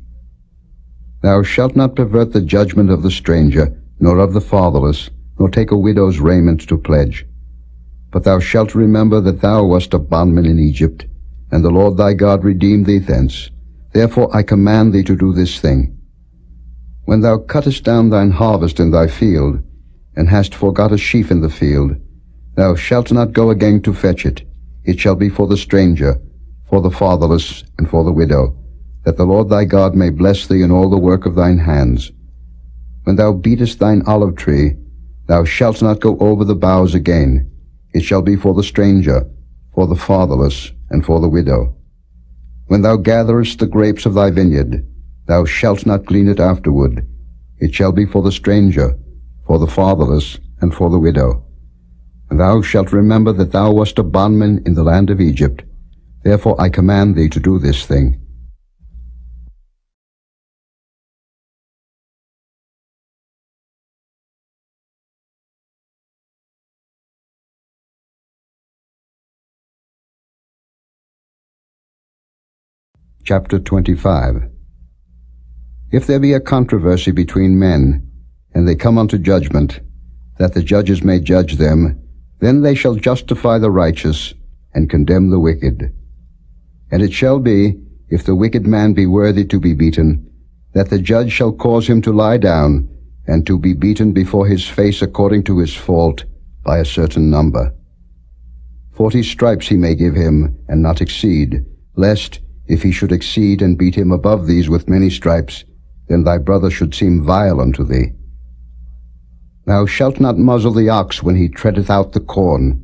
Thou shalt not pervert the judgment of the stranger, nor of the fatherless, nor take a widow's raiment to pledge. But thou shalt remember that thou wast a bondman in Egypt, and the Lord thy God redeemed thee thence. Therefore I command thee to do this thing. When thou cuttest down thine harvest in thy field, and hast forgot a sheaf in the field, thou shalt not go again to fetch it. It shall be for the stranger, for the fatherless, and for the widow, that the Lord thy God may bless thee in all the work of thine hands. When thou beatest thine olive tree, thou shalt not go over the boughs again. It shall be for the stranger, for the fatherless, and for the widow. When thou gatherest the grapes of thy vineyard, thou shalt not glean it afterward. It shall be for the stranger, for the fatherless, and for the widow. And thou shalt remember that thou wast a bondman in the land of Egypt. Therefore I command thee to do this thing. Chapter 25. If there be a controversy between men, and they come unto judgment, that the judges may judge them, then they shall justify the righteous, and condemn the wicked. And it shall be, if the wicked man be worthy to be beaten, that the judge shall cause him to lie down, and to be beaten before his face according to his fault, by a certain number. 40 stripes he may give him, and not exceed, lest, if he should exceed and beat him above these with many stripes, then thy brother should seem vile unto thee. Thou shalt not muzzle the ox when he treadeth out the corn.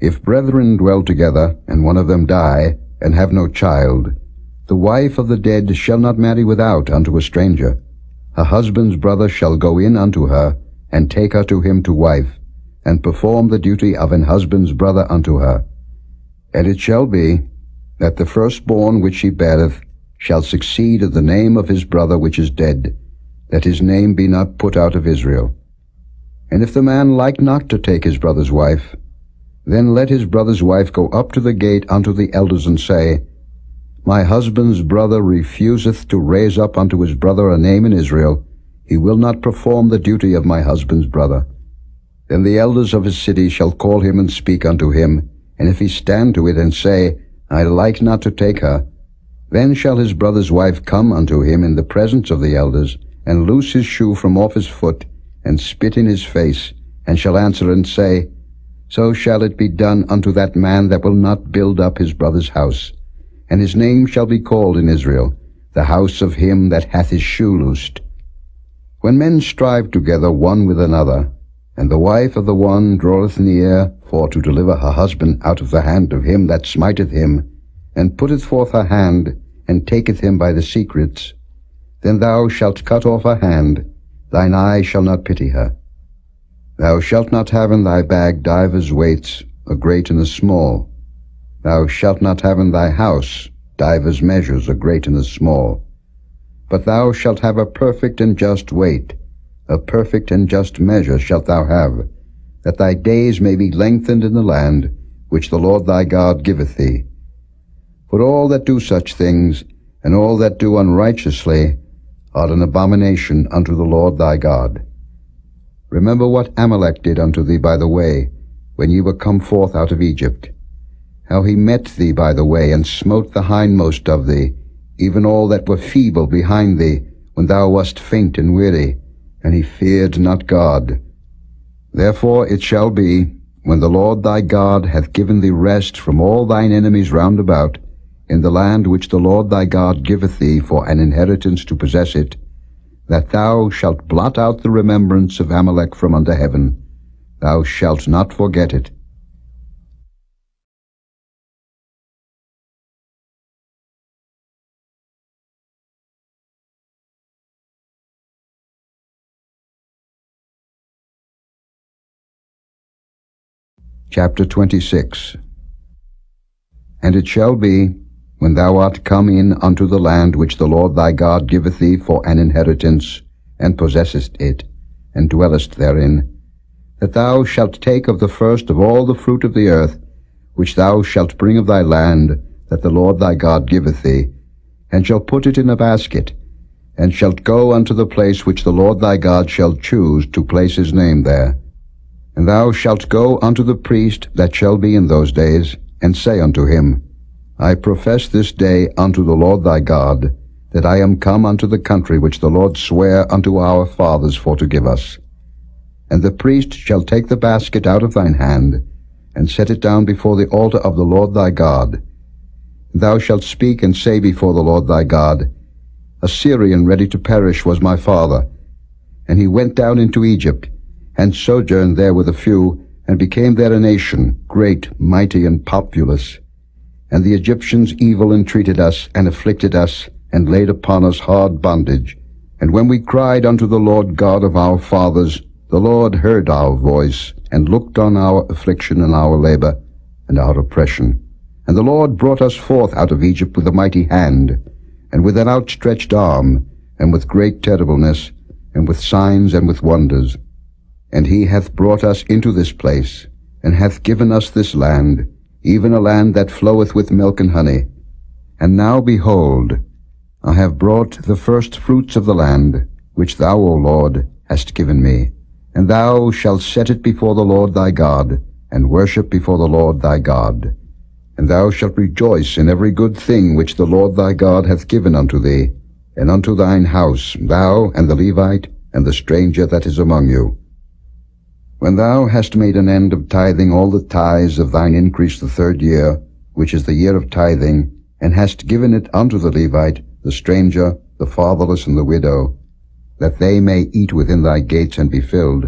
If brethren dwell together, and one of them die, and have no child, the wife of the dead shall not marry without unto a stranger. Her husband's brother shall go in unto her, and take her to him to wife, and perform the duty of an husband's brother unto her. And it shall be, that the firstborn which she beareth shall succeed of the name of his brother which is dead, that his name be not put out of Israel. And if the man like not to take his brother's wife, then let his brother's wife go up to the gate unto the elders, and say, My husband's brother refuseth to raise up unto his brother a name in Israel. He will not perform the duty of my husband's brother. Then the elders of his city shall call him and speak unto him, and if he stand to it and say, I like not to take her, then shall his brother's wife come unto him in the presence of the elders, and loose his shoe from off his foot, and spit in his face, and shall answer and say, So shall it be done unto that man that will not build up his brother's house. And his name shall be called in Israel, the house of him that hath his shoe loosed. When men strive together one with another, and the wife of the one draweth near for to deliver her husband out of the hand of him that smiteth him, and putteth forth her hand, and taketh him by the secrets, then thou shalt cut off her hand, thine eye shall not pity her. Thou shalt not have in thy bag divers weights, a great and a small. Thou shalt not have in thy house divers measures, a great and a small. But thou shalt have a perfect and just weight, a perfect and just measure shalt thou have, that thy days may be lengthened in the land which the Lord thy God giveth thee. For all that do such things, and all that do unrighteously, are an abomination unto the Lord thy God. Remember what Amalek did unto thee by the way, when ye were come forth out of Egypt, how he met thee by the way, and smote the hindmost of thee, even all that were feeble behind thee, when thou wast faint and weary, and he feared not God. Therefore it shall be, when the Lord thy God hath given thee rest from all thine enemies round about, in the land which the Lord thy God giveth thee for an inheritance to possess it, that thou shalt blot out the remembrance of Amalek from under heaven. Thou shalt not forget it. Chapter 26. And it shall be, when thou art come in unto the land which the Lord thy God giveth thee for an inheritance, and possessest it, and dwellest therein, that thou shalt take of the first of all the fruit of the earth, which thou shalt bring of thy land, that the Lord thy God giveth thee, and shalt put it in a basket, and shalt go unto the place which the Lord thy God shall choose to place his name there. And thou shalt go unto the priest that shall be in those days, and say unto him, I profess this day unto the Lord thy God, that I am come unto the country which the Lord sware unto our fathers for to give us. And the priest shall take the basket out of thine hand, and set it down before the altar of the Lord thy God. Thou shalt speak and say before the Lord thy God, A Syrian ready to perish was my father, and he went down into Egypt, and sojourned there with a few, and became there a nation, great, mighty, and populous. And the Egyptians evil entreated us, and afflicted us, and laid upon us hard bondage. And when we cried unto the Lord God of our fathers, the Lord heard our voice, and looked on our affliction and our labor, and our oppression. And the Lord brought us forth out of Egypt with a mighty hand, and with an outstretched arm, and with great terribleness, and with signs and with wonders. And he hath brought us into this place, and hath given us this land, even a land that floweth with milk and honey. And now, behold, I have brought the first fruits of the land, which thou, O Lord, hast given me. And thou shalt set it before the Lord thy God, and worship before the Lord thy God. And thou shalt rejoice in every good thing which the Lord thy God hath given unto thee, and unto thine house, thou and the Levite, and the stranger that is among you. When thou hast made an end of tithing all the tithes of thine increase the 3rd year, which is the year of tithing, and hast given it unto the Levite, the stranger, the fatherless, and the widow, that they may eat within thy gates and be filled,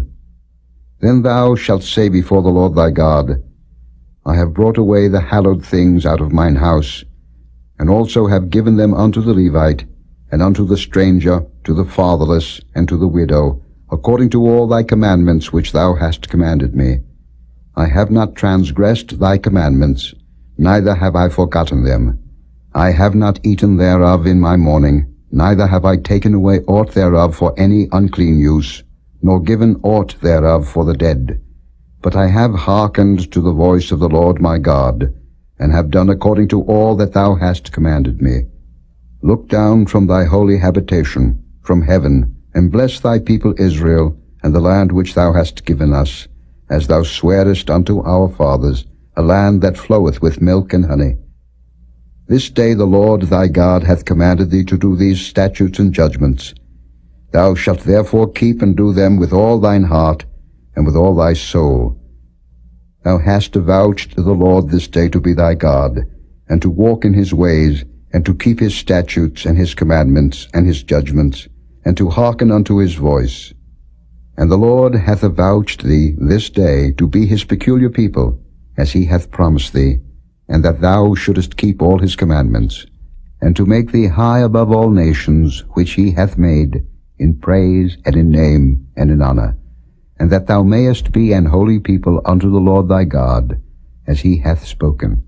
then thou shalt say before the Lord thy God, I have brought away the hallowed things out of mine house, and also have given them unto the Levite, and unto the stranger, to the fatherless, and to the widow, according to all thy commandments which thou hast commanded me. I have not transgressed thy commandments, neither have I forgotten them. I have not eaten thereof in my mourning, neither have I taken away aught thereof for any unclean use, nor given aught thereof for the dead. But I have hearkened to the voice of the Lord my God, and have done according to all that thou hast commanded me. Look down from thy holy habitation, from heaven, and bless thy people Israel, and the land which thou hast given us, as thou swarest unto our fathers, a land that floweth with milk and honey. This day the Lord thy God hath commanded thee to do these statutes and judgments. Thou shalt therefore keep and do them with all thine heart, and with all thy soul. Thou hast avouched the Lord this day to be thy God, and to walk in his ways, and to keep his statutes and his commandments and his judgments, and to hearken unto his voice. And the Lord hath avouched thee this day to be his peculiar people, as he hath promised thee, and that thou shouldest keep all his commandments, and to make thee high above all nations which he hath made, in praise and in name and in honor, and that thou mayest be an holy people unto the Lord thy God, as he hath spoken.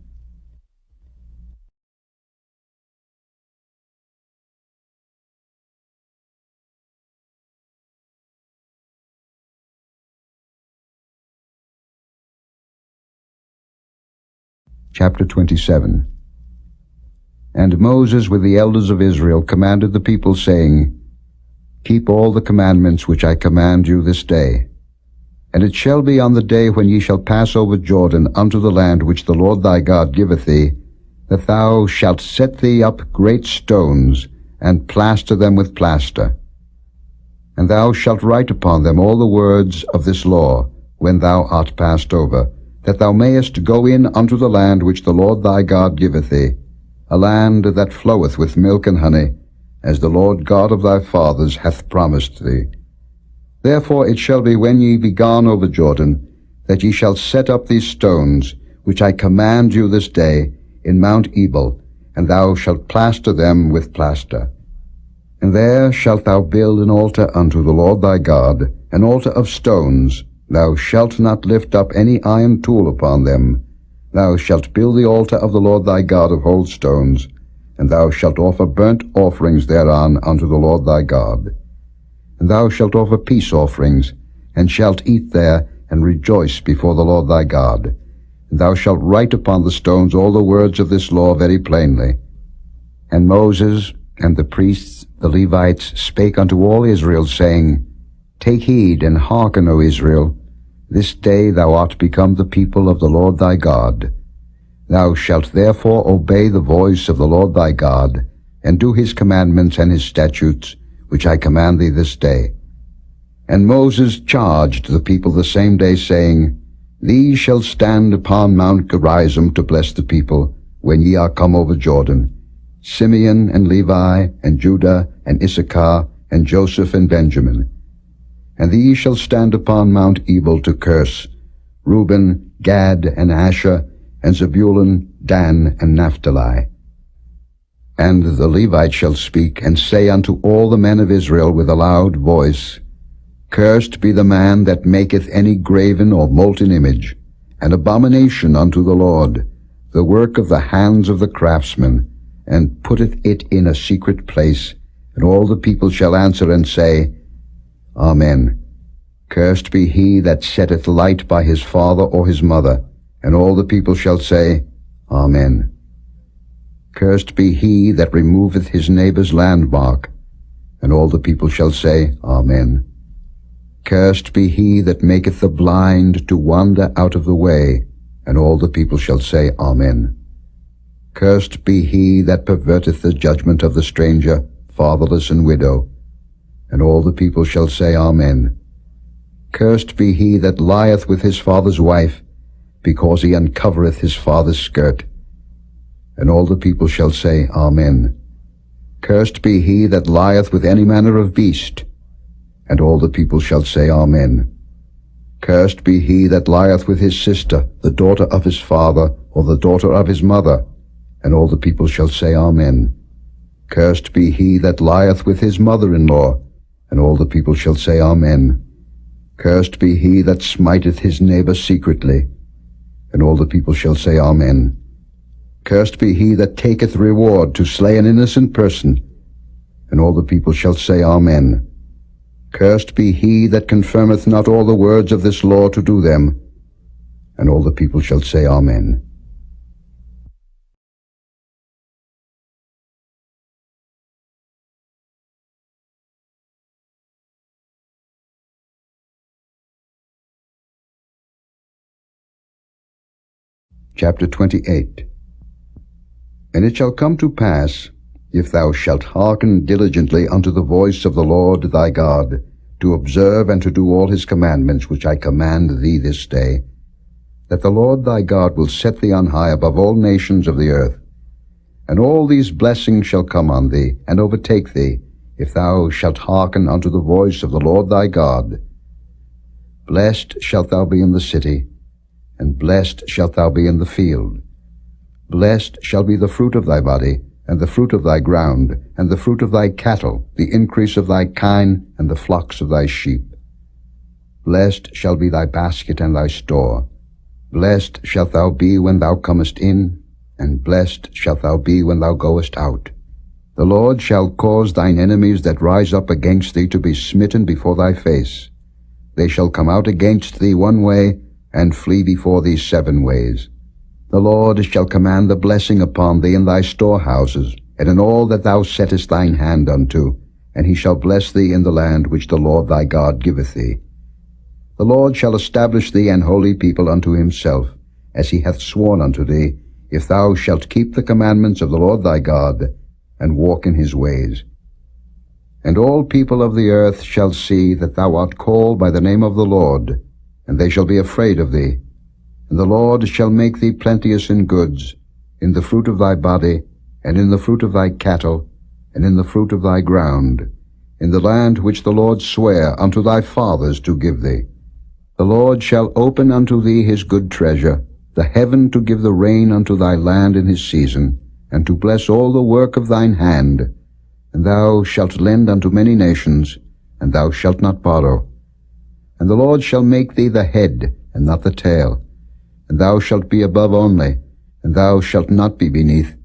Chapter 27. And Moses with the elders of Israel commanded the people, saying, Keep all the commandments which I command you this day. And it shall be on the day when ye shall pass over Jordan unto the land which the Lord thy God giveth thee, that thou shalt set thee up great stones, and plaster them with plaster. And thou shalt write upon them all the words of this law, when thou art passed over, that thou mayest go in unto the land which the Lord thy God giveth thee. a land that floweth with milk and honey, as the Lord God of thy fathers hath promised thee. Therefore it shall be, when ye be gone over Jordan, that ye shall set up these stones, which I command you this day, in Mount Ebal, and thou shalt plaster them with plaster. And there shalt thou build an altar unto the Lord thy God, an altar of stones. Thou shalt not lift up any iron tool upon them. Thou shalt build the altar of the Lord thy God of whole stones, and thou shalt offer burnt offerings thereon unto the Lord thy God. And thou shalt offer peace offerings, and shalt eat there, and rejoice before the Lord thy God. And thou shalt write upon the stones all the words of this law very plainly. And Moses and the priests, the Levites, spake unto all Israel, saying, Take heed and hearken, O Israel. This day thou art become the people of the Lord thy God. Thou shalt therefore obey the voice of the Lord thy God, and do his commandments and his statutes, which I command thee this day. And Moses charged the people the same day, saying, These shall stand upon Mount Gerizim to bless the people, when ye are come over Jordan, Simeon and Levi and Judah and Issachar and Joseph and Benjamin. And these shall stand upon Mount Ebal to curse, Reuben, Gad, and Asher, and Zebulun, Dan, and Naphtali. And the Levites shall speak, and say unto all the men of Israel with a loud voice, Cursed be the man that maketh any graven or molten image, an abomination unto the Lord, the work of the hands of the craftsman, and putteth it in a secret place. And all the people shall answer and say, Amen. Cursed be he that setteth light by his father or his mother. And all the people shall say, Amen. Cursed be he that removeth his neighbor's landmark. And all the people shall say, Amen. Cursed be he that maketh the blind to wander out of the way. And all the people shall say, Amen. Cursed be he that perverteth the judgment of the stranger, fatherless and widow. And all the people shall say, Amen. Cursed be he that lieth with his father's wife, because he uncovereth his father's skirt. And all the people shall say, Amen. Cursed be he that lieth with any manner of beast. And all the people shall say, Amen. Cursed be he that lieth with his sister, the daughter of his father, or the daughter of his mother. And all the people shall say, Amen. Cursed be he that lieth with his mother-in-law. And all the people shall say, Amen. Cursed be he that smiteth his neighbor secretly. And all the people shall say, Amen. Cursed be he that taketh reward to slay an innocent person. And all the people shall say, Amen. Cursed be he that confirmeth not all the words of this law to do them. And all the people shall say, Amen. Chapter 28. And it shall come to pass, if thou shalt hearken diligently unto the voice of the Lord thy God, to observe and to do all his commandments which I command thee this day, that the Lord thy God will set thee on high above all nations of the earth. And all these blessings shall come on thee, and overtake thee, if thou shalt hearken unto the voice of the Lord thy God. Blessed shalt thou be in the city, and blessed shalt thou be in the field. Blessed shall be the fruit of thy body, and the fruit of thy ground, and the fruit of thy cattle, the increase of thy kine, and the flocks of thy sheep. Blessed shall be thy basket and thy store. Blessed shalt thou be when thou comest in, and blessed shalt thou be when thou goest out. The Lord shall cause thine enemies that rise up against thee to be smitten before thy face. They shall come out against thee one way, and flee before thee 7 ways. The Lord shall command the blessing upon thee in thy storehouses, and in all that thou settest thine hand unto, and he shall bless thee in the land which the Lord thy God giveth thee. The Lord shall establish thee an holy people unto himself, as he hath sworn unto thee, if thou shalt keep the commandments of the Lord thy God, and walk in his ways. And all people of the earth shall see that thou art called by the name of the Lord, and they shall be afraid of thee. And the Lord shall make thee plenteous in goods, in the fruit of thy body, and in the fruit of thy cattle, and in the fruit of thy ground, in the land which the Lord sware unto thy fathers to give thee. The Lord shall open unto thee his good treasure, the heaven to give the rain unto thy land in his season, and to bless all the work of thine hand. And thou shalt lend unto many nations, and thou shalt not borrow. And the Lord shall make thee the head, and not the tail. And thou shalt be above only, and thou shalt not be beneath,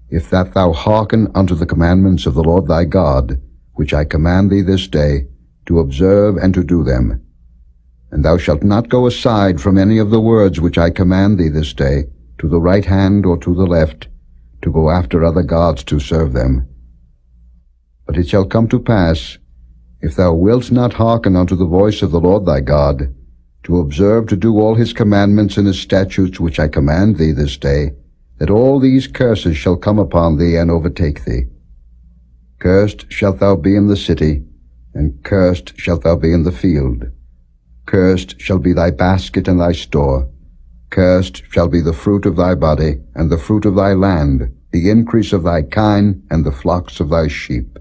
if that thou hearken unto the commandments of the Lord thy God, which I command thee this day, to observe and to do them. And thou shalt not go aside from any of the words which I command thee this day, to the right hand or to the left, to go after other gods to serve them. But it shall come to pass, if thou wilt not hearken unto the voice of the Lord thy God, to observe to do all his commandments and his statutes which I command thee this day, that all these curses shall come upon thee and overtake thee. Cursed shalt thou be in the city, and cursed shalt thou be in the field. Cursed shall be thy basket and thy store. Cursed shall be the fruit of thy body, and the fruit of thy land, the increase of thy kine, and the flocks of thy sheep.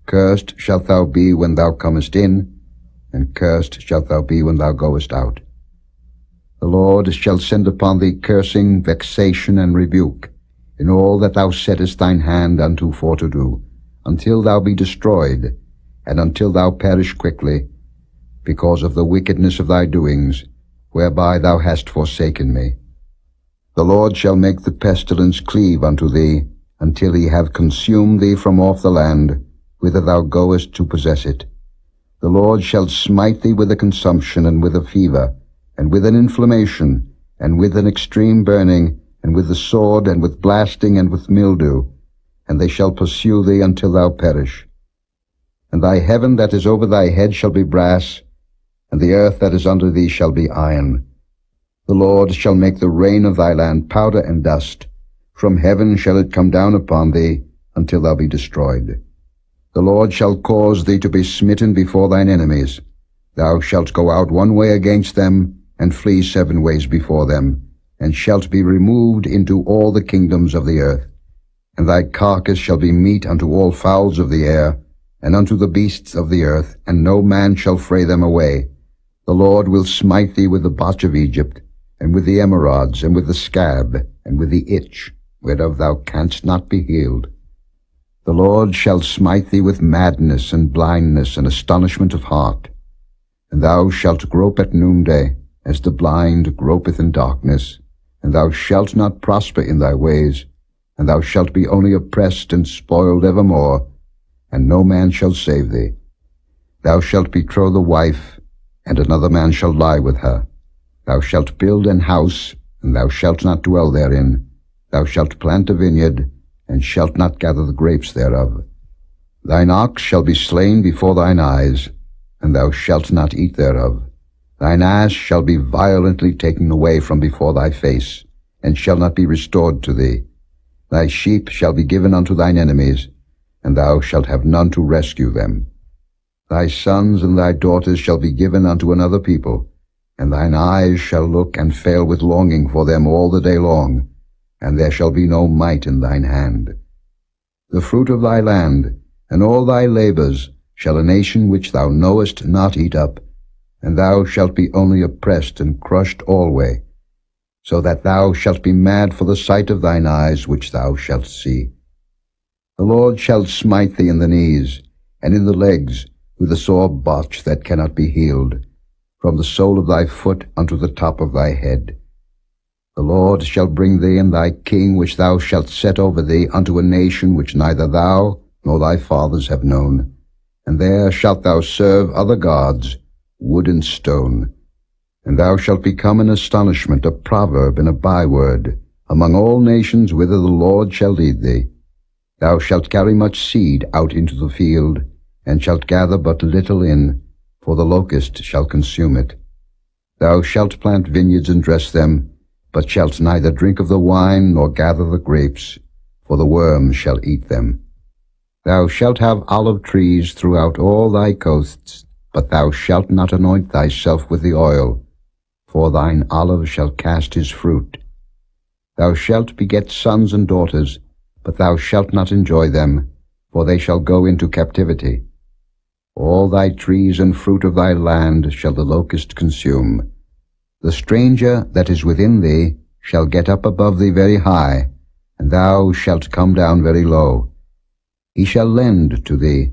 Cursed shalt thou be when thou comest in, and cursed shalt thou be when thou goest out. The Lord shall send upon thee cursing, vexation, and rebuke, in all that thou settest thine hand unto for to do, until thou be destroyed, and until thou perish quickly, because of the wickedness of thy doings, whereby thou hast forsaken me. The Lord shall make the pestilence cleave unto thee, until he have consumed thee from off the land, whither thou goest to possess it. The Lord shall smite thee with a consumption, and with a fever, and with an inflammation, and with an extreme burning, and with the sword, and with blasting, and with mildew, and they shall pursue thee until thou perish. And thy heaven that is over thy head shall be brass, and the earth that is under thee shall be iron. The Lord shall make the rain of thy land powder and dust. From heaven shall it come down upon thee, until thou be destroyed. The Lord shall cause thee to be smitten before thine enemies. Thou shalt go out one way against them, and flee 7 ways before them, and shalt be removed into all the kingdoms of the earth. And thy carcass shall be meat unto all fowls of the air, and unto the beasts of the earth, and no man shall fray them away. The Lord will smite thee with the botch of Egypt, and with the emerods, and with the scab, and with the itch, whereof thou canst not be healed. The Lord shall smite thee with madness, and blindness, and astonishment of heart. And thou shalt grope at noonday, as the blind gropeth in darkness, and thou shalt not prosper in thy ways, and thou shalt be only oppressed and spoiled evermore, and no man shall save thee. Thou shalt betroth a wife, and another man shall lie with her. Thou shalt build an house, and thou shalt not dwell therein. Thou shalt plant a vineyard, and shalt not gather the grapes thereof. Thine ox shall be slain before thine eyes, and thou shalt not eat thereof. Thine ass shall be violently taken away from before thy face, and shall not be restored to thee. Thy sheep shall be given unto thine enemies, and thou shalt have none to rescue them. Thy sons and thy daughters shall be given unto another people, and thine eyes shall look and fail with longing for them all the day long, and there shall be no might in thine hand. The fruit of thy land, and all thy labors, shall a nation which thou knowest not eat up, and thou shalt be only oppressed and crushed alway, so that thou shalt be mad for the sight of thine eyes which thou shalt see. The Lord shall smite thee in the knees, and in the legs, with a sore botch that cannot be healed, from the sole of thy foot unto the top of thy head. The Lord shall bring thee and thy king which thou shalt set over thee unto a nation which neither thou nor thy fathers have known, and there shalt thou serve other gods, wood and stone. And thou shalt become an astonishment, a proverb, and a byword, among all nations whither the Lord shall lead thee. Thou shalt carry much seed out into the field, and shalt gather but little in, for the locust shall consume it. Thou shalt plant vineyards and dress them, but shalt neither drink of the wine nor gather the grapes, for the worms shall eat them. Thou shalt have olive trees throughout all thy coasts, but thou shalt not anoint thyself with the oil, for thine olive shall cast his fruit. Thou shalt beget sons and daughters, but thou shalt not enjoy them, for they shall go into captivity. All thy trees and fruit of thy land shall the locust consume. The stranger that is within thee shall get up above thee very high, and thou shalt come down very low. He shall lend to thee,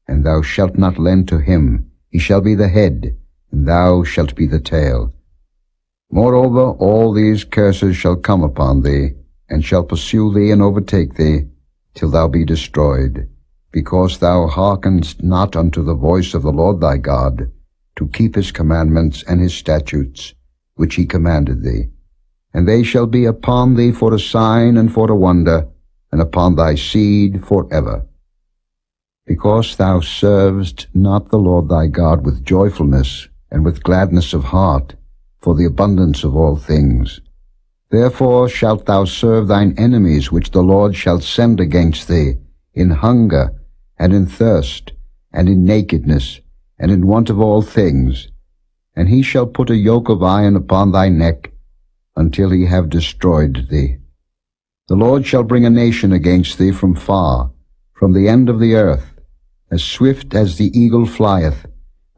and thou shalt not lend to him. He shall be the head, and thou shalt be the tail. Moreover, all these curses shall come upon thee, and shall pursue thee and overtake thee, till thou be destroyed, because thou hearkenedst not unto the voice of the Lord thy God, to keep his commandments and his statutes, which he commanded thee. And they shall be upon thee for a sign and for a wonder, and upon thy seed forever. Because thou servest not the Lord thy God with joyfulness and with gladness of heart, for the abundance of all things. Therefore shalt thou serve thine enemies which the Lord shall send against thee, in hunger, and in thirst, and in nakedness, and in want of all things. And he shall put a yoke of iron upon thy neck, until he have destroyed thee. The Lord shall bring a nation against thee from far, from the end of the earth, as swift as the eagle flieth,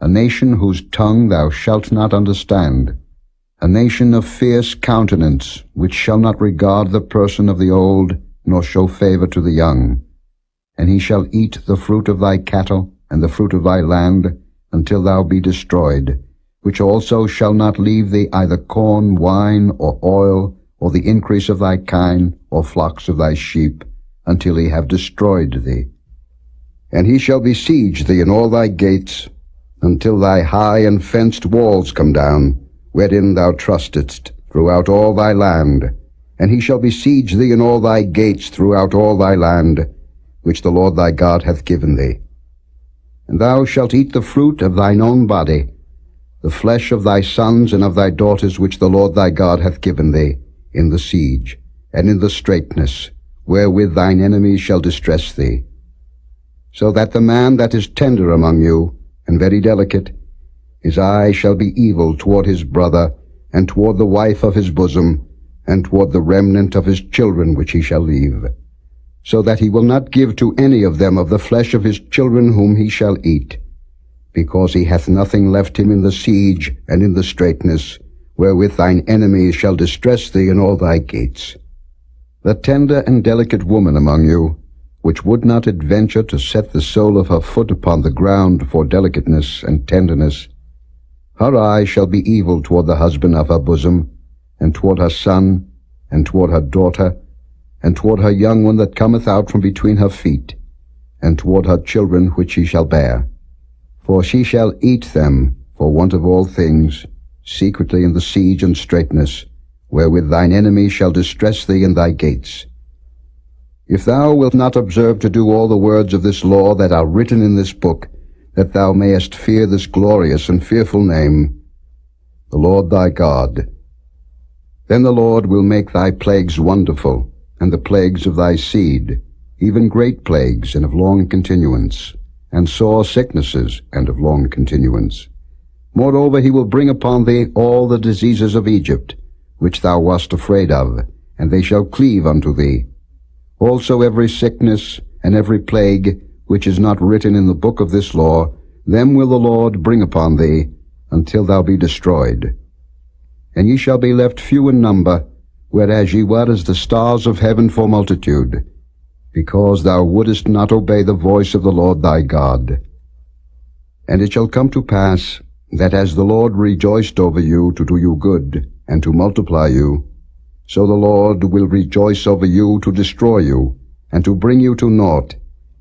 a nation whose tongue thou shalt not understand, a nation of fierce countenance, which shall not regard the person of the old, nor show favor to the young. And he shall eat the fruit of thy cattle, and the fruit of thy land, until thou be destroyed, which also shall not leave thee either corn, wine, or oil, or the increase of thy kine, or flocks of thy sheep, until he have destroyed thee. And he shall besiege thee in all thy gates, until thy high and fenced walls come down, wherein thou trustedst, throughout all thy land. And he shall besiege thee in all thy gates throughout all thy land, which the Lord thy God hath given thee. And thou shalt eat the fruit of thine own body, the flesh of thy sons and of thy daughters which the Lord thy God hath given thee, in the siege, and in the straitness, wherewith thine enemies shall distress thee. So that the man that is tender among you, and very delicate, his eye shall be evil toward his brother, and toward the wife of his bosom, and toward the remnant of his children which he shall leave, so that he will not give to any of them of the flesh of his children whom he shall eat, because he hath nothing left him in the siege and in the straitness, wherewith thine enemies shall distress thee in all thy gates. The tender and delicate woman among you, which would not adventure to set the sole of her foot upon the ground for delicateness and tenderness, her eye shall be evil toward the husband of her bosom, and toward her son, and toward her daughter, and toward her young one that cometh out from between her feet, and toward her children which she shall bear. For she shall eat them for want of all things, secretly in the siege and straitness, wherewith thine enemies shall distress thee in thy gates. If thou wilt not observe to do all the words of this law that are written in this book, that thou mayest fear this glorious and fearful name, the Lord thy God, then the Lord will make thy plagues wonderful, and the plagues of thy seed, even great plagues and of long continuance, and sore sicknesses and of long continuance. Moreover, he will bring upon thee all the diseases of Egypt, which thou wast afraid of, and they shall cleave unto thee. Also every sickness and every plague, which is not written in the book of this law, them will the Lord bring upon thee, until thou be destroyed. And ye shall be left few in number, whereas ye were as the stars of heaven for multitude, because thou wouldest not obey the voice of the Lord thy God. And it shall come to pass, that as the Lord rejoiced over you to do you good, and to multiply you, so the Lord will rejoice over you to destroy you, and to bring you to naught,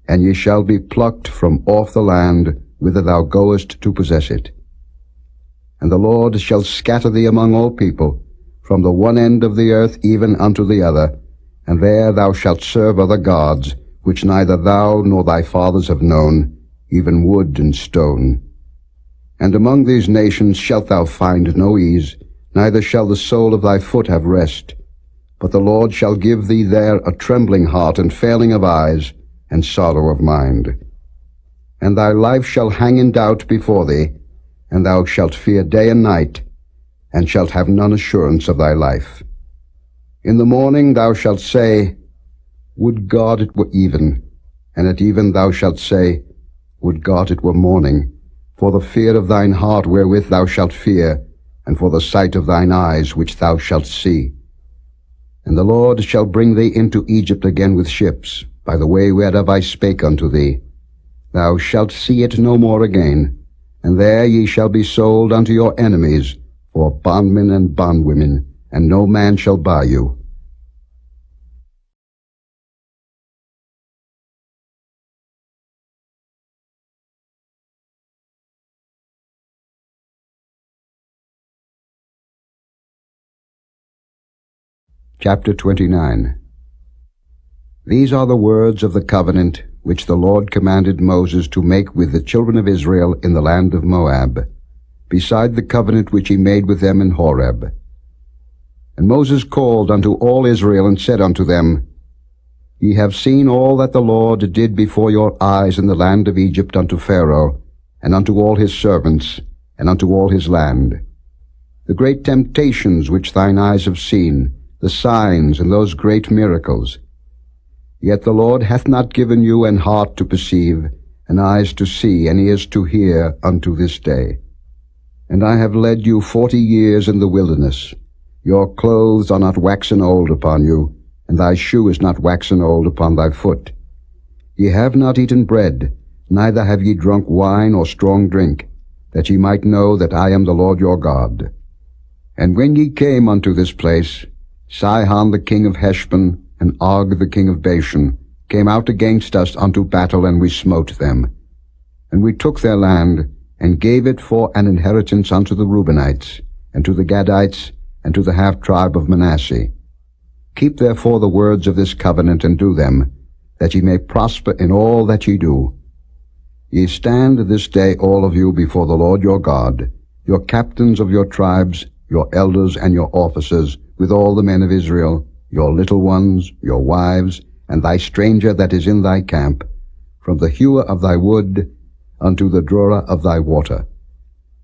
and ye shall be plucked from off the land whither thou goest to possess it. And the Lord shall scatter thee among all people, from the one end of the earth even unto the other, and there thou shalt serve other gods, which neither thou nor thy fathers have known, even wood and stone. And among these nations shalt thou find no ease, neither shall the sole of thy foot have rest. But the Lord shall give thee there a trembling heart, and failing of eyes, and sorrow of mind. And thy life shall hang in doubt before thee, and thou shalt fear day and night, and shalt have none assurance of thy life. In the morning thou shalt say, Would God it were even, and at even thou shalt say, Would God it were morning, for the fear of thine heart wherewith thou shalt fear, and for the sight of thine eyes which thou shalt see. And the Lord shall bring thee into Egypt again with ships, by the way whereof I spake unto thee. Thou shalt see it no more again, and there ye shall be sold unto your enemies, for bondmen and bondwomen, and no man shall buy you. Chapter 29. These are the words of the covenant which the Lord commanded Moses to make with the children of Israel in the land of Moab, beside the covenant which he made with them in Horeb. And Moses called unto all Israel, and said unto them, Ye have seen all that the Lord did before your eyes in the land of Egypt unto Pharaoh, and unto all his servants, and unto all his land. The great temptations which thine eyes have seen, the signs and those great miracles. Yet the Lord hath not given you an heart to perceive, and eyes to see, and ears to hear unto this day. And I have led you 40 years in the wilderness. Your clothes are not waxen old upon you, and thy shoe is not waxen old upon thy foot. Ye have not eaten bread, neither have ye drunk wine or strong drink, that ye might know that I am the Lord your God. And when ye came unto this place, Sihon the king of Heshbon, and Og the king of Bashan, came out against us unto battle, and we smote them. And we took their land, and gave it for an inheritance unto the Reubenites, and to the Gadites, and to the half-tribe of Manasseh. Keep therefore the words of this covenant, and do them, that ye may prosper in all that ye do. Ye stand this day all of you before the Lord your God, your captains of your tribes, your elders and your officers, with all the men of Israel, your little ones, your wives, and thy stranger that is in thy camp, from the hewer of thy wood unto the drawer of thy water,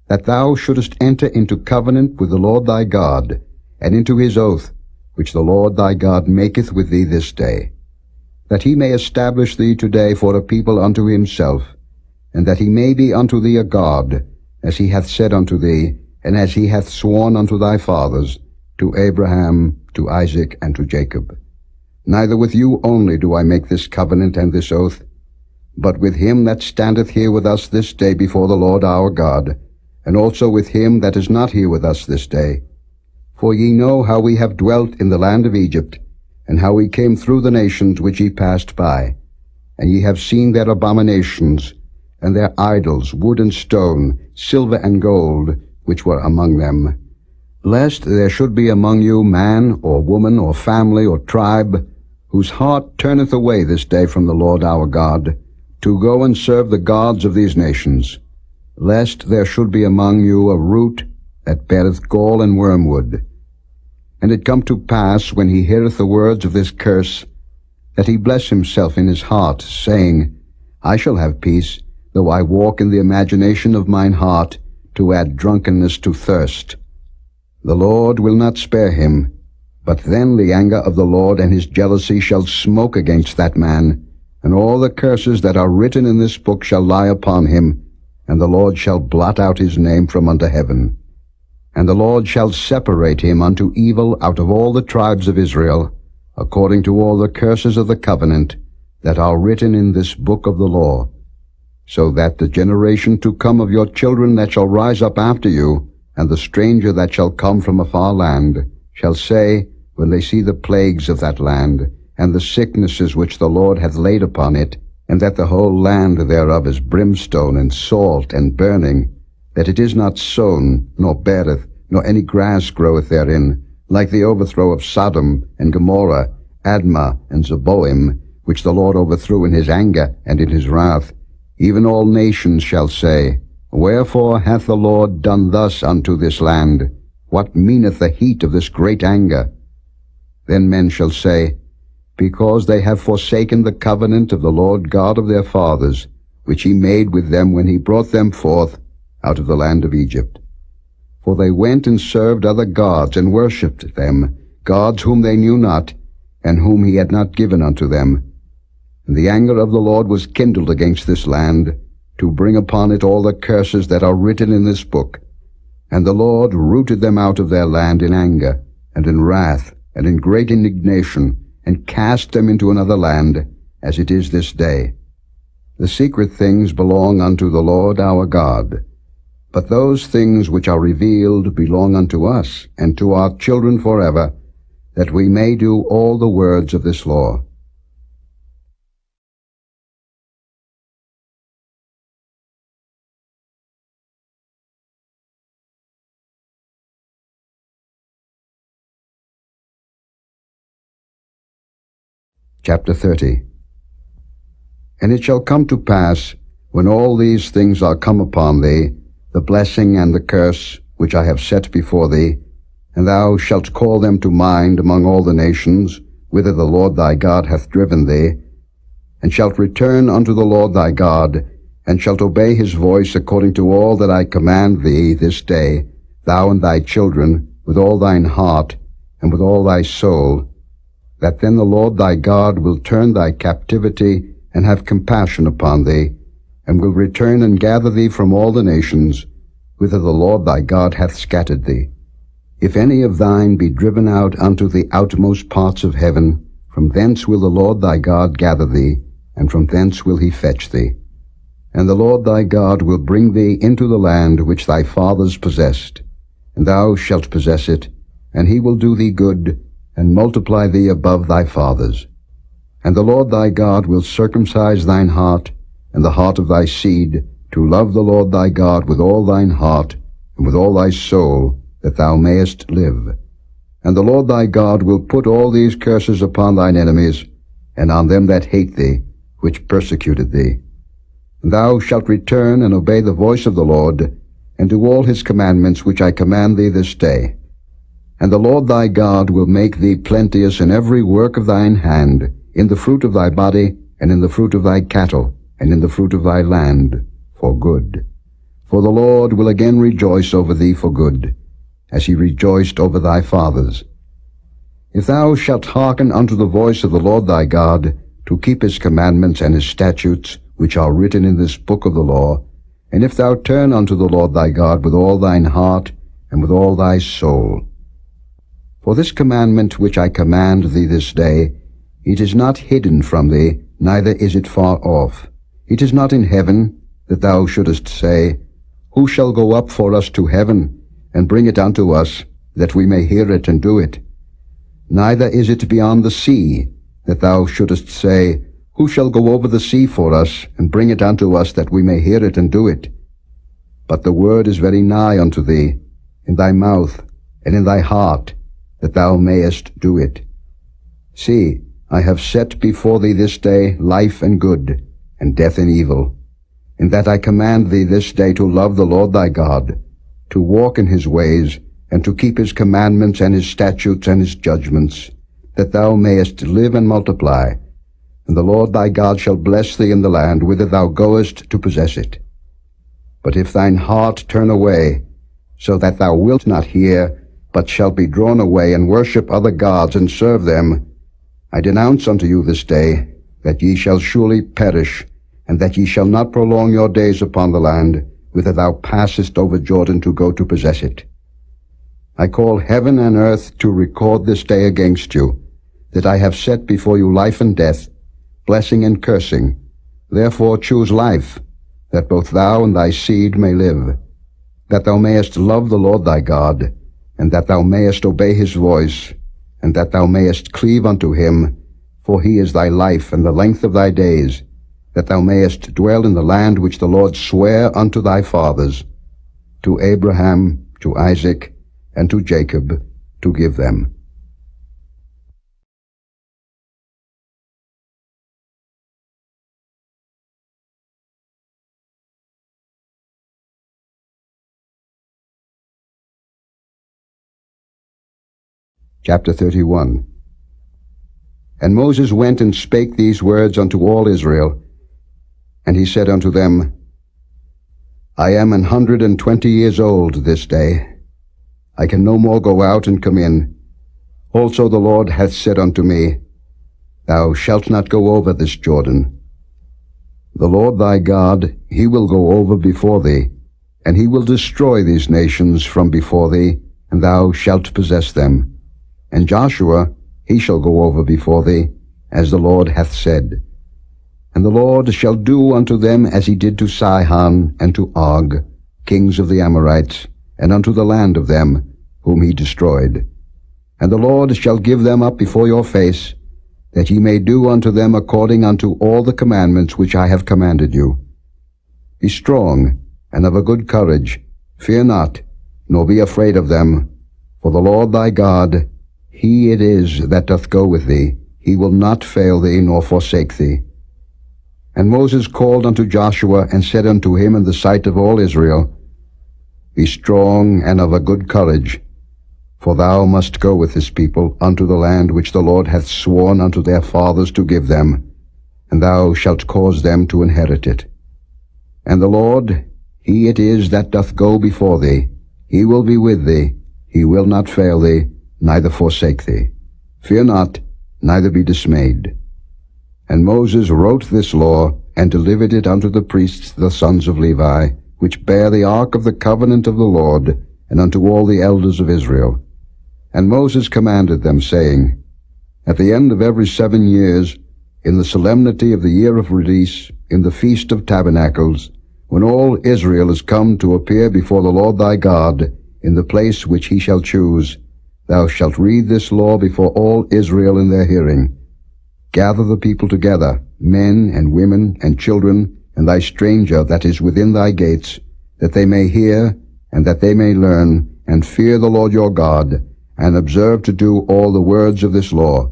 that thou shouldest enter into covenant with the Lord thy God, and into his oath, which the Lord thy God maketh with thee this day, that he may establish thee today for a people unto himself, and that he may be unto thee a God, as he hath said unto thee, and as he hath sworn unto thy fathers, to Abraham, to Isaac, and to Jacob. Neither with you only do I make this covenant and this oath, but with him that standeth here with us this day before the Lord our God, and also with him that is not here with us this day. For ye know how we have dwelt in the land of Egypt, and how we came through the nations which ye passed by. And ye have seen their abominations, and their idols, wood and stone, silver and gold, which were among them. Lest there should be among you man, or woman, or family, or tribe, whose heart turneth away this day from the Lord our God, to go and serve the gods of these nations. Lest there should be among you a root that beareth gall and wormwood. And it come to pass, when he heareth the words of this curse, that he bless himself in his heart, saying, I shall have peace, though I walk in the imagination of mine heart, to add drunkenness to thirst. The Lord will not spare him, but then the anger of the Lord and his jealousy shall smoke against that man, and all the curses that are written in this book shall lie upon him, and the Lord shall blot out his name from under heaven. And the Lord shall separate him unto evil out of all the tribes of Israel, according to all the curses of the covenant that are written in this book of the law, so that the generation to come of your children that shall rise up after you, and the stranger that shall come from a far land, shall say, when they see the plagues of that land, and the sicknesses which the Lord hath laid upon it, and that the whole land thereof is brimstone and salt and burning, that it is not sown, nor beareth, nor any grass groweth therein, like the overthrow of Sodom and Gomorrah, Admah and Zeboim, which the Lord overthrew in his anger and in his wrath, even all nations shall say, Wherefore hath the Lord done thus unto this land? What meaneth the heat of this great anger? Then men shall say, Because they have forsaken the covenant of the Lord God of their fathers, which he made with them when he brought them forth out of the land of Egypt. For they went and served other gods, and worshipped them, gods whom they knew not, and whom he had not given unto them. And the anger of the Lord was kindled against this land, to bring upon it all the curses that are written in this book. And the Lord rooted them out of their land in anger, and in wrath, and in great indignation, and cast them into another land, as it is this day. The secret things belong unto the Lord our God, but those things which are revealed belong unto us, and to our children forever, that we may do all the words of this law. Chapter 30. And it shall come to pass, when all these things are come upon thee, the blessing and the curse which I have set before thee, and thou shalt call them to mind among all the nations, whither the Lord thy God hath driven thee, and shalt return unto the Lord thy God, and shalt obey his voice according to all that I command thee this day, thou and thy children, with all thine heart, and with all thy soul, that then the Lord thy God will turn thy captivity, and have compassion upon thee, and will return and gather thee from all the nations, whither the Lord thy God hath scattered thee. If any of thine be driven out unto the outmost parts of heaven, from thence will the Lord thy God gather thee, and from thence will he fetch thee. And the Lord thy God will bring thee into the land which thy fathers possessed, and thou shalt possess it, and he will do thee good, and multiply thee above thy fathers. And the Lord thy God will circumcise thine heart, and the heart of thy seed, to love the Lord thy God with all thine heart, and with all thy soul, that thou mayest live. And the Lord thy God will put all these curses upon thine enemies, and on them that hate thee, which persecuted thee. And thou shalt return and obey the voice of the Lord, and do all his commandments which I command thee this day. And the Lord thy God will make thee plenteous in every work of thine hand, in the fruit of thy body, and in the fruit of thy cattle, and in the fruit of thy land, for good. For the Lord will again rejoice over thee for good, as he rejoiced over thy fathers. If thou shalt hearken unto the voice of the Lord thy God, to keep his commandments and his statutes, which are written in this book of the law, and if thou turn unto the Lord thy God with all thine heart, and with all thy soul. For this commandment which I command thee this day, it is not hidden from thee, neither is it far off. It is not in heaven, that thou shouldest say, Who shall go up for us to heaven, and bring it unto us, that we may hear it and do it? Neither is it beyond the sea, that thou shouldest say, Who shall go over the sea for us, and bring it unto us, that we may hear it and do it? But the word is very nigh unto thee, in thy mouth, and in thy heart, that thou mayest do it. See, I have set before thee this day life and good, and death and evil, in that I command thee this day to love the Lord thy God, to walk in his ways, and to keep his commandments and his statutes and his judgments, that thou mayest live and multiply. And the Lord thy God shall bless thee in the land whither thou goest to possess it. But if thine heart turn away, so that thou wilt not hear, but shalt be drawn away, and worship other gods, and serve them, I denounce unto you this day, that ye shall surely perish, and that ye shall not prolong your days upon the land, whither thou passest over Jordan to go to possess it. I call heaven and earth to record this day against you, that I have set before you life and death, blessing and cursing. Therefore choose life, that both thou and thy seed may live, that thou mayest love the Lord thy God, and that thou mayest obey his voice, and that thou mayest cleave unto him, for he is thy life and the length of thy days, that thou mayest dwell in the land which the Lord sware unto thy fathers, to Abraham, to Isaac, and to Jacob, to give them. Chapter 31. And Moses went and spake these words unto all Israel, and he said unto them, I am 120 years old this day. I can no more go out and come in. Also the Lord hath said unto me, Thou shalt not go over this Jordan. The Lord thy God, he will go over before thee, and he will destroy these nations from before thee, and thou shalt possess them. And Joshua, he shall go over before thee, as the Lord hath said. And the Lord shall do unto them as he did to Sihon and to Og, kings of the Amorites, and unto the land of them, whom he destroyed. And the Lord shall give them up before your face, that ye may do unto them according unto all the commandments which I have commanded you. Be strong, and of a good courage. Fear not, nor be afraid of them. For the Lord thy God, he it is that doth go with thee. He will not fail thee, nor forsake thee. And Moses called unto Joshua, and said unto him in the sight of all Israel, Be strong and of a good courage, for thou must go with this people unto the land which the Lord hath sworn unto their fathers to give them, and thou shalt cause them to inherit it. And the Lord, he it is that doth go before thee. He will be with thee. He will not fail thee, neither forsake thee. Fear not, neither be dismayed. And Moses wrote this law, and delivered it unto the priests the sons of Levi, which bear the ark of the covenant of the Lord, and unto all the elders of Israel. And Moses commanded them, saying, At the end of every 7 years, in the solemnity of the year of release, in the feast of tabernacles, when all Israel is come to appear before the Lord thy God, in the place which he shall choose, thou shalt read this law before all Israel in their hearing. Gather the people together, men and women and children, and thy stranger that is within thy gates, that they may hear, and that they may learn, and fear the Lord your God, and observe to do all the words of this law,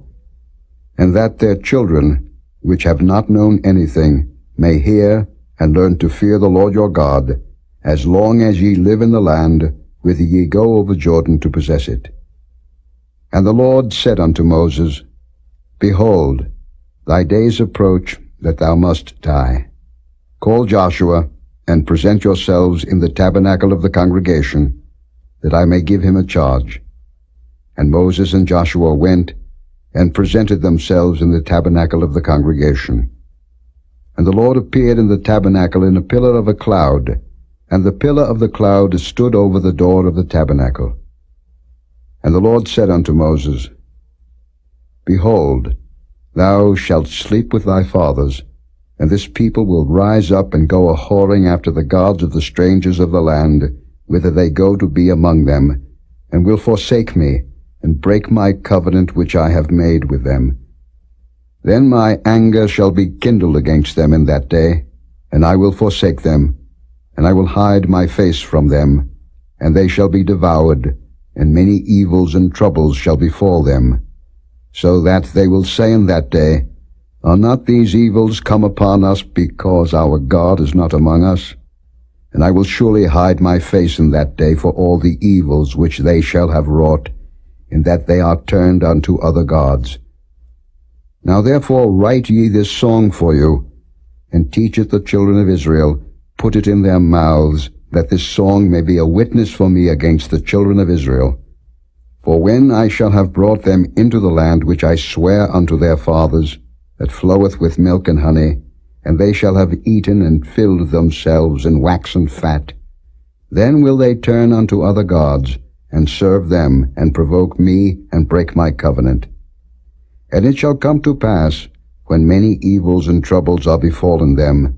and that their children, which have not known anything, may hear and learn to fear the Lord your God, as long as ye live in the land, whither ye go over Jordan to possess it. And the Lord said unto Moses, Behold, thy days approach that thou must die. Call Joshua, and present yourselves in the tabernacle of the congregation, that I may give him a charge. And Moses and Joshua went, and presented themselves in the tabernacle of the congregation. And the Lord appeared in the tabernacle in a pillar of a cloud, and the pillar of the cloud stood over the door of the tabernacle. And the Lord said unto Moses, Behold, thou shalt sleep with thy fathers, and this people will rise up and go a-whoring after the gods of the strangers of the land, whither they go to be among them, and will forsake me, and break my covenant which I have made with them. Then my anger shall be kindled against them in that day, and I will forsake them, and I will hide my face from them, and they shall be devoured, and many evils and troubles shall befall them, so that they will say in that day, Are not these evils come upon us because our God is not among us? And I will surely hide my face in that day for all the evils which they shall have wrought, in that they are turned unto other gods. Now therefore write ye this song for you, and teach it the children of Israel, put it in their mouths, that this song may be a witness for me against the children of Israel. For when I shall have brought them into the land which I swear unto their fathers, that floweth with milk and honey, and they shall have eaten and filled themselves and waxen fat, then will they turn unto other gods, and serve them, and provoke me, and break my covenant. And it shall come to pass, when many evils and troubles are befallen them,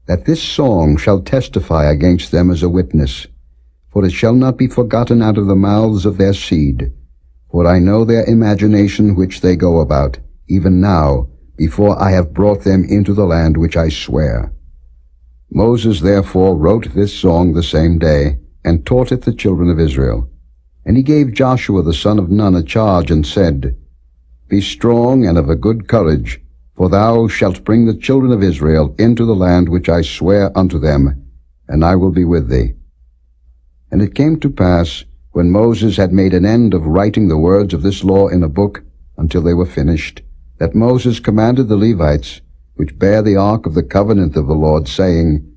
that this song shall testify against them as a witness, for it shall not be forgotten out of the mouths of their seed. For I know their imagination which they go about, even now, before I have brought them into the land which I swear. Moses therefore wrote this song the same day, and taught it the children of Israel. And he gave Joshua the son of Nun a charge, and said, Be strong and of a good courage, for thou shalt bring the children of Israel into the land which I swear unto them, and I will be with thee. And it came to pass, when Moses had made an end of writing the words of this law in a book, until they were finished, that Moses commanded the Levites, which bear the ark of the covenant of the Lord, saying,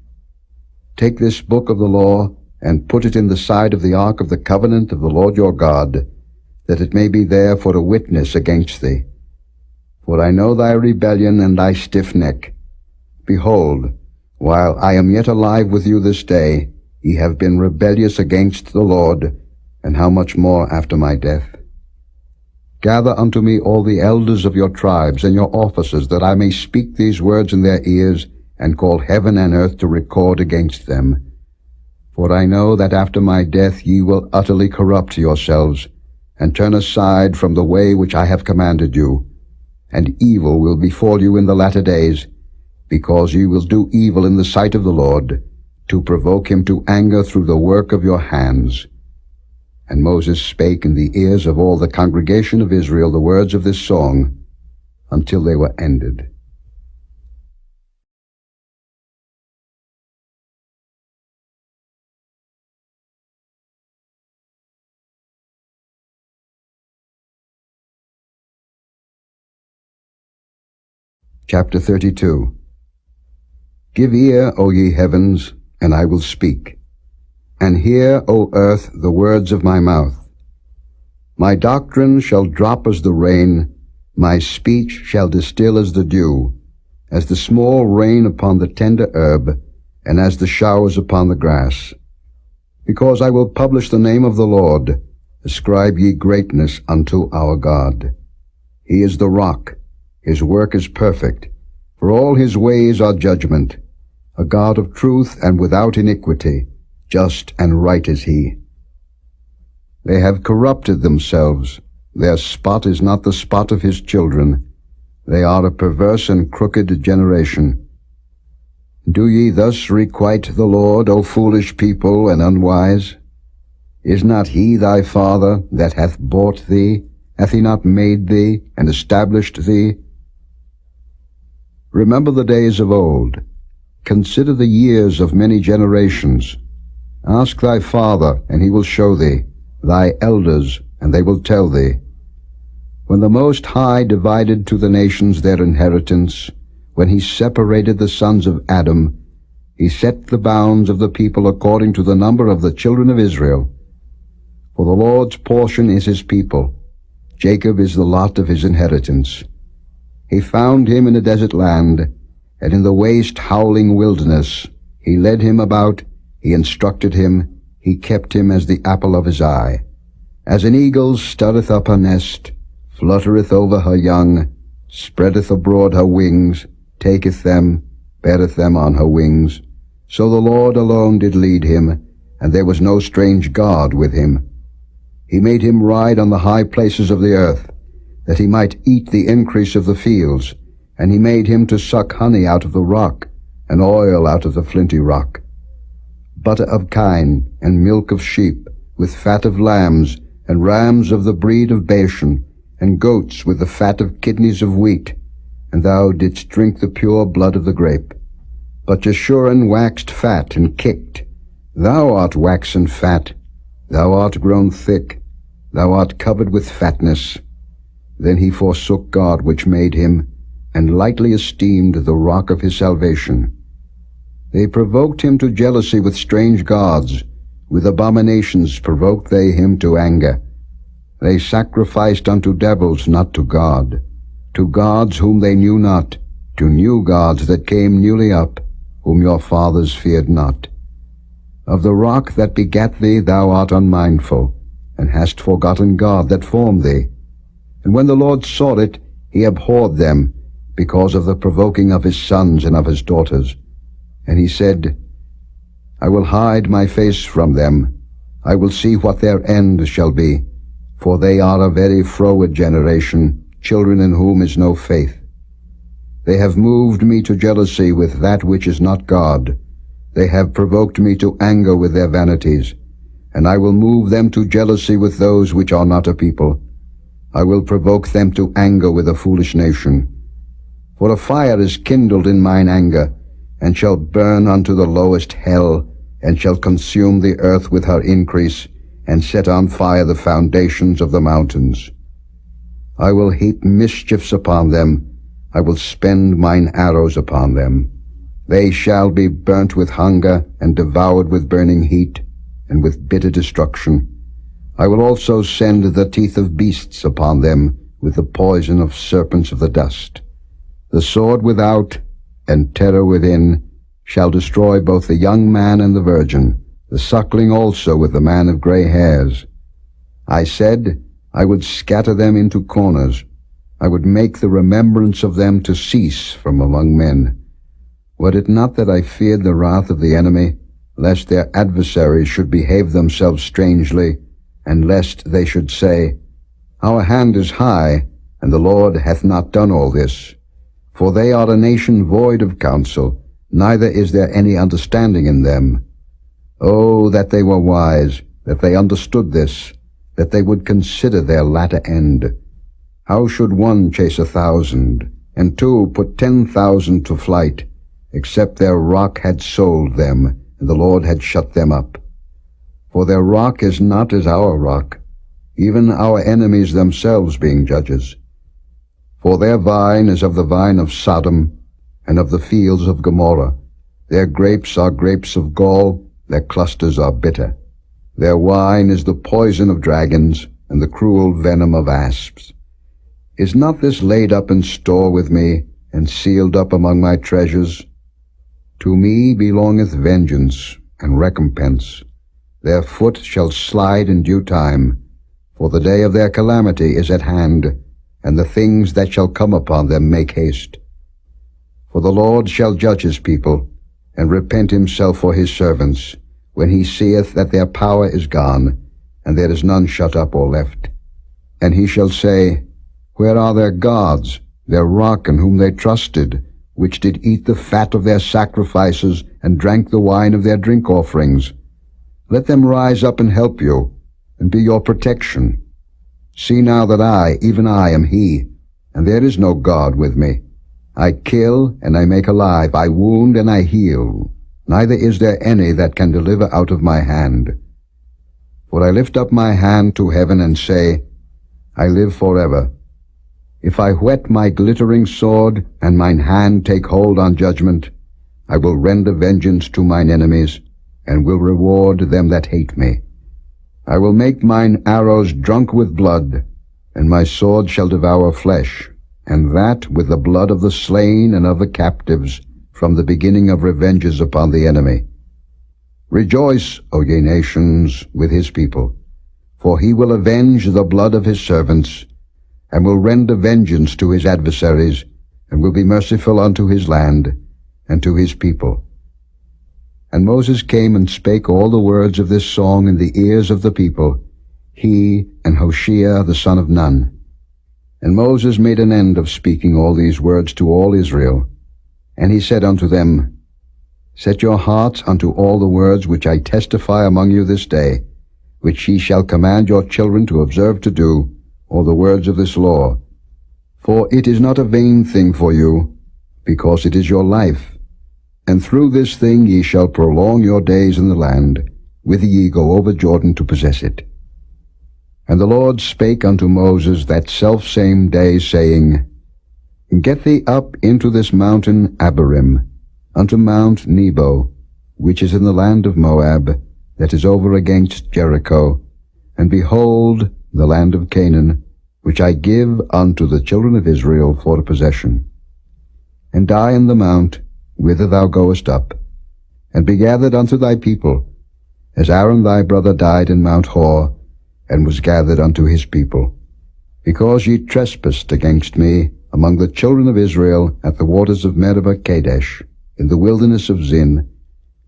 Take this book of the law, and put it in the side of the ark of the covenant of the Lord your God, that it may be there for a witness against thee. For I know thy rebellion and thy stiff neck. Behold, while I am yet alive with you this day, ye have been rebellious against the Lord, and how much more after my death? Gather unto me all the elders of your tribes and your officers, that I may speak these words in their ears, and call heaven and earth to record against them. For I know that after my death ye will utterly corrupt yourselves, and turn aside from the way which I have commanded you. And evil will befall you in the latter days, because ye will do evil in the sight of the Lord, to provoke him to anger through the work of your hands. And Moses spake in the ears of all the congregation of Israel the words of this song, until they were ended. Chapter 32. Give ear, O ye heavens, and I will speak, and hear, O earth, the words of my mouth. My doctrine shall drop as the rain, my speech shall distill as the dew, as the small rain upon the tender herb, and as the showers upon the grass. Because I will publish the name of the Lord, ascribe ye greatness unto our God. He is the rock, his work is perfect, for all his ways are judgment. A God of truth and without iniquity, just and right is he. They have corrupted themselves, their spot is not the spot of his children. They are a perverse and crooked generation. Do ye thus requite the Lord, O foolish people and unwise? Is not he thy father that hath bought thee? Hath he not made thee and established thee? Remember the days of old. Consider the years of many generations. Ask thy father, and he will show thee, thy elders, and they will tell thee. When the Most High divided to the nations their inheritance, when he separated the sons of Adam, he set the bounds of the people according to the number of the children of Israel. For the Lord's portion is his people. Jacob is the lot of his inheritance. He found him in a desert land, and in the waste howling wilderness. He led him about, he instructed him, he kept him as the apple of his eye. As an eagle stirreth up her nest, fluttereth over her young, spreadeth abroad her wings, taketh them, beareth them on her wings. So the Lord alone did lead him, and there was no strange God with him. He made him ride on the high places of the earth, that he might eat the increase of the fields, and he made him to suck honey out of the rock, and oil out of the flinty rock. Butter of kine, and milk of sheep, with fat of lambs, and rams of the breed of Bashan, and goats with the fat of kidneys of wheat, and thou didst drink the pure blood of the grape. But Jeshurun waxed fat and kicked. Thou art waxen fat, thou art grown thick, thou art covered with fatness. Then he forsook God which made him, and lightly esteemed the rock of his salvation. They provoked him to jealousy with strange gods, with abominations provoked they him to anger. They sacrificed unto devils, not to God, to gods whom they knew not, to new gods that came newly up, whom your fathers feared not. Of the rock that begat thee thou art unmindful, and hast forgotten God that formed thee. And when the Lord saw it, he abhorred them, because of the provoking of his sons and of his daughters. And he said, I will hide my face from them. I will see what their end shall be. For they are a very froward generation, children in whom is no faith. They have moved me to jealousy with that which is not God. They have provoked me to anger with their vanities. And I will move them to jealousy with those which are not a people. I will provoke them to anger with a foolish nation. For a fire is kindled in mine anger, and shall burn unto the lowest hell, and shall consume the earth with her increase, and set on fire the foundations of the mountains. I will heap mischiefs upon them, I will spend mine arrows upon them. They shall be burnt with hunger, and devoured with burning heat, and with bitter destruction. I will also send the teeth of beasts upon them, with the poison of serpents of the dust. The sword without and terror within shall destroy both the young man and the virgin, the suckling also with the man of gray hairs. I said, I would scatter them into corners. I would make the remembrance of them to cease from among men. Were it not that I feared the wrath of the enemy, lest their adversaries should behave themselves strangely, and lest they should say, Our hand is high, and the Lord hath not done all this. For they are a nation void of counsel, neither is there any understanding in them. Oh, that they were wise, that they understood this, that they would consider their latter end. How should one chase 1,000, and two put 10,000 to flight, except their rock had sold them, and the Lord had shut them up? For their rock is not as our rock, even our enemies themselves being judges. For their vine is of the vine of Sodom, and of the fields of Gomorrah. Their grapes are grapes of gall, their clusters are bitter. Their wine is the poison of dragons, and the cruel venom of asps. Is not this laid up in store with me, and sealed up among my treasures? To me belongeth vengeance and recompense. Their foot shall slide in due time, for the day of their calamity is at hand, and the things that shall come upon them make haste. For the Lord shall judge his people, and repent himself for his servants, when he seeth that their power is gone, and there is none shut up or left. And he shall say, Where are their gods, their rock in whom they trusted, which did eat the fat of their sacrifices, and drank the wine of their drink offerings? Let them rise up and help you, and be your protection. See now that I, even I, am he, and there is no God with me. I kill, and I make alive, I wound, and I heal. Neither is there any that can deliver out of my hand. For I lift up my hand to heaven and say, I live forever. If I whet my glittering sword, and mine hand take hold on judgment, I will render vengeance to mine enemies, and will reward them that hate me. I will make mine arrows drunk with blood, and my sword shall devour flesh, and that with the blood of the slain and of the captives, from the beginning of revenges upon the enemy. Rejoice, O ye nations, with his people, for he will avenge the blood of his servants, and will render vengeance to his adversaries, and will be merciful unto his land, and to his people. And Moses came and spake all the words of this song in the ears of the people, he and Hoshea the son of Nun. And Moses made an end of speaking all these words to all Israel. And he said unto them, Set your hearts unto all the words which I testify among you this day, which ye shall command your children to observe to do, all the words of this law. For it is not a vain thing for you, because it is your life. And through this thing ye shall prolong your days in the land, whither ye go over Jordan to possess it. And the Lord spake unto Moses that selfsame day, saying, Get thee up into this mountain Abarim, unto Mount Nebo, which is in the land of Moab, that is over against Jericho, and behold the land of Canaan, which I give unto the children of Israel for a possession. And die in the mount, whither thou goest up, and be gathered unto thy people, as Aaron thy brother died in Mount Hor, and was gathered unto his people, because ye trespassed against me among the children of Israel at the waters of Meribah Kadesh, in the wilderness of Zin,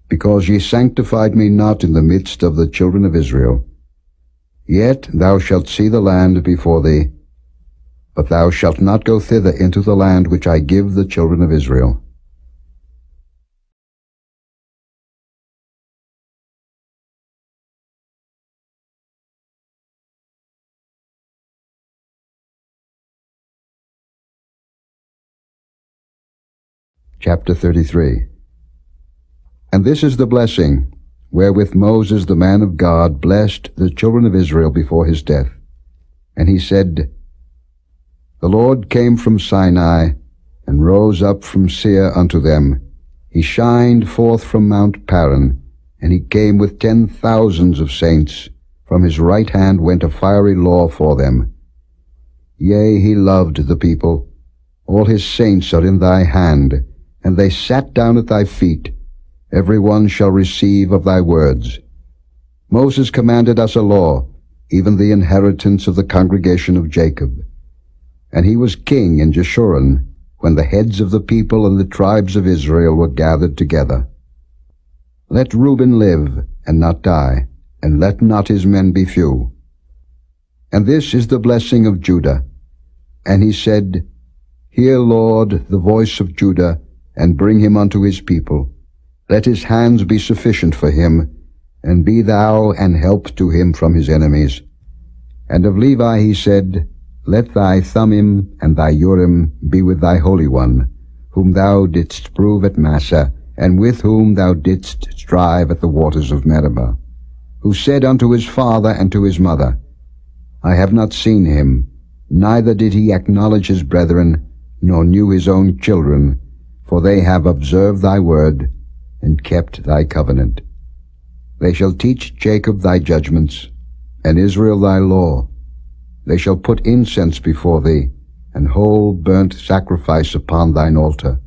because ye sanctified me not in the midst of the children of Israel. Yet thou shalt see the land before thee, but thou shalt not go thither into the land which I give the children of Israel. Chapter 33. And this is the blessing wherewith Moses the man of God blessed the children of Israel before his death. And he said, The Lord came from Sinai, and rose up from Seir unto them. He shined forth from Mount Paran, and he came with 10,000s of saints. From his right hand went a fiery law for them. Yea, he loved the people. All his saints are in thy hand, and they sat down at thy feet. Every one shall receive of thy words. Moses commanded us a law, even the inheritance of the congregation of Jacob. And he was king in Jeshurun, when the heads of the people and the tribes of Israel were gathered together. Let Reuben live, and not die, and let not his men be few. And this is the blessing of Judah. And he said, Hear, Lord, the voice of Judah, and bring him unto his people. Let his hands be sufficient for him, and be thou an help to him from his enemies. And of Levi he said, Let thy Thummim and thy Urim be with thy Holy One, whom thou didst prove at Massah, and with whom thou didst strive at the waters of Meribah, who said unto his father and to his mother, I have not seen him, neither did he acknowledge his brethren, nor knew his own children, for they have observed thy word, and kept thy covenant. They shall teach Jacob thy judgments, and Israel thy law. They shall put incense before thee, and whole burnt sacrifice upon thine altar.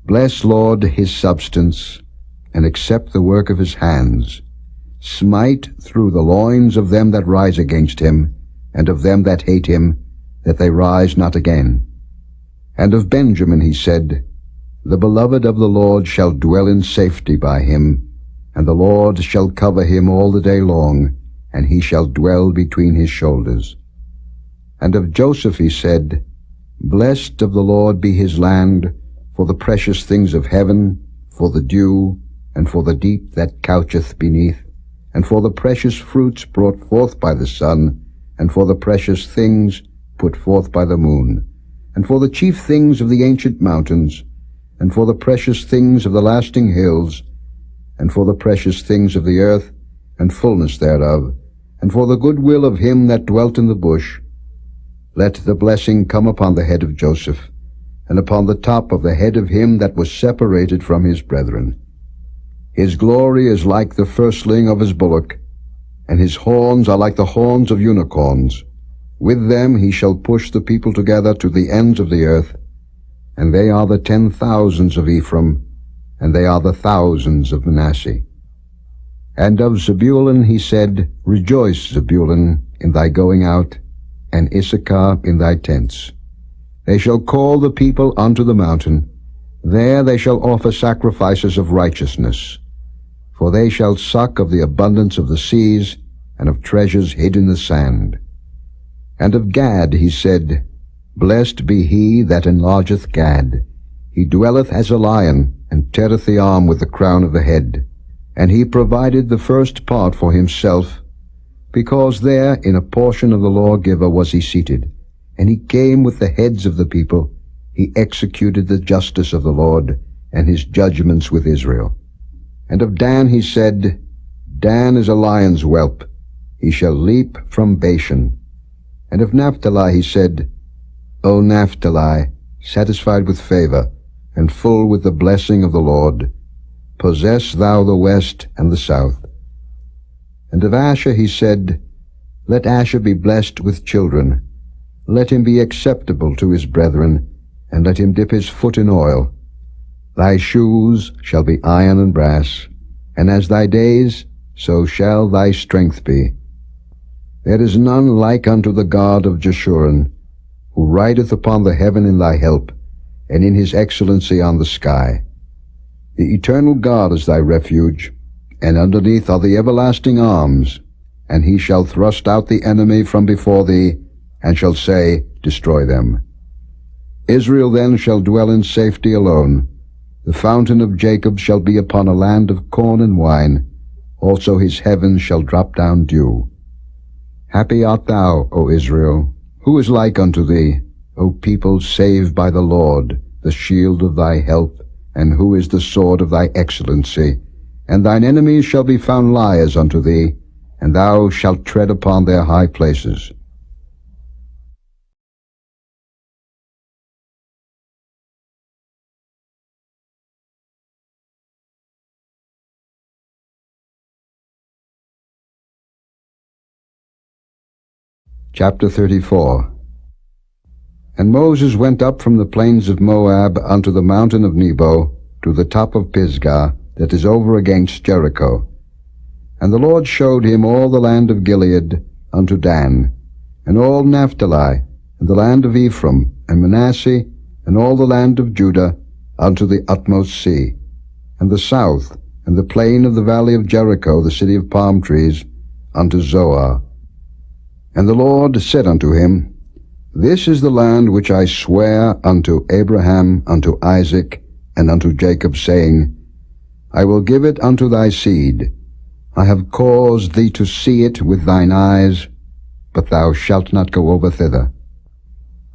Bless, Lord, his substance, and accept the work of his hands. Smite through the loins of them that rise against him, and of them that hate him, that they rise not again. And of Benjamin he said, The beloved of the Lord shall dwell in safety by him, and the Lord shall cover him all the day long, and he shall dwell between his shoulders. And of Joseph he said, Blessed of the Lord be his land, for the precious things of heaven, for the dew, and for the deep that coucheth beneath, and for the precious fruits brought forth by the sun, and for the precious things put forth by the moon, and for the chief things of the ancient mountains, and for the precious things of the lasting hills, and for the precious things of the earth, and fullness thereof, and for the good will of him that dwelt in the bush. Let the blessing come upon the head of Joseph, and upon the top of the head of him that was separated from his brethren. His glory is like the firstling of his bullock, and his horns are like the horns of unicorns. With them he shall push the people together to the ends of the earth, and they are the 10,000s of Ephraim, and they are the thousands of Manasseh. And of Zebulun he said, Rejoice, Zebulun, in thy going out, and Issachar in thy tents. They shall call the people unto the mountain. There they shall offer sacrifices of righteousness. For they shall suck of the abundance of the seas, and of treasures hid in the sand. And of Gad he said, Blessed be he that enlargeth Gad. He dwelleth as a lion, and teareth the arm with the crown of the head. And he provided the first part for himself, because there in a portion of the lawgiver was he seated. And he came with the heads of the people. He executed the justice of the Lord, and his judgments with Israel. And of Dan he said, Dan is a lion's whelp. He shall leap from Bashan. And of Naphtali he said, O Naphtali, satisfied with favor, and full with the blessing of the Lord, possess thou the west and the south. And of Asher he said, Let Asher be blessed with children. Let him be acceptable to his brethren, and let him dip his foot in oil. Thy shoes shall be iron and brass, and as thy days, so shall thy strength be. There is none like unto the God of Jeshurun, who rideth upon the heaven in thy help, and in his excellency on the sky. The eternal God is thy refuge, and underneath are the everlasting arms, and he shall thrust out the enemy from before thee, and shall say, Destroy them. Israel then shall dwell in safety alone. The fountain of Jacob shall be upon a land of corn and wine. Also his heavens shall drop down dew. Happy art thou, O Israel. Who is like unto thee, O people saved by the Lord, the shield of thy help, and who is the sword of thy excellency? And thine enemies shall be found liars unto thee, and thou shalt tread upon their high places. Chapter 34. And Moses went up from the plains of Moab unto the mountain of Nebo, to the top of Pisgah, that is over against Jericho. And the Lord showed him all the land of Gilead unto Dan, and all Naphtali, and the land of Ephraim, and Manasseh, and all the land of Judah, unto the utmost sea, and the south, and the plain of the valley of Jericho, the city of palm trees, unto Zoar. And the Lord said unto him, This is the land which I swear unto Abraham, unto Isaac, and unto Jacob, saying, I will give it unto thy seed. I have caused thee to see it with thine eyes, but thou shalt not go over thither.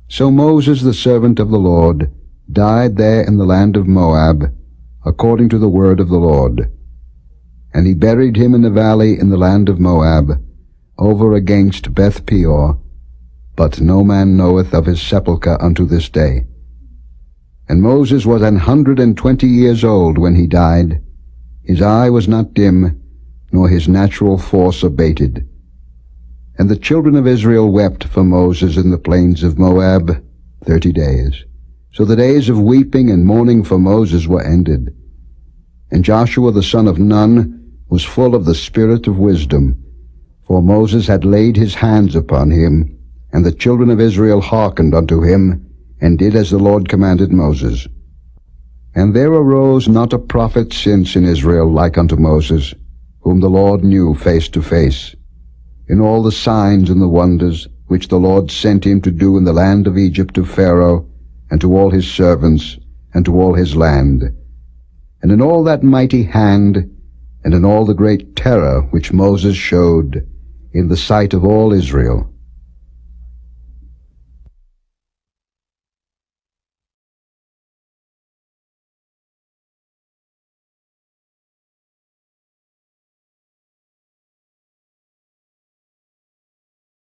So Moses the servant of the Lord died there in the land of Moab, according to the word of the Lord. And he buried him in the valley in the land of Moab, over against Beth Peor, but no man knoweth of his sepulchre unto this day. And Moses was 120 years old when he died. His eye was not dim, nor his natural force abated. And the children of Israel wept for Moses in the plains of Moab 30 days. So the days of weeping and mourning for Moses were ended. And Joshua the son of Nun was full of the spirit of wisdom, for Moses had laid his hands upon him, and the children of Israel hearkened unto him, and did as the Lord commanded Moses. And there arose not a prophet since in Israel like unto Moses, whom the Lord knew face to face, in all the signs and the wonders which the Lord sent him to do in the land of Egypt to Pharaoh, and to all his servants, and to all his land, and in all that mighty hand, and in all the great terror which Moses showed in the sight of all Israel.